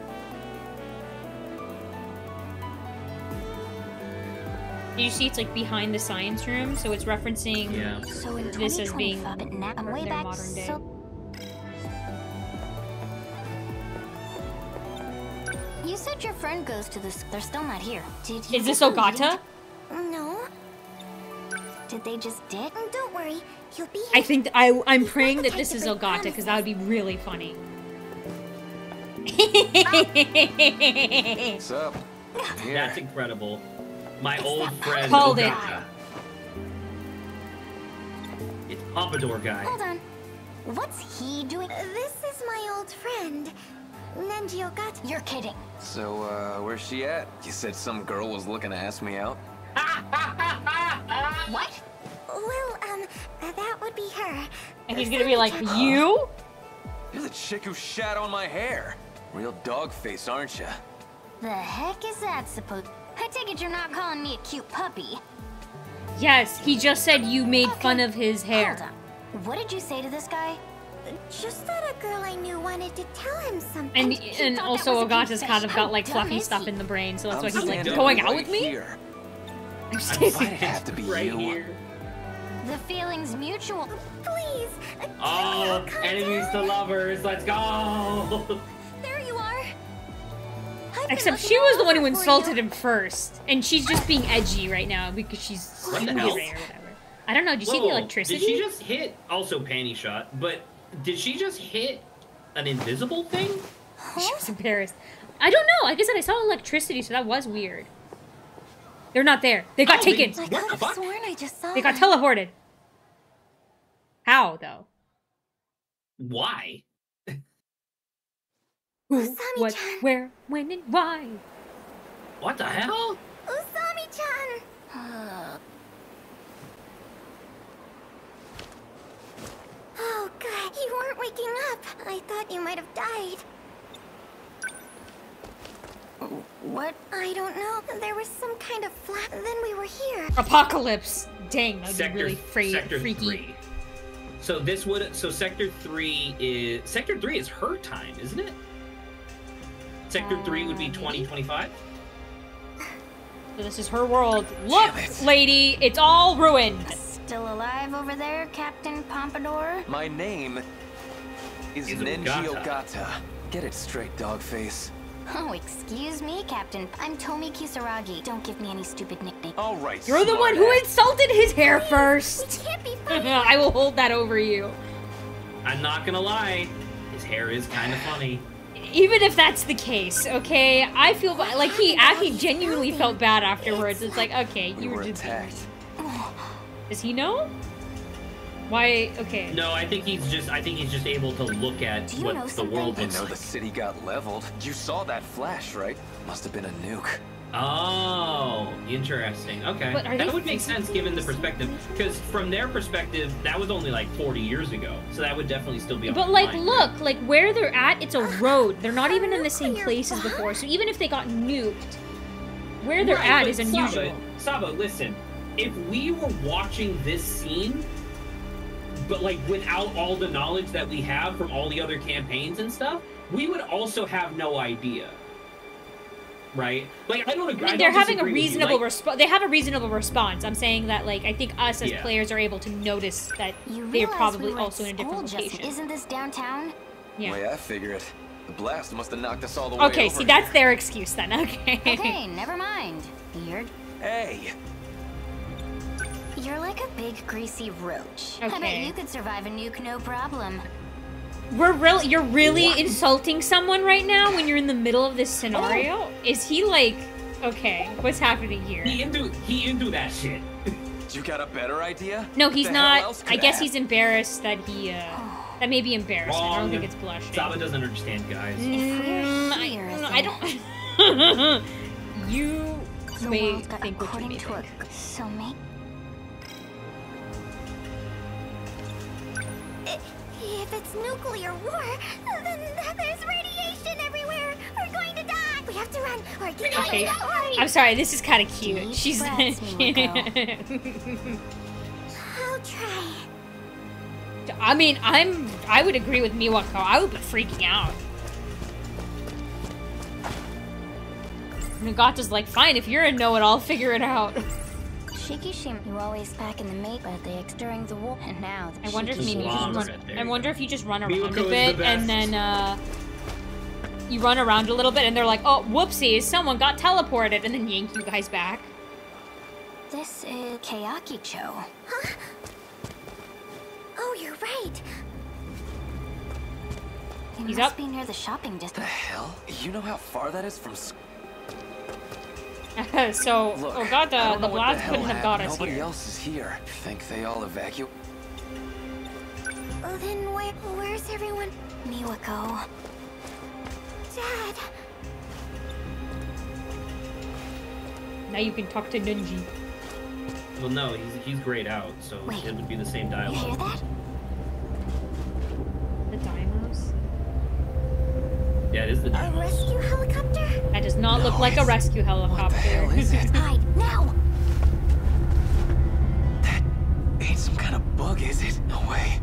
You see, it's like behind the science room, so it's referencing So in this as being 2025, but now I'm way their back. modern day. So you said your friend goes to this. They're still not here. Did you? Is this get them Ogata? leading No. Did they just dip? Don't worry, you'll be here. I think I'm praying that this is Ogata because that would be really funny. What's up? Here. That's incredible. My old friend Called it. Ogata. It's Pompadour guy. Hold on. What's he doing? This is my old friend, Nenji Ogata. You're kidding. So, where's she at? You said some girl was looking to ask me out? What? Well, that would be her. And he's gonna be like, you? You're the chick who shat on my hair. Real dog face, aren't you? The heck is that supposed? I take it you're not calling me a cute puppy. Yes, he just said you made fun of his hair. Hold on. What did you say to this guy? Just that a girl I knew wanted to tell him something. And also Ogata's kind of got like fluffy stuff in the brain, so that's why he's like, going out with me? Here. I'm Why'd it have to be right you? here. The feeling's mutual. Please. Oh, enemies to lovers. Let's go. There you are. Except she was the one who insulted him first, and she's just being edgy right now because she's What the angry hell? or whatever. I don't know. Did you see the Whoa, electricity? Did she just hit? Also panty shot, but did she just hit an invisible thing? She was embarrassed. I don't know. Like I said, I saw electricity, so that was weird. They're not there. They got taken. I could have sworn I just saw They got them. teleported. How though? Why? Who, what, where, when, and why? What the hell? Usami-chan! Oh, God, you weren't waking up. I thought you might have died. What? I don't know. There was some kind of flash. Then we were here. Apocalypse. Dang, that'd be really Sector freaky. 3. So this would Sector 3 is her time, isn't it? Sector 3 would be 2025. So this is her world. Look, lady, it's all ruined. Still alive over there, Captain Pompadour? My name is Nenji Ogata. Get it straight, dogface. Oh, excuse me, Captain. I'm Tomi Kisaragi. Don't give me any stupid nickname. All right, You're the one who insulted his hair first. We can't be funny. I will hold that over you. I'm not gonna lie, his hair is kind of funny. Even if that's the case, okay? I feel like he genuinely felt bad afterwards. It's like, okay, We you were were just. attacked. Does he know? Why? Okay. No, I think he's just able to look at Do you know what the something? world I looks know like. the city got leveled. You saw that flash, right? Must have been a nuke. Oh, interesting. Okay, But are they that would make sense given the perspective, because from their perspective, that was only like 40 years ago, so that would definitely still be. On But the like, line, look, like where they're at, it's a road. They're not even in the same place as before. So even if they got nuked, where they're Right, at but is unusual. Saba, listen. If we were watching this scene, but like without all the knowledge that we have from all the other campaigns and stuff, we would also have no idea. Right? Like, I don't agree. I mean, they're having a disagree with you. reasonable Like, response. They have a reasonable response. I'm saying that, like, I think us as Yeah. players are able to notice that You they're realize probably we were also in a different school, location. Justin. Isn't this downtown? Yeah. The way I figure it, the blast must have knocked us all the way Okay, over see, that's here. their excuse then. Okay. Okay, never mind. Hey! You're like a big greasy roach. I bet Okay. you could survive a nuke no problem. You're really insulting someone right now when you're in the middle of this scenario? Is he like, okay, what's happening here? He into that shit. You got a better idea? No, he's not. I guess he's embarrassed that he, that may be embarrassment. I don't think it's blushing. Saba doesn't understand, guys. I don't. You may think what you may think. So me. If it's nuclear war, then there's radiation everywhere. We're going to die. We have to run or get out. Okay, I'm sorry. This is kind of cute. She's. I'll try. I mean, I would agree with Miwako. I would be freaking out. Nagata's like, fine, if you're a know-it-all, figure it out. Shikishima, you always back in the mate, but they during the war, and now I wonder if maybe I wonder if you just run around Miwako a bit and then you run around a little bit and they're like, oh, whoopsies, someone got teleported, and then yank you guys back. This is Keiakicho. Huh? Oh, you're right. It He's must up. be near the shopping The district. hell? You know how far that is from So, Look, Ogata, the blast couldn't have got us Nobody here. else is here. Think they all evacuate? Oh, then where's everyone? Miwako. Dad. Now you can talk to Nunji. Well, no, he's grayed out, so Wait, it would be the same You hear dialogue. that? The Dimos? Yeah, it is the A demos. rescue helicopter? That does not look like a rescue helicopter. What the hell is it? Hide, now! That ain't some kind of bug, is it? No way.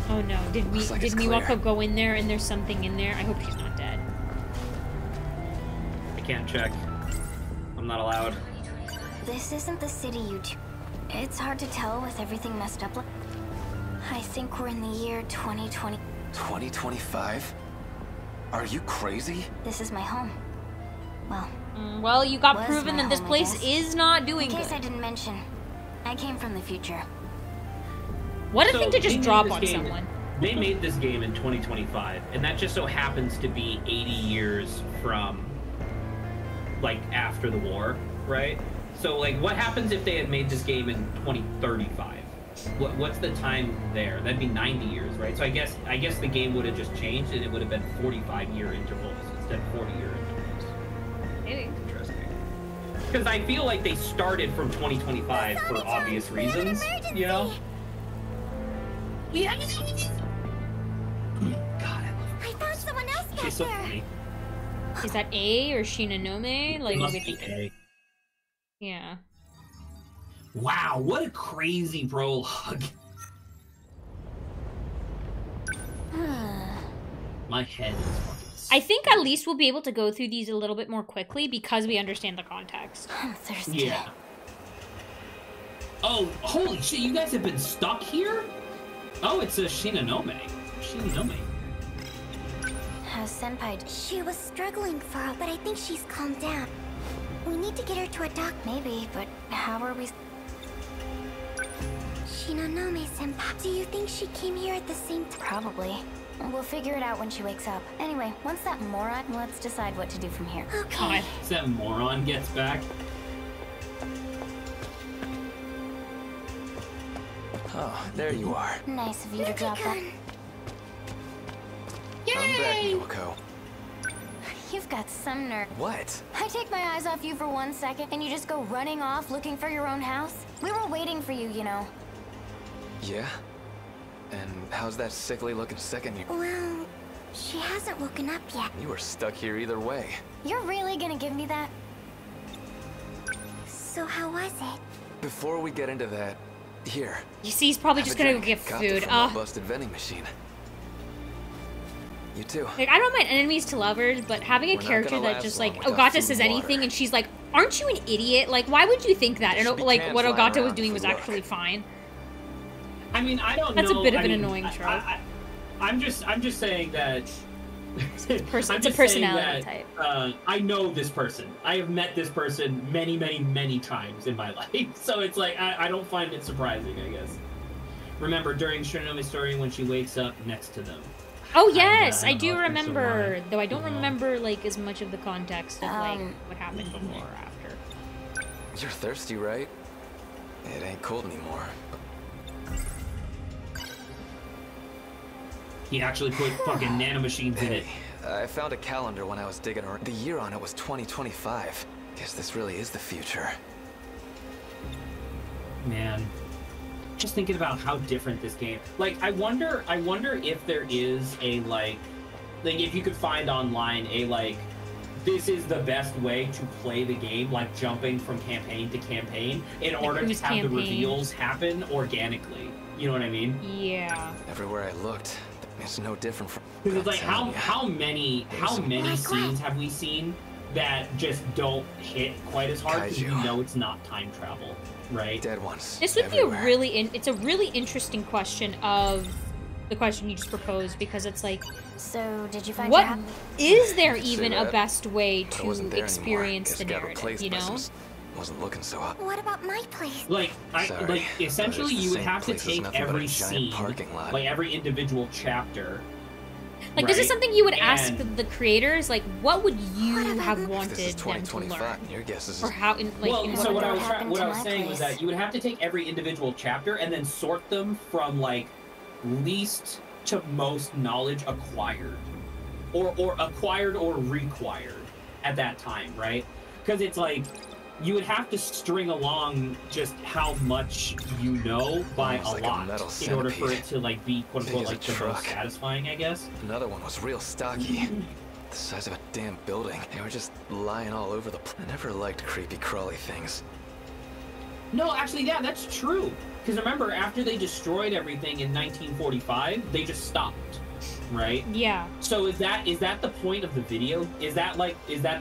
Oh no, did Looks like it's Miwako clear. go in there and there's something in there? I hope she's not dead. I can't check. I'm not allowed. This isn't the city you two. It's hard to tell with everything messed up. I think we're in the year 2020. 2025? Are you crazy? This is my home. Well, Well, you got Was proven my that this home, I place guess. is not doing in case I good. didn't mention, I came from the future. What a So, thing to they just made drop this on game- someone. They made this game in 2025, and that just so happens to be 80 years from, like, after the war, right? So, like, what happens if they had made this game in 2035? What's the time there? That'd be 90 years, right? So I guess the game would have just changed, and it would have been 45-year intervals instead of 40-year intervals. Maybe. Interesting. Because I feel like they started from 2025 for obvious reasons, you know? God, I found someone else back she's so there. funny. Is that A or Shinonome? Like, It what must we be think? A. Yeah. Wow, what a crazy prologue. My head is fucking I think at least we'll be able to go through these a little bit more quickly because we understand the context. I'm thirsty. Yeah. Oh, holy shit, you guys have been stuck here? Oh, it's a Shinonome. Shinonome. How's Senpai? She was struggling for a but I think she's calmed down. We need to get her to a doc. Maybe, but how are we... Shinonome Senpai. Do you think she came here at the same time? Probably. We'll figure it out when she wakes up. Anyway, once that moron, let's decide what to do from here. Okay. As that moron gets back. Oh, there you are. Nice of you to drop that. I'm back, Miwako. You've got some nerve. What? I take my eyes off you for 1 second, and you just go running off looking for your own house? We were waiting for you, you know. Yeah? And how's that sickly looking second year? Well, she hasn't woken up yet. You were stuck here either way. You're really gonna give me that? So how was it? Before we get into that, here. You see, he's probably have just a gonna go drink. get Got it food. from a busted vending machine. You too. Like, I don't mind enemies to lovers, but having a We're not character gonna that last just, long like, without Ogata food says and anything water. and she's like, aren't you an idiot? Like, why would you think that? And, Should be like, cans what lying Ogata was around doing if was we look. actually fine. I mean, I don't know. That's a bit of I an mean, annoying trope. I'm just saying that It's a I'm just personality saying type. that, I know this person. I have met this person many, many, many times in my life. So it's like, I don't find it surprising, I guess. Remember, during Shinonomi's story, when she wakes up next to them. Oh yes, I I don't do know if there's a remember. line. Though I don't remember like as much of the context of like what happened Mm-hmm. before or after. You're thirsty, right? It ain't cold anymore. He actually put fucking nanomachines in it. I found a calendar when I was digging around. The year on it was 2025. Guess this really is the future. Man, just thinking about how different this game. Like, I wonder if there is a like if you could find online a like, this is the best way to play the game, like jumping from campaign to campaign in order to have the reveals happen organically. You know what I mean? Yeah. Everywhere I looked, it's no different from. Because it's like how many scenes have we seen that just don't hit quite as hard because we know it's not time travel, right? Dead ones. This would be a really it's a really interesting question of the question you just proposed, because it's like, so did you find what your is there even a best way to experience the Guess narrative, you know? Wasn't looking so hot. What about my place? Like, Sorry, essentially but you would the have to same place as take nothing but a every giant scene, parking lot. like every individual chapter. Like, this is something you would ask And- the creators, like, what would you have wanted This is them to learn? 2025. Your guess is. Or how, in, like, Well, in so what I happened was to what I was my saying was place? that you would have to take every individual chapter and then sort them from like least to most knowledge acquired, or acquired or required at that time, right? Because it's like you would have to string along just how much you know by Almost a like a lot metal in order for centipede. it to like be quote Big unquote as a like the truck. most satisfying, I guess. Another one was real stocky. The size of a damn building. They were just lying all over the place. I never liked creepy crawly things. No, actually, yeah, that's true. Because remember, after they destroyed everything in 1945, they just stopped, right? Yeah. So is that the point of the video? Is that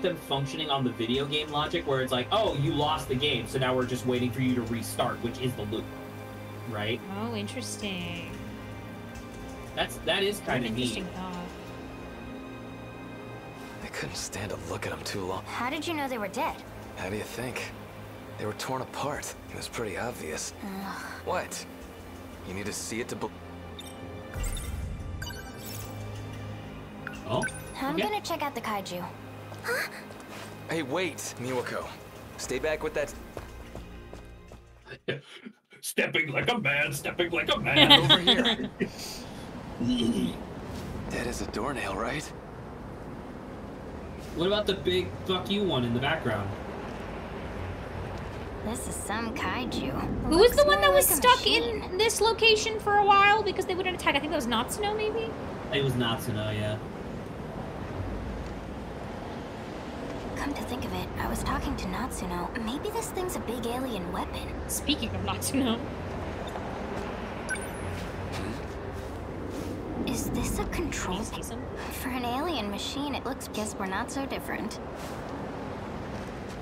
them functioning on the video game logic where it's like, oh, you lost the game, so now we're just waiting for you to restart, which is the loop, right? Oh, interesting. That is kind of neat. Interesting thought. I couldn't stand to look at them too long. How did you know they were dead? How do you think? They were torn apart. It was pretty obvious. What? You need to see it to believe. Oh? I'm gonna check out the kaiju. Hey, wait, Miwako. Stay back with that. Stepping like a man, stepping like a man. Over here. Dead as a doornail, right? What about the big fuck you one in the background? This is some kaiju. Who was the Looks one that more was like a stuck machine. in this location for a while because they wouldn't attack? I think that was Natsuno, maybe? It was Natsuno, yeah. Come to think of it, I was talking to Natsuno. Maybe this thing's a big alien weapon. Speaking of Natsuno. Is this a control? Can you see some? For an alien machine, it looks. Guess we're not so different.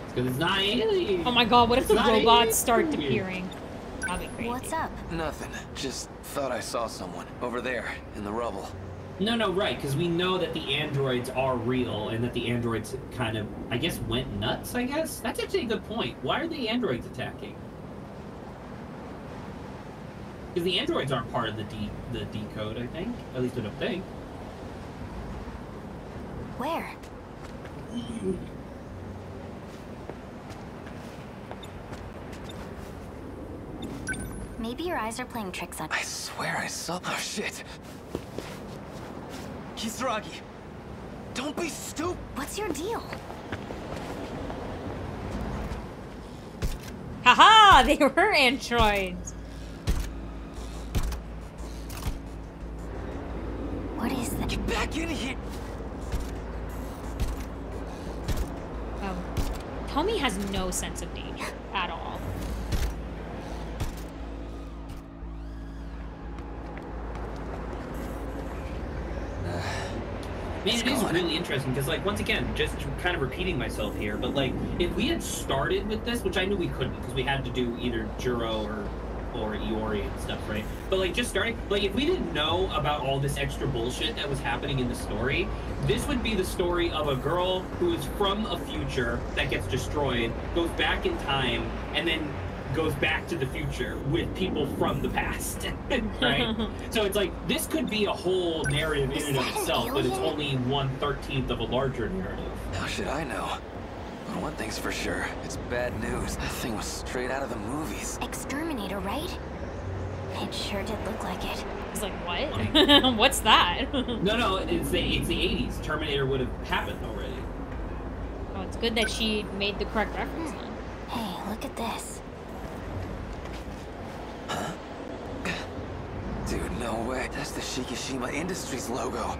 Because it's not alien. Oh my god, what if the It's not robots start alien. appearing? That'd be crazy. What's up? Nothing. Just thought I saw someone over there in the rubble. No, right, because we know that the androids are real and that the androids kind of, I guess, went nuts, I guess? That's actually a good point. Why are the androids attacking? Because the androids aren't part of the decode, I think. At least I don't think. Where? Maybe your eyes are playing tricks on. I swear I saw. Oh shit! Kisaragi, don't be stupid. What's your deal? Haha! They were androids! What is that? Get back in here. Oh. Tomi has no sense of danger at all. Man, it is really interesting because, like, once again, just kind of repeating myself here, but, like, if we had started with this, which I knew we couldn't because we had to do either Juro or or Iori and stuff, right? But like just starting, like if we didn't know about all this extra bullshit that was happening in the story, this would be the story of a girl who is from a future that gets destroyed, goes back in time, and then goes back to the future with people from the past, right? So it's like, this could be a whole narrative in and of itself, but it's only 1/13 of a larger narrative. How should I know? But one thing's for sure, it's bad news. That thing was straight out of the movies. Exterminator, right? It sure did look like it. It's like, what? What's that? No, it's the 80s. Terminator would have happened already. Oh, it's good that she made the correct reference then. Hey, look at this. Huh? Dude, no way. That's the Shikishima Industries logo.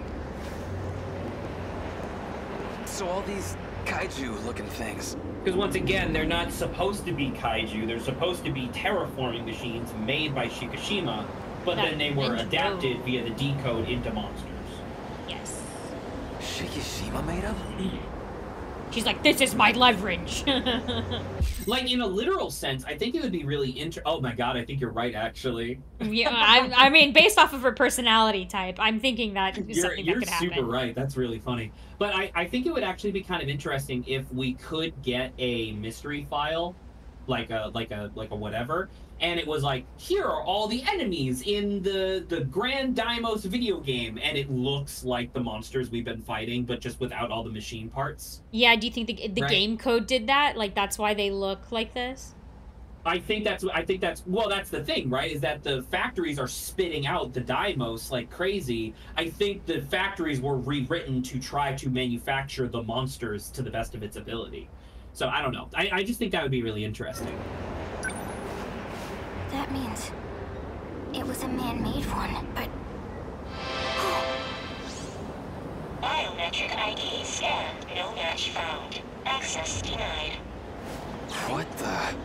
So all these kaiju-looking things. Because once again, they're not supposed to be kaiju. They're supposed to be terraforming machines made by Shikishima, but then they were adapted via the decode into monsters. Yes. Shikishima made them? She's like, this is my leverage. Like, in a literal sense, I think it would be really oh my god, I think you're right, actually. Yeah, I mean, based off of her personality type, I'm thinking that is something that could happen. You're super right. That's really funny. But I think it would actually be kind of interesting if we could get a mystery file, like a whatever, and it was like, here are all the enemies in the Grand Daimos video game, and it looks like the monsters we've been fighting, but just without all the machine parts. Yeah, do you think the game code did that? Like, that's why they look like this? I think that's well, that's the thing, right? Is that the factories are spitting out the Daimos like crazy. I think the factories were rewritten to try to manufacture the monsters to the best of its ability. So I don't know. I just think that would be really interesting. That means it was a man-made one, but... Biometric ID scanned, no match found. Access denied. What the...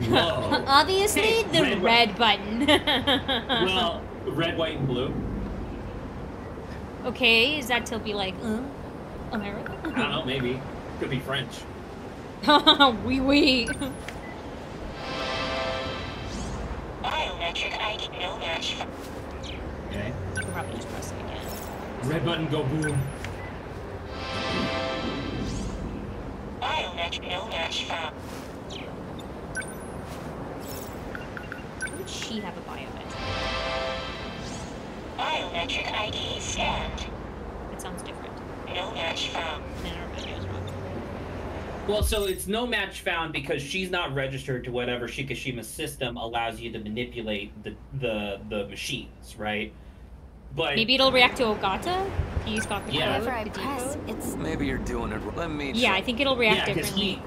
Whoa. Obviously, the red button. Well, red, white, and blue. Okay, is that to be like, America? I don't know, maybe. Could be French. Oui. Biometric ID, no match. Okay. I'll probably just press it again. Red button, go boom. Biometric, no match found. Would she have a biometric? Biometric ID scanned. It sounds different. No match found. No, I was wrong. Well, so it's no match found because she's not registered to whatever Shikishima's system allows you to manipulate the machines, right? But maybe it'll react to Ogata? He's got the Whenever code, I the press, decode? it's... Maybe you're doing it. Let me... Yeah, I think it'll react differently.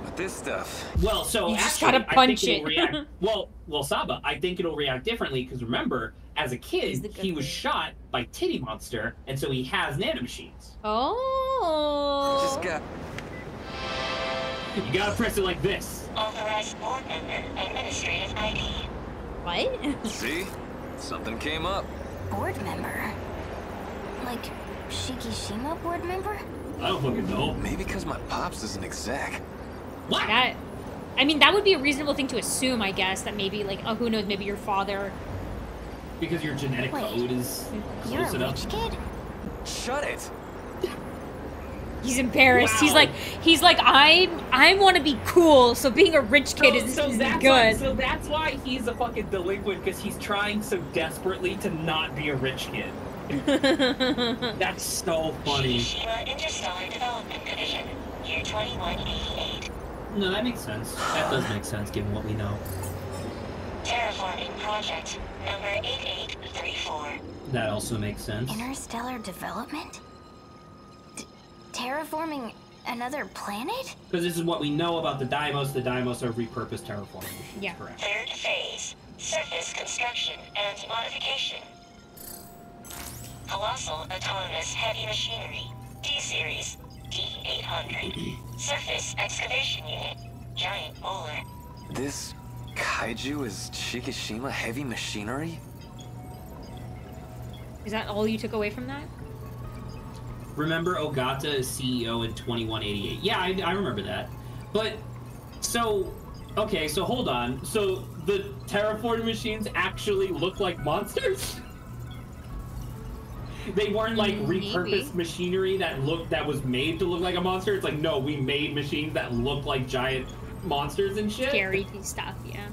But this stuff... Well, so you just actually, gotta punch it. React, well, Saba, I think it'll react differently because remember, as a kid, he was shot by Titty Monster, and so he has nanomachines. Oh. Just got... You gotta press it like this. Authorized board member, administrative ID. What? See? Something came up. Board member? Like, Shikishima board member? I don't fucking know. Maybe because my pops is an exec. What? That, I mean, that would be a reasonable thing to assume, I guess, that maybe, like, oh, who knows, maybe your father... Because your genetic code is You're close a enough. rich kid? Shut it! He's embarrassed. Wow. He's like, I want to be cool, so being a rich kid is that's good. So that's why he's a fucking delinquent, because he's trying so desperately to not be a rich kid. That's so funny. Shikishima Interstellar Development Division, year 2188. No, that makes sense. That does make sense, given what we know. Terraforming project, number 8834. That also makes sense. Interstellar development? Terraforming another planet? Because this is what we know about the Daimos. The Daimos are repurposed terraforming machines. Yeah. Correct. Third phase, surface construction and modification. Colossal autonomous heavy machinery, D-Series, D800. Surface excavation unit, giant bowler. This kaiju is Shikishima heavy machinery? Is that all you took away from that? Remember Ogata is CEO in 2188. Yeah, I remember that. But, so, okay, so hold on. So the terraforming machines actually look like monsters? They weren't like repurposed machinery that was made to look like a monster. It's like, no, we made machines that look like giant monsters and shit. Scary stuff, yeah.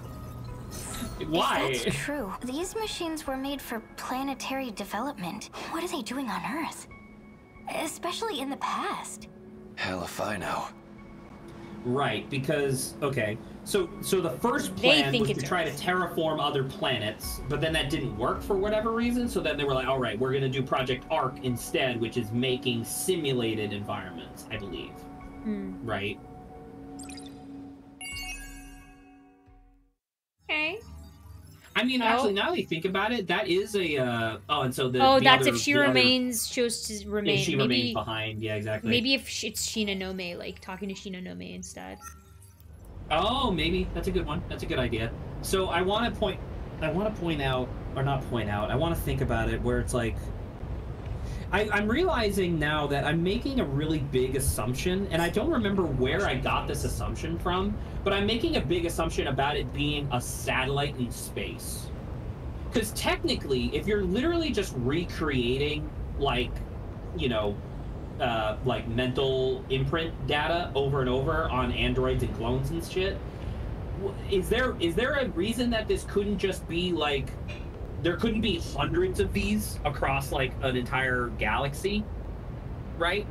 Why? If that's true, these machines were made for planetary development. What are they doing on Earth? Especially in the past. Hell if I know. Right, because, okay, so the first plan was to try to terraform other planets, but then that didn't work for whatever reason, so then they were like, all right, we're going to do Project Arc instead, which is making simulated environments, I believe. Right? Okay. I mean, actually, now that you think about it, that is a, that's if she chose to remain. If she remains behind, yeah, exactly. Maybe if it's Shinonome, like, talking to Shinonome instead. Oh, maybe. That's a good one. That's a good idea. So I want to point out, or not point out, I want to think about it where it's like, I'm realizing now that I'm making a really big assumption, and I don't remember where I got this assumption from, but I'm making a big assumption about it being a satellite in space. Because technically, if you're literally just recreating, like, you know, like mental imprint data over and over on androids and clones and shit, is there a reason that this couldn't just be like, there couldn't be hundreds of these across like an entire galaxy, right?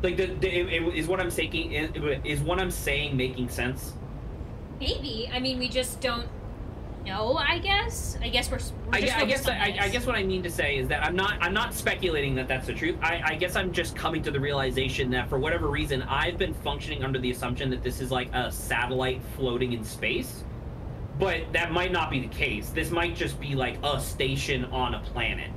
Like, is what I'm saying making sense? Maybe. I mean, we just don't know. I guess we're just I guess what I mean to say is that I'm not speculating that that's the truth. I guess I'm just coming to the realization that for whatever reason I've been functioning under the assumption that this is like a satellite floating in space. But that might not be the case. This might just be like a station on a planet.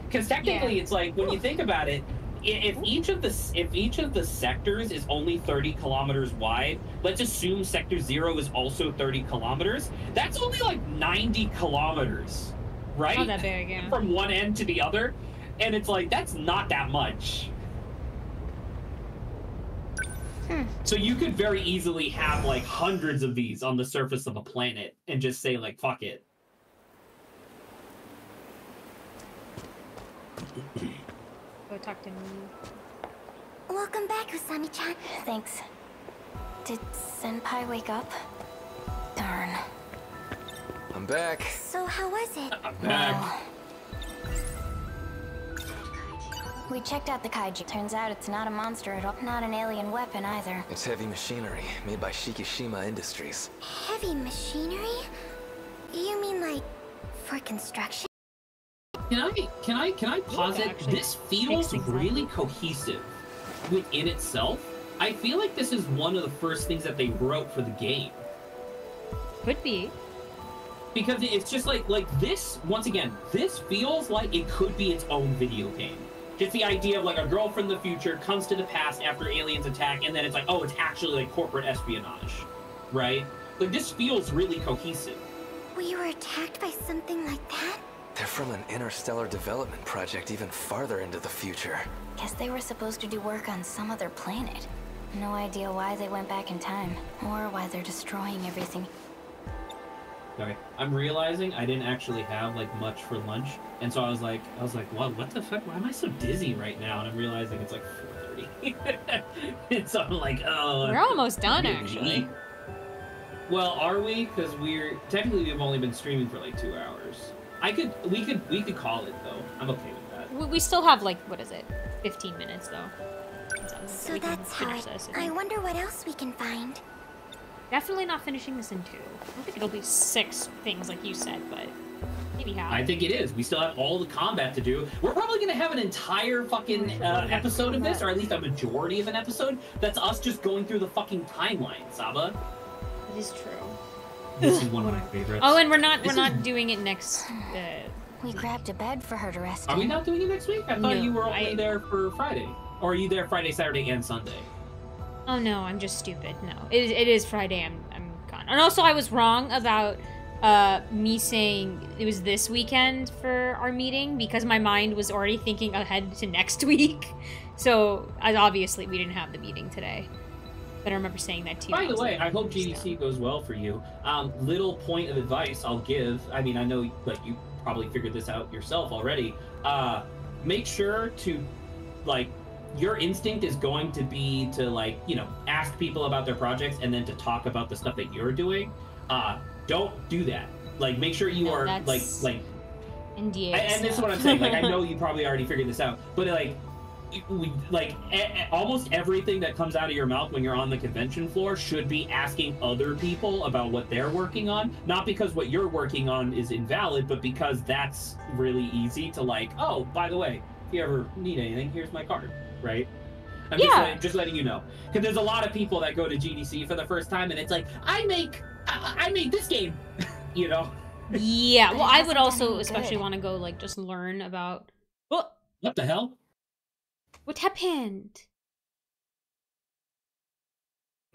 Because technically, it's like, when you think about it, if each of the sectors is only 30 kilometers wide, let's assume Sector 0 is also 30 kilometers. That's only like 90 kilometers, right? Not that big, yeah. From one end to the other, and it's like, that's not that much. So you could very easily have like hundreds of these on the surface of a planet and just say like, fuck it. Go talk to me. Welcome back, Usami-chan. Thanks. Did Senpai wake up? Darn. I'm back. So how was it? I'm back. Well, we checked out the kaiju. Turns out it's not a monster at all. Not an alien weapon either. It's heavy machinery made by Shikishima Industries. Heavy machinery? You mean like for construction? Can I posit? This feels really cohesive within itself. I feel like this is one of the first things that they wrote for the game. Could be. Because it's just like this, once again, this feels like it could be its own video game. Just the idea of like a girl from the future comes to the past after aliens attack, and then it's like, oh, it's actually like corporate espionage, right? Like, this feels really cohesive. We were attacked by something like that? They're from an interstellar development project even farther into the future. Guess they were supposed to do work on some other planet. No idea why they went back in time, or why they're destroying everything. Okay, I'm realizing I didn't actually have like much for lunch, and so I was like, what the fuck? Why am I so dizzy right now? And I'm realizing it's like 4:30. And so I'm like, oh. We're almost done, actually. Well, are we? Because technically we've only been streaming for like 2 hours. We could call it though. I'm okay with that. We still have like, what is it? 15 minutes though. So that's how I wonder what else we can find. Definitely not finishing this in 2. I don't think it'll be 6 things like you said, but maybe half. I think it is. We still have all the combat to do. We're probably going to have an entire fucking episode of this, or at least a majority of an episode, that's us just going through the fucking timeline, Saba. It is true. This is one of my favorites. Oh, and we're not doing it next... We grabbed a bed for her to rest in. Are we not doing it next week? I thought you were only there for Friday. Or are you there Friday, Saturday, and Sunday? Oh no, I'm just stupid. No, it is Friday. I'm gone. And also, I was wrong about me saying it was this weekend for our meeting because my mind was already thinking ahead to next week. So obviously we didn't have the meeting today. But I remember saying that to you. By the way, I hope GDC goes well for you. Little point of advice I'll give. I mean, I know like you probably figured this out yourself already. Make sure to like your instinct is going to be to like, you know, ask people about their projects and then to talk about the stuff that you're doing. Don't do that. Like, make sure you are like NDA. And this is what I'm saying. Like, I know you probably already figured this out, but like, almost everything that comes out of your mouth when you're on the convention floor should be asking other people about what they're working on. Not because what you're working on is invalid, but because that's really easy to like, oh, by the way, if you ever need anything, here's my card, right? I'm just letting you know. Because there's a lot of people that go to GDC for the first time and it's like, I made this game, you know? Yeah, well, I would also especially want to go, like, just learn about... Oh, what the hell? What happened?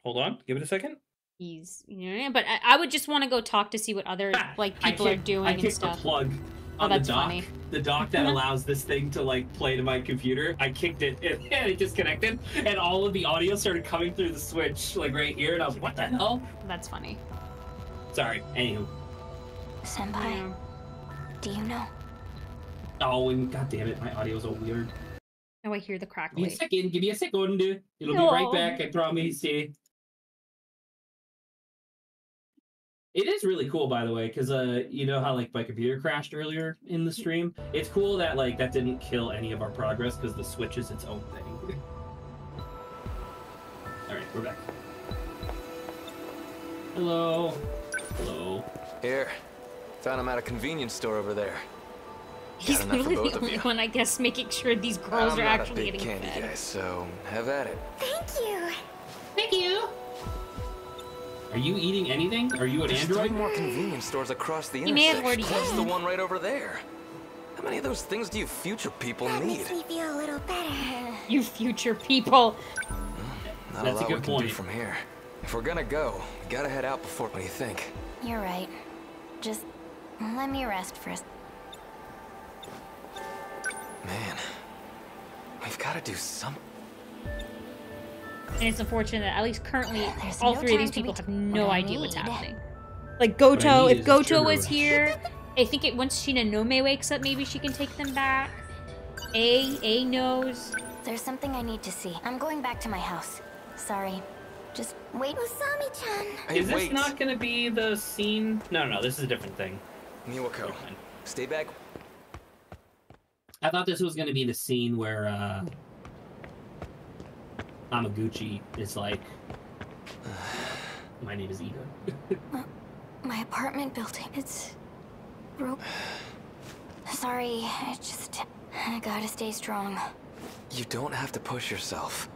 Hold on, give it a second. You know, but I would just want to go talk to see what other, like, people are doing and stuff. I kicked the plug on the dock. Funny. The dock that allows this thing to, like, play to my computer. I kicked it, and it disconnected, and all of the audio started coming through the switch, like, right here, and I was like, what the hell? That's funny. Sorry, anywho. Senpai, do you know? Oh, and god damn it, my audio's all weird. Oh, I hear the crackling. Give me a second. It'll be right back, I promise. It is really cool, by the way, because you know how like my computer crashed earlier in the stream? It's cool that like that didn't kill any of our progress because the Switch is its own thing. Alright, we're back. Hello. Hello. Here. Found him at a convenience store over there. He's really the only one, I guess, making sure these girls are actually getting fed. I'm not a big candy guy, so have at it. Thank you. Thank you. Are you eating anything? Are you an android? There's 3 more convenience stores across the intersection. May have already plus the one right over there. How many of those things do you future people need? Makes me feel a little better. You future people. Not a lot we can do from here. If we're gonna go, we gotta head out before. What do you think? You're right. Just let me rest first. Man, we've got to do something. And it's unfortunate that at least currently all 3 of these people have no idea what's happening. Like Goto, if Goto was here, I think once Shinonome wakes up, maybe she can take them back. A knows. There's something I need to see. I'm going back to my house. Sorry. Just wait. Usami-chan. Is this not going to be the scene? No, this is a different thing. Miwako, stay back. I thought this was going to be the scene where Amaguchi is like, my name is Ida. My apartment building, it's broke. Sorry, I gotta stay strong. You don't have to push yourself.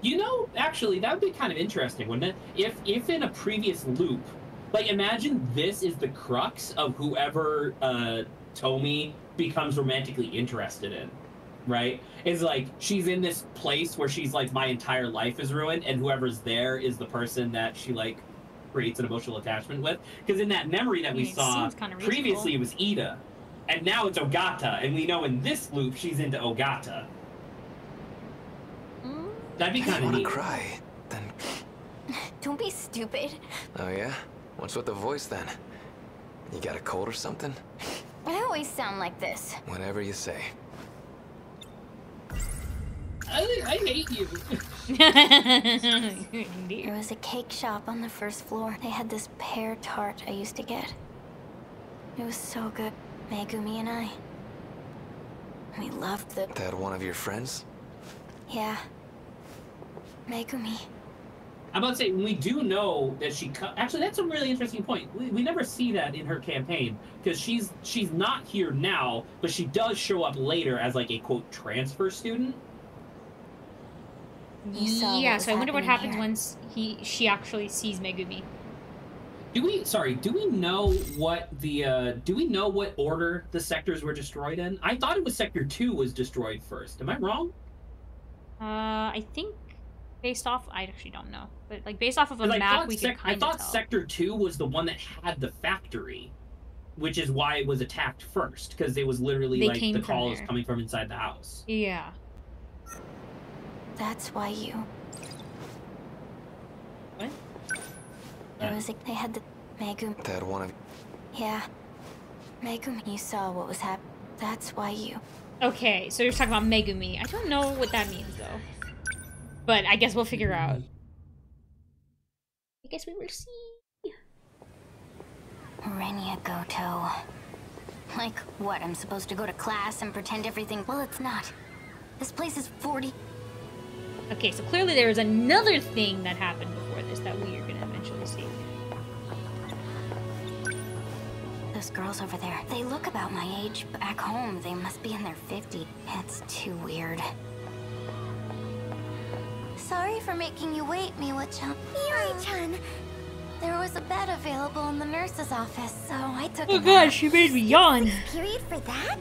You know, actually, that would be kind of interesting, wouldn't it? If in a previous loop, like, imagine this is the crux of whoever Tomi becomes romantically interested in, right? It's like she's in this place where she's like, my entire life is ruined, and whoever's there is the person that she like creates an emotional attachment with. Because in that memory that we saw previously, it was Ida, and now it's Ogata, and we know in this loop she's into Ogata. That'd be kind of neat. Cry, then. Don't be stupid. Oh yeah? What's with the voice then? You got a cold or something? I always sound like this. Whatever you say. I hate you. There was a cake shop on the first floor. They had this pear tart I used to get. It was so good. Megumi and I. We loved the... That one of your friends? Yeah. Megumi. I'm about to say, we do know that she... Actually, that's a really interesting point. We never see that in her campaign, because she's not here now, but she does show up later as, like, a, quote, transfer student. Yeah, so I wonder what happens once she actually sees Megumi. Do we know what do we know what order the sectors were destroyed in? I thought it was Sector 2 was destroyed first. Am I wrong? I think based off, I actually don't know. But like based off of a 'Cause map, we could I kind of thought tell. Sector 2 was the one that had the factory, which is why it was attacked first, because it was literally They like came the from call was there. coming from inside the house. Yeah. That's why you... What? It was like they had the Megumi. That one of... Yeah. Megumi, you saw what was happening. That's why you... Okay, so you're talking about Megumi. I don't know what that means though. But I guess we'll figure out. I guess we will see. Renia Goto. Like, what, I'm supposed to go to class and pretend everything... Well, it's not. This place is 40... Okay, so clearly there is another thing that happened before this that we are gonna eventually see. Those girls over there, they look about my age. Back home, they must be in their 50s. It's too weird. Sorry for making you wait, Miwa-chan. Iori-chan! There was a bed available in the nurse's office, so I took Oh a nap. gosh, she made me yawn. Period for that?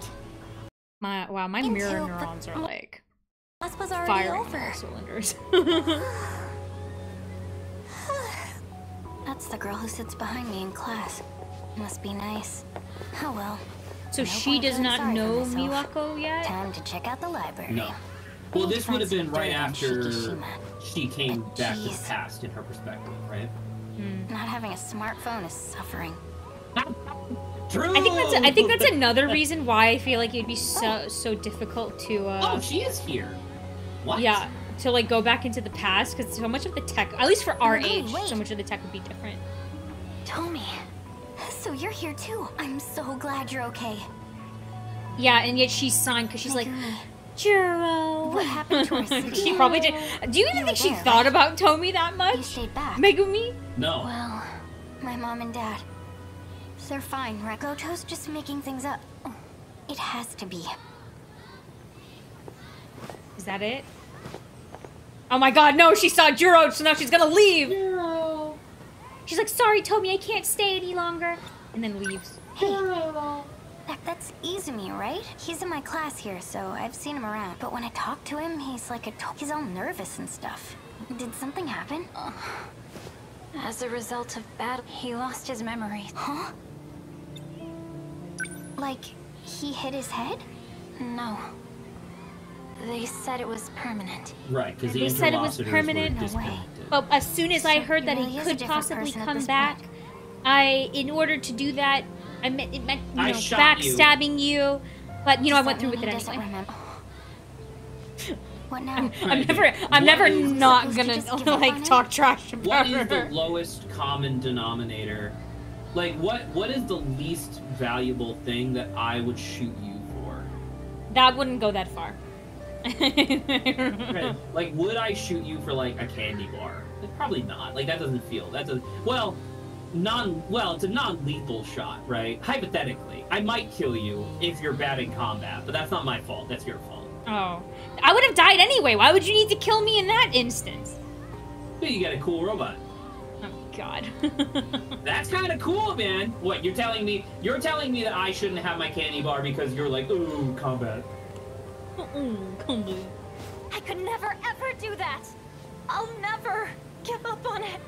Wow, my mirror neurons are like Class was already firing on over. all cylinders. That's the girl who sits behind me in class. Must be nice. Oh well. So No she point does feeling not sorry for know myself. Miwako yet? Time to check out the library. No. Well, this would have been right Find some dirt on after Shikishima. she came But back to the jeez. past in her perspective, right? Not having a smartphone is suffering. True. I think that's another reason why I feel like it'd be so difficult to Oh, she is here. What? yeah, to like go back into the past because so much of the tech, at least for our Hey, age, wait. so much of the tech would be different. Tomi. So you're here too. I'm so glad you're okay. Yeah, and yet she's signed because she's like, Megumi, Churro. what happened to our city? She probably did. Do you even You think were she there, thought right? about Tomi that You much? stayed back. Megumi? No. Well, my mom and dad. They're fine, right? Goto's just making things up. It has to be. Is that it? Oh my god, no, she saw Juro, so now she's gonna leave. She's like, sorry, Tomi, I can't stay any longer. And then leaves. Hey, that's Izumi, right? He's in my class here, so I've seen him around. But when I talk to him, he's like he's all nervous and stuff. Did something happen? As a result of battle, he lost his memory. Huh? Like, he hit his head? No. They said it was permanent. Right, because the They said it was interlocutors permanent? were No disconnected. But as soon as I So heard he that really he is a could different possibly person at come this back, point. in order to do that, it meant you I know, shot you. backstabbing you. But you know, I Does went that through mean with it he doesn't anyway. remember? What now? I'm never What is- not Supposed to gonna just give up on like him? talk trash What about is the her. lowest common denominator? Like, what is the least valuable thing that I would shoot you for? That wouldn't go that far. Right. Like, would I shoot you for, like, a candy bar? Probably not. Like, that doesn't feel... That doesn't... Well, it's a non-lethal shot, right? Hypothetically. I might kill you if you're bad in combat, but that's not my fault. That's your fault. Oh. I would have died anyway. Why would you need to kill me in that instance? But you got a cool robot. Oh, God. That's kind of cool, man. What, you're telling me that I shouldn't have my candy bar because you're like, ooh, combat. Come on. I could never ever do that. I'll never give up on it.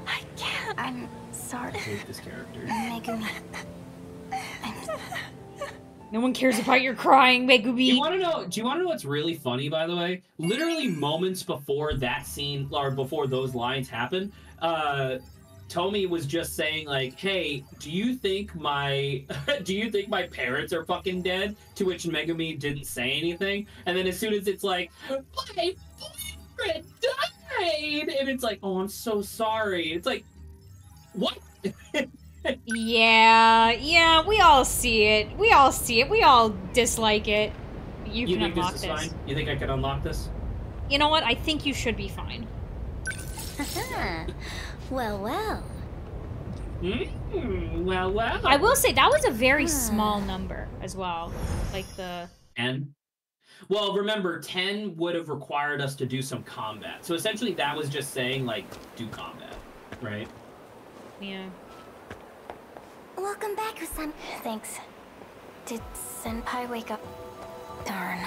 I can't. I'm sorry, I hate this character. Megumi. No one cares about your crying, Megumi. Do you want to know what's really funny, by the way? Literally moments before that scene, or before those lines happen, Tomi was just saying, like, hey, do you think my parents are fucking dead? To which Megumi didn't say anything. And then as soon as it's like, my boyfriend died! And it's like, oh, I'm so sorry. It's like, what? Yeah, we all see it. We all dislike it. You can think unlock this this. is fine? You think I can unlock this? You know what? I think you should be fine. Well, well. Well. I will say that was a very small number as well. Like the 10? Well, remember, 10 would have required us to do some combat. So essentially that was just saying, like, do combat, right? yeah. Welcome back, Usan. Thanks. Did Senpai wake up? Darn.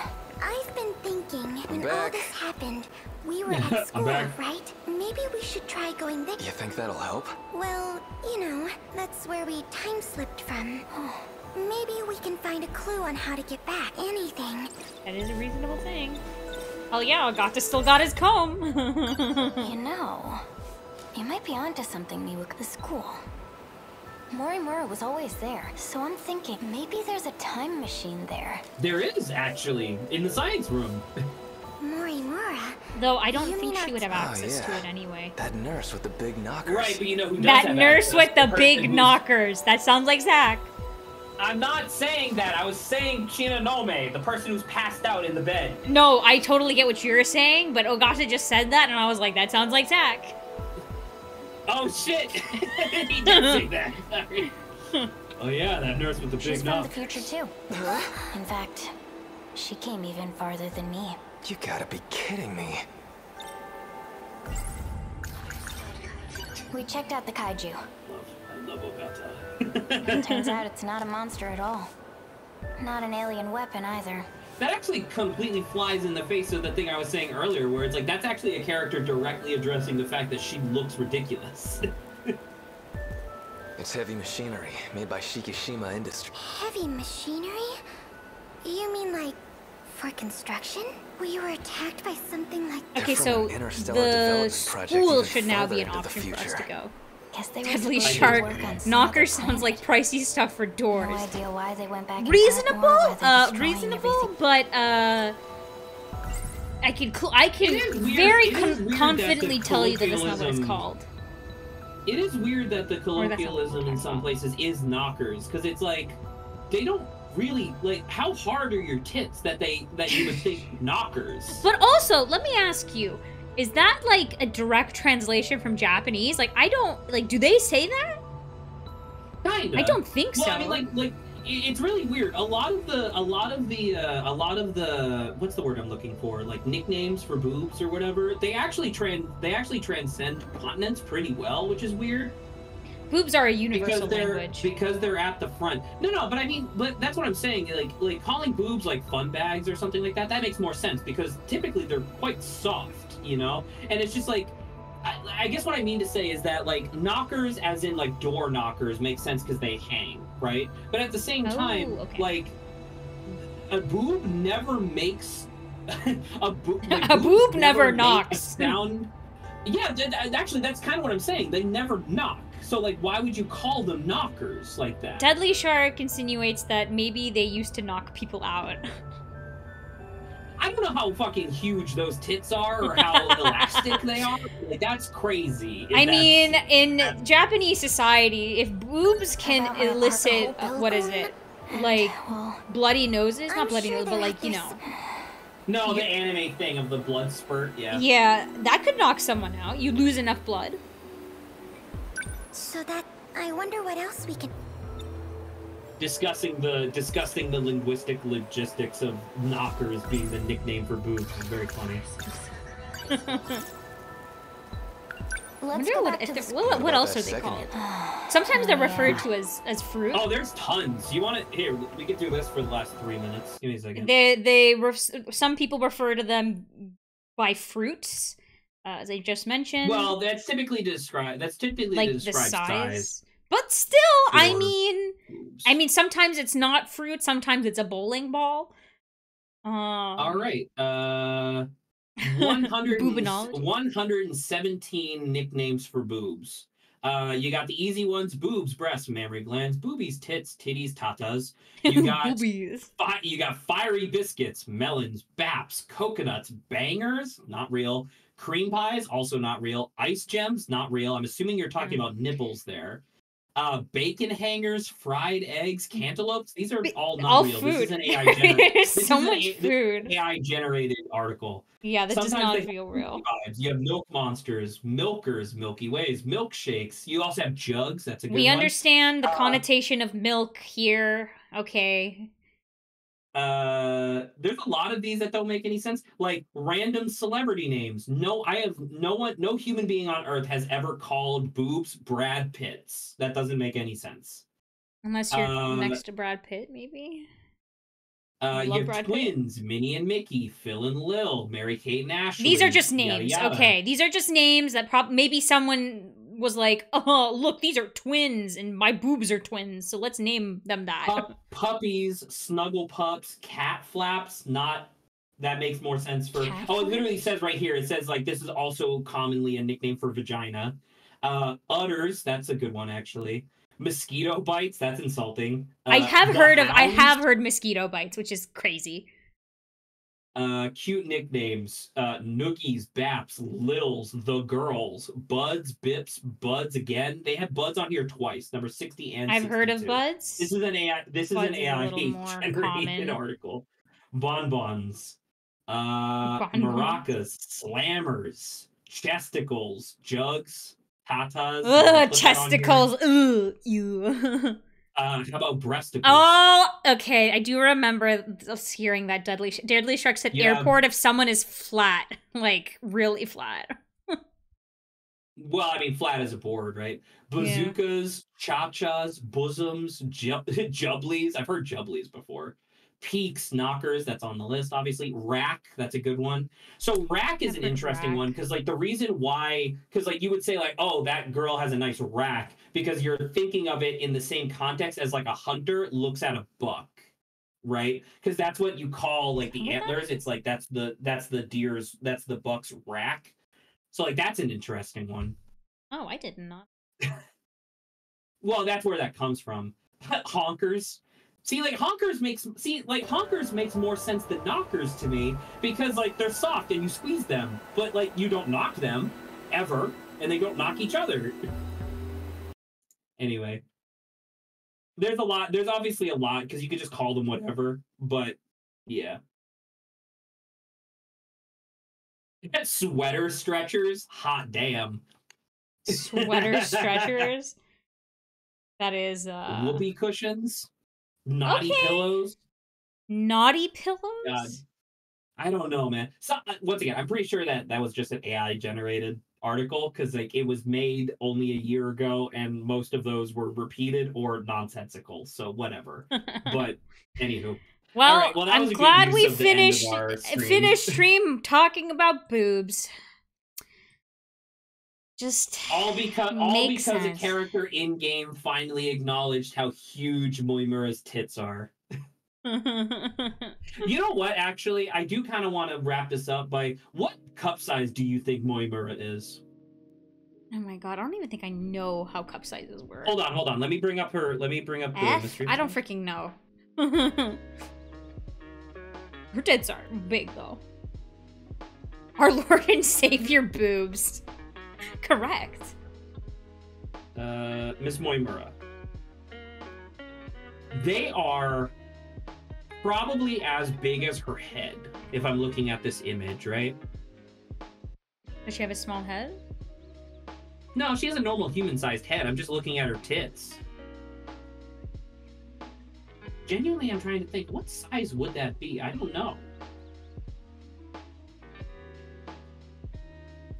I've been thinking, when all back. this happened, we were at school, back. right? Maybe we should try going there. You think that'll help? Well, you know, that's where we time slipped from. Maybe we can find a clue on how to get back. Anything. That is a reasonable thing. Oh yeah, Ogata still got his comb. You know, you might be onto something, Miwok. The school. Morimura was always there, so I'm thinking maybe there's a time machine there. There is, actually, in the science room. Morimura? Though I don't You think mean she would have Oh, access to yeah. it anyway. That nurse with the big knockers. Right, but you know who does That have nurse access? with the person big who's- knockers. That sounds like Zach. I'm not saying that. I was saying Shinonome, the person who's passed out in the bed. No, I totally get what you're saying, but Ogata just said that, and I was like, that sounds like Zach. Oh, shit! He did say that. Sorry. Oh, yeah, that nurse with the She's big from the knock. future too. In fact, she came even farther than me. You gotta be kidding me. We checked out the kaiju. I love Ogata. Turns out it's not a monster at all. Not an alien weapon either. That actually completely flies in the face of the thing I was saying earlier, where it's like, that's actually a character directly addressing the fact that she looks ridiculous. It's heavy machinery made by Shikishima Industries. Heavy machinery? You mean like for construction? We were attacked by something like Okay, From so an interstellar the development project school even should now be farther an into the option for us to future. go. Guess they were Deadly supposed to Shark. work on some Knocker other sounds planet. like pricey stuff for doors. No idea why they went back in time or Reasonable, why they're destroying reasonable, everything. but I can It is weird- very it is weird that confidently the tell you that that's not what it's colloquialism- called. It is weird that the that's not what colloquialism in it's some called. places is knockers, because it's like, they don't really, like, how hard are your tits that you would think knockers? But also, let me ask you, is that like a direct translation from Japanese? Like, I don't, like, do they say that? Kinda. I don't think Well, so. I mean, like, it's really weird. A lot of the, what's the word I'm looking for? Like nicknames for boobs or whatever. They actually transcend continents pretty well, which is weird. Boobs are a universal Because language. they're at the front. No, but I mean, but that's what I'm saying. Like calling boobs like fun bags or something like that. That makes more sense because typically they're quite soft, you know. And it's just like, I guess what I mean to say is that like knockers, as in like door knockers, make sense because they hang, right? But at the same time, okay. like a boob never makes a boob. A boob never make a knocks. sound. Yeah, actually, that's kind of what I'm saying. They never knock. So, like, why would you call them knockers like that? Deadly Shark insinuates that maybe they used to knock people out. I don't know how fucking huge those tits are or how elastic they are. Like, that's crazy. I mean, in Japanese society, if boobs can elicit, what is it? Like, bloody noses? Not bloody noses, but like, you know. No, the anime thing of the blood spurt, yeah. Yeah, that could knock someone out. You lose enough blood. So that, I wonder what else we can... Discussing the linguistic logistics of knockers being the nickname for boobs is very funny. Let's wonder go what, back if to they're- the what, school. what else are they called? Sometimes they're referred to as fruit. Oh, there's tons. You want to... Here, we can do this for the last 3 minutes. Give me a second. Some people refer to them by fruits, as I just mentioned. Well, that's typically to describe like to describe size. But still, I Or mean, sometimes it's not fruit. Sometimes it's a bowling ball. All right. 117 nicknames for boobs. You got the easy ones: boobs, breasts, mammary glands, boobies, tits, titties, tatas. You got boobies. You got fiery biscuits, melons, baps, coconuts, bangers, not real. Cream pies, also not real. Ice gems, not real. I'm assuming you're talking about nipples there. Bacon hangers, fried eggs, cantaloupes. These are all not all real. food. This is an AI generated. There's so much food. AI generated article. Yeah, this does Sometimes not they feel have real. vibes. You have milk monsters, milkers, Milky Ways, milkshakes. You also have jugs. That's a good We one. understand the connotation of milk here. Okay. There's a lot of these that don't make any sense. Like random celebrity names. No human being on Earth has ever called boobs Brad Pitts. That doesn't make any sense. Unless you're next to Brad Pitt, maybe. You Love have Brad Pitt. twins, Minnie and Mickey, Phil and Lil, Mary-Kate and Ashley. These are just yada, names, yada. okay. These are just names that maybe someone was like, oh, look, these are twins, and my boobs are twins, so let's name them that. Puppies, snuggle pups, cat flaps, not... That makes more sense for... Cat Oh, it flaps? literally says right here, it says, like, this is also commonly a nickname for vagina. Udders, that's a good one, actually. Mosquito bites, that's insulting. I have Hounds, heard mosquito bites, which is crazy. Cute nicknames. Noogies, Baps, Littles, The Girls, Buds, Bips, Buds again. They have Buds on here twice, number 60 and 62. I've heard of Buds. This is an AI. This is Buds an is a AI little more generated common. article. Bonbons, maracas, slammers, chesticles, jugs, tatas. Ugh, chesticles. Ugh, ew. How about breasticles? Oh, okay. I do remember hearing that Deadly Shark said airport if someone is flat, like really flat. Well, I mean, flat as a board, right? Bazookas, cha-chas, bosoms, jubblies. I've heard jubblies before. Peaks, knockers, that's on the list, obviously. Rack, that's a good one. So rack is an interesting one because, like, the reason why, because, like, you would say, like, oh, that girl has a nice rack because you're thinking of it in the same context as, like, a hunter looks at a buck, right? Because that's what you call, like, the antlers. It's like, that's the buck's rack. So, like, that's an interesting one. Oh, I did not. Well, that's where that comes from. Honkers. See, like, honkers makes more sense than knockers to me because, like, they're soft and you squeeze them, but, like, you don't knock them ever, and they don't knock each other. Anyway, there's obviously a lot because you could just call them whatever, but yeah. Sweater stretchers, hot damn. Sweater stretchers. That is whoopee cushions. Naughty pillows. Naughty pillows? God. I don't know, man. So, once again, I'm pretty sure that was just an AI generated article because, like, it was made only a year ago and most of those were repeated or nonsensical. So whatever. But anywho. Well, right, that I'm was a good glad use we of the end of finished our stream. stream talking about boobs. Just all because sense. a character in game finally acknowledged how huge Moimura's tits are. You know what? Actually, I do kind of want to wrap this up by what cup size do you think Moimura is? Oh my god, I don't even think I know how cup sizes work. Hold on. Let me bring up the mystery. I don't freaking know. Her tits are big though. Our Lord and Savior boobs. Correct. Miss Moimura. They are probably as big as her head, if I'm looking at this image, right? Does she have a small head? No, she has a normal human-sized head. I'm just looking at her tits. Genuinely, I'm trying to think, what size would that be? I don't know.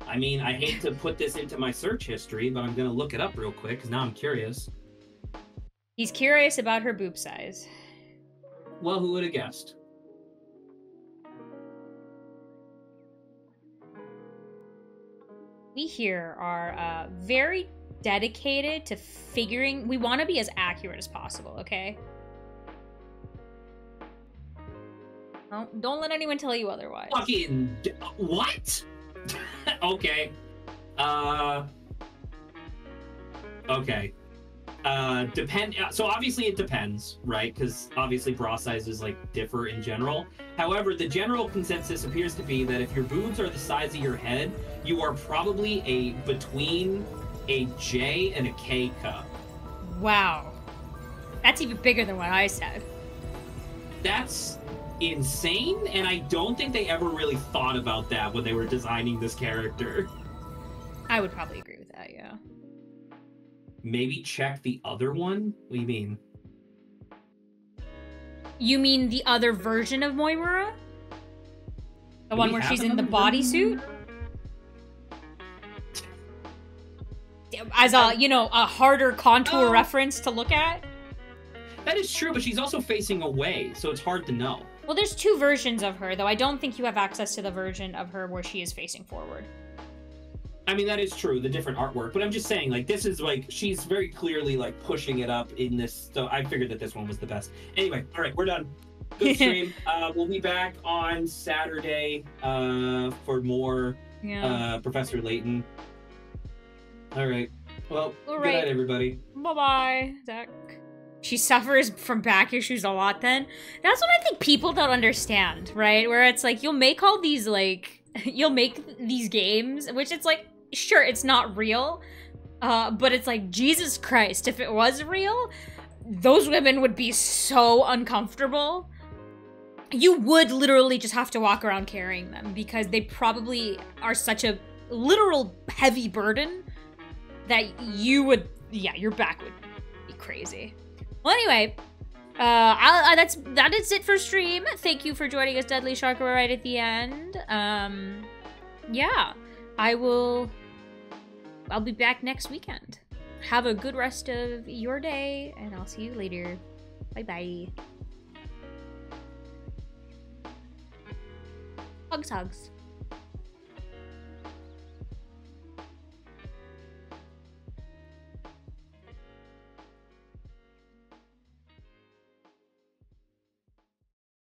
I mean, I hate to put this into my search history, but I'm going to look it up real quick, because now I'm curious. He's curious about her boob size. Well, who would have guessed? We here are very dedicated to figuring... We want to be as accurate as possible, okay? Oh, don't let anyone tell you otherwise. Fucking... What? Okay. Okay. So obviously it depends, right? Because obviously bra sizes like differ in general. However, the general consensus appears to be that if your boobs are the size of your head, you are probably between a J and a K cup. Wow. That's even bigger than what I said. That's insane, and I don't think they ever really thought about that when they were designing this character. I would probably agree with that, yeah. Maybe check the other one? What do you mean? You mean the other version of Moimura? The one where she's in the bodysuit? As a, a harder contour reference to look at? That is true, but she's also facing away, so it's hard to know. Well, there's 2 versions of her, though. I don't think you have access to the version of her where she is facing forward. I mean, that is true, the different artwork, but I'm just saying, like, this is, like, she's very clearly, like, pushing it up in this, so I figured that this one was the best. Anyway, all right, we're done. Good stream. We'll be back on Saturday for more Professor Layton. All right. Well, good night, everybody. Bye-bye, Zach. She suffers from back issues a lot then. That's what I think people don't understand, right? Where it's like, you'll make all these, like... You'll make these games, which it's like, sure, it's not real. But it's like, Jesus Christ, if it was real, those women would be so uncomfortable. You would literally just have to walk around carrying them because they probably are such a literal heavy burden that you would, yeah, your back would be crazy. Well, anyway, that is it for stream. Thank you for joining us, Deadly Shark, right at the end. Yeah, I'll be back next weekend. Have a good rest of your day, and I'll see you later. Bye-bye. Hugs, hugs.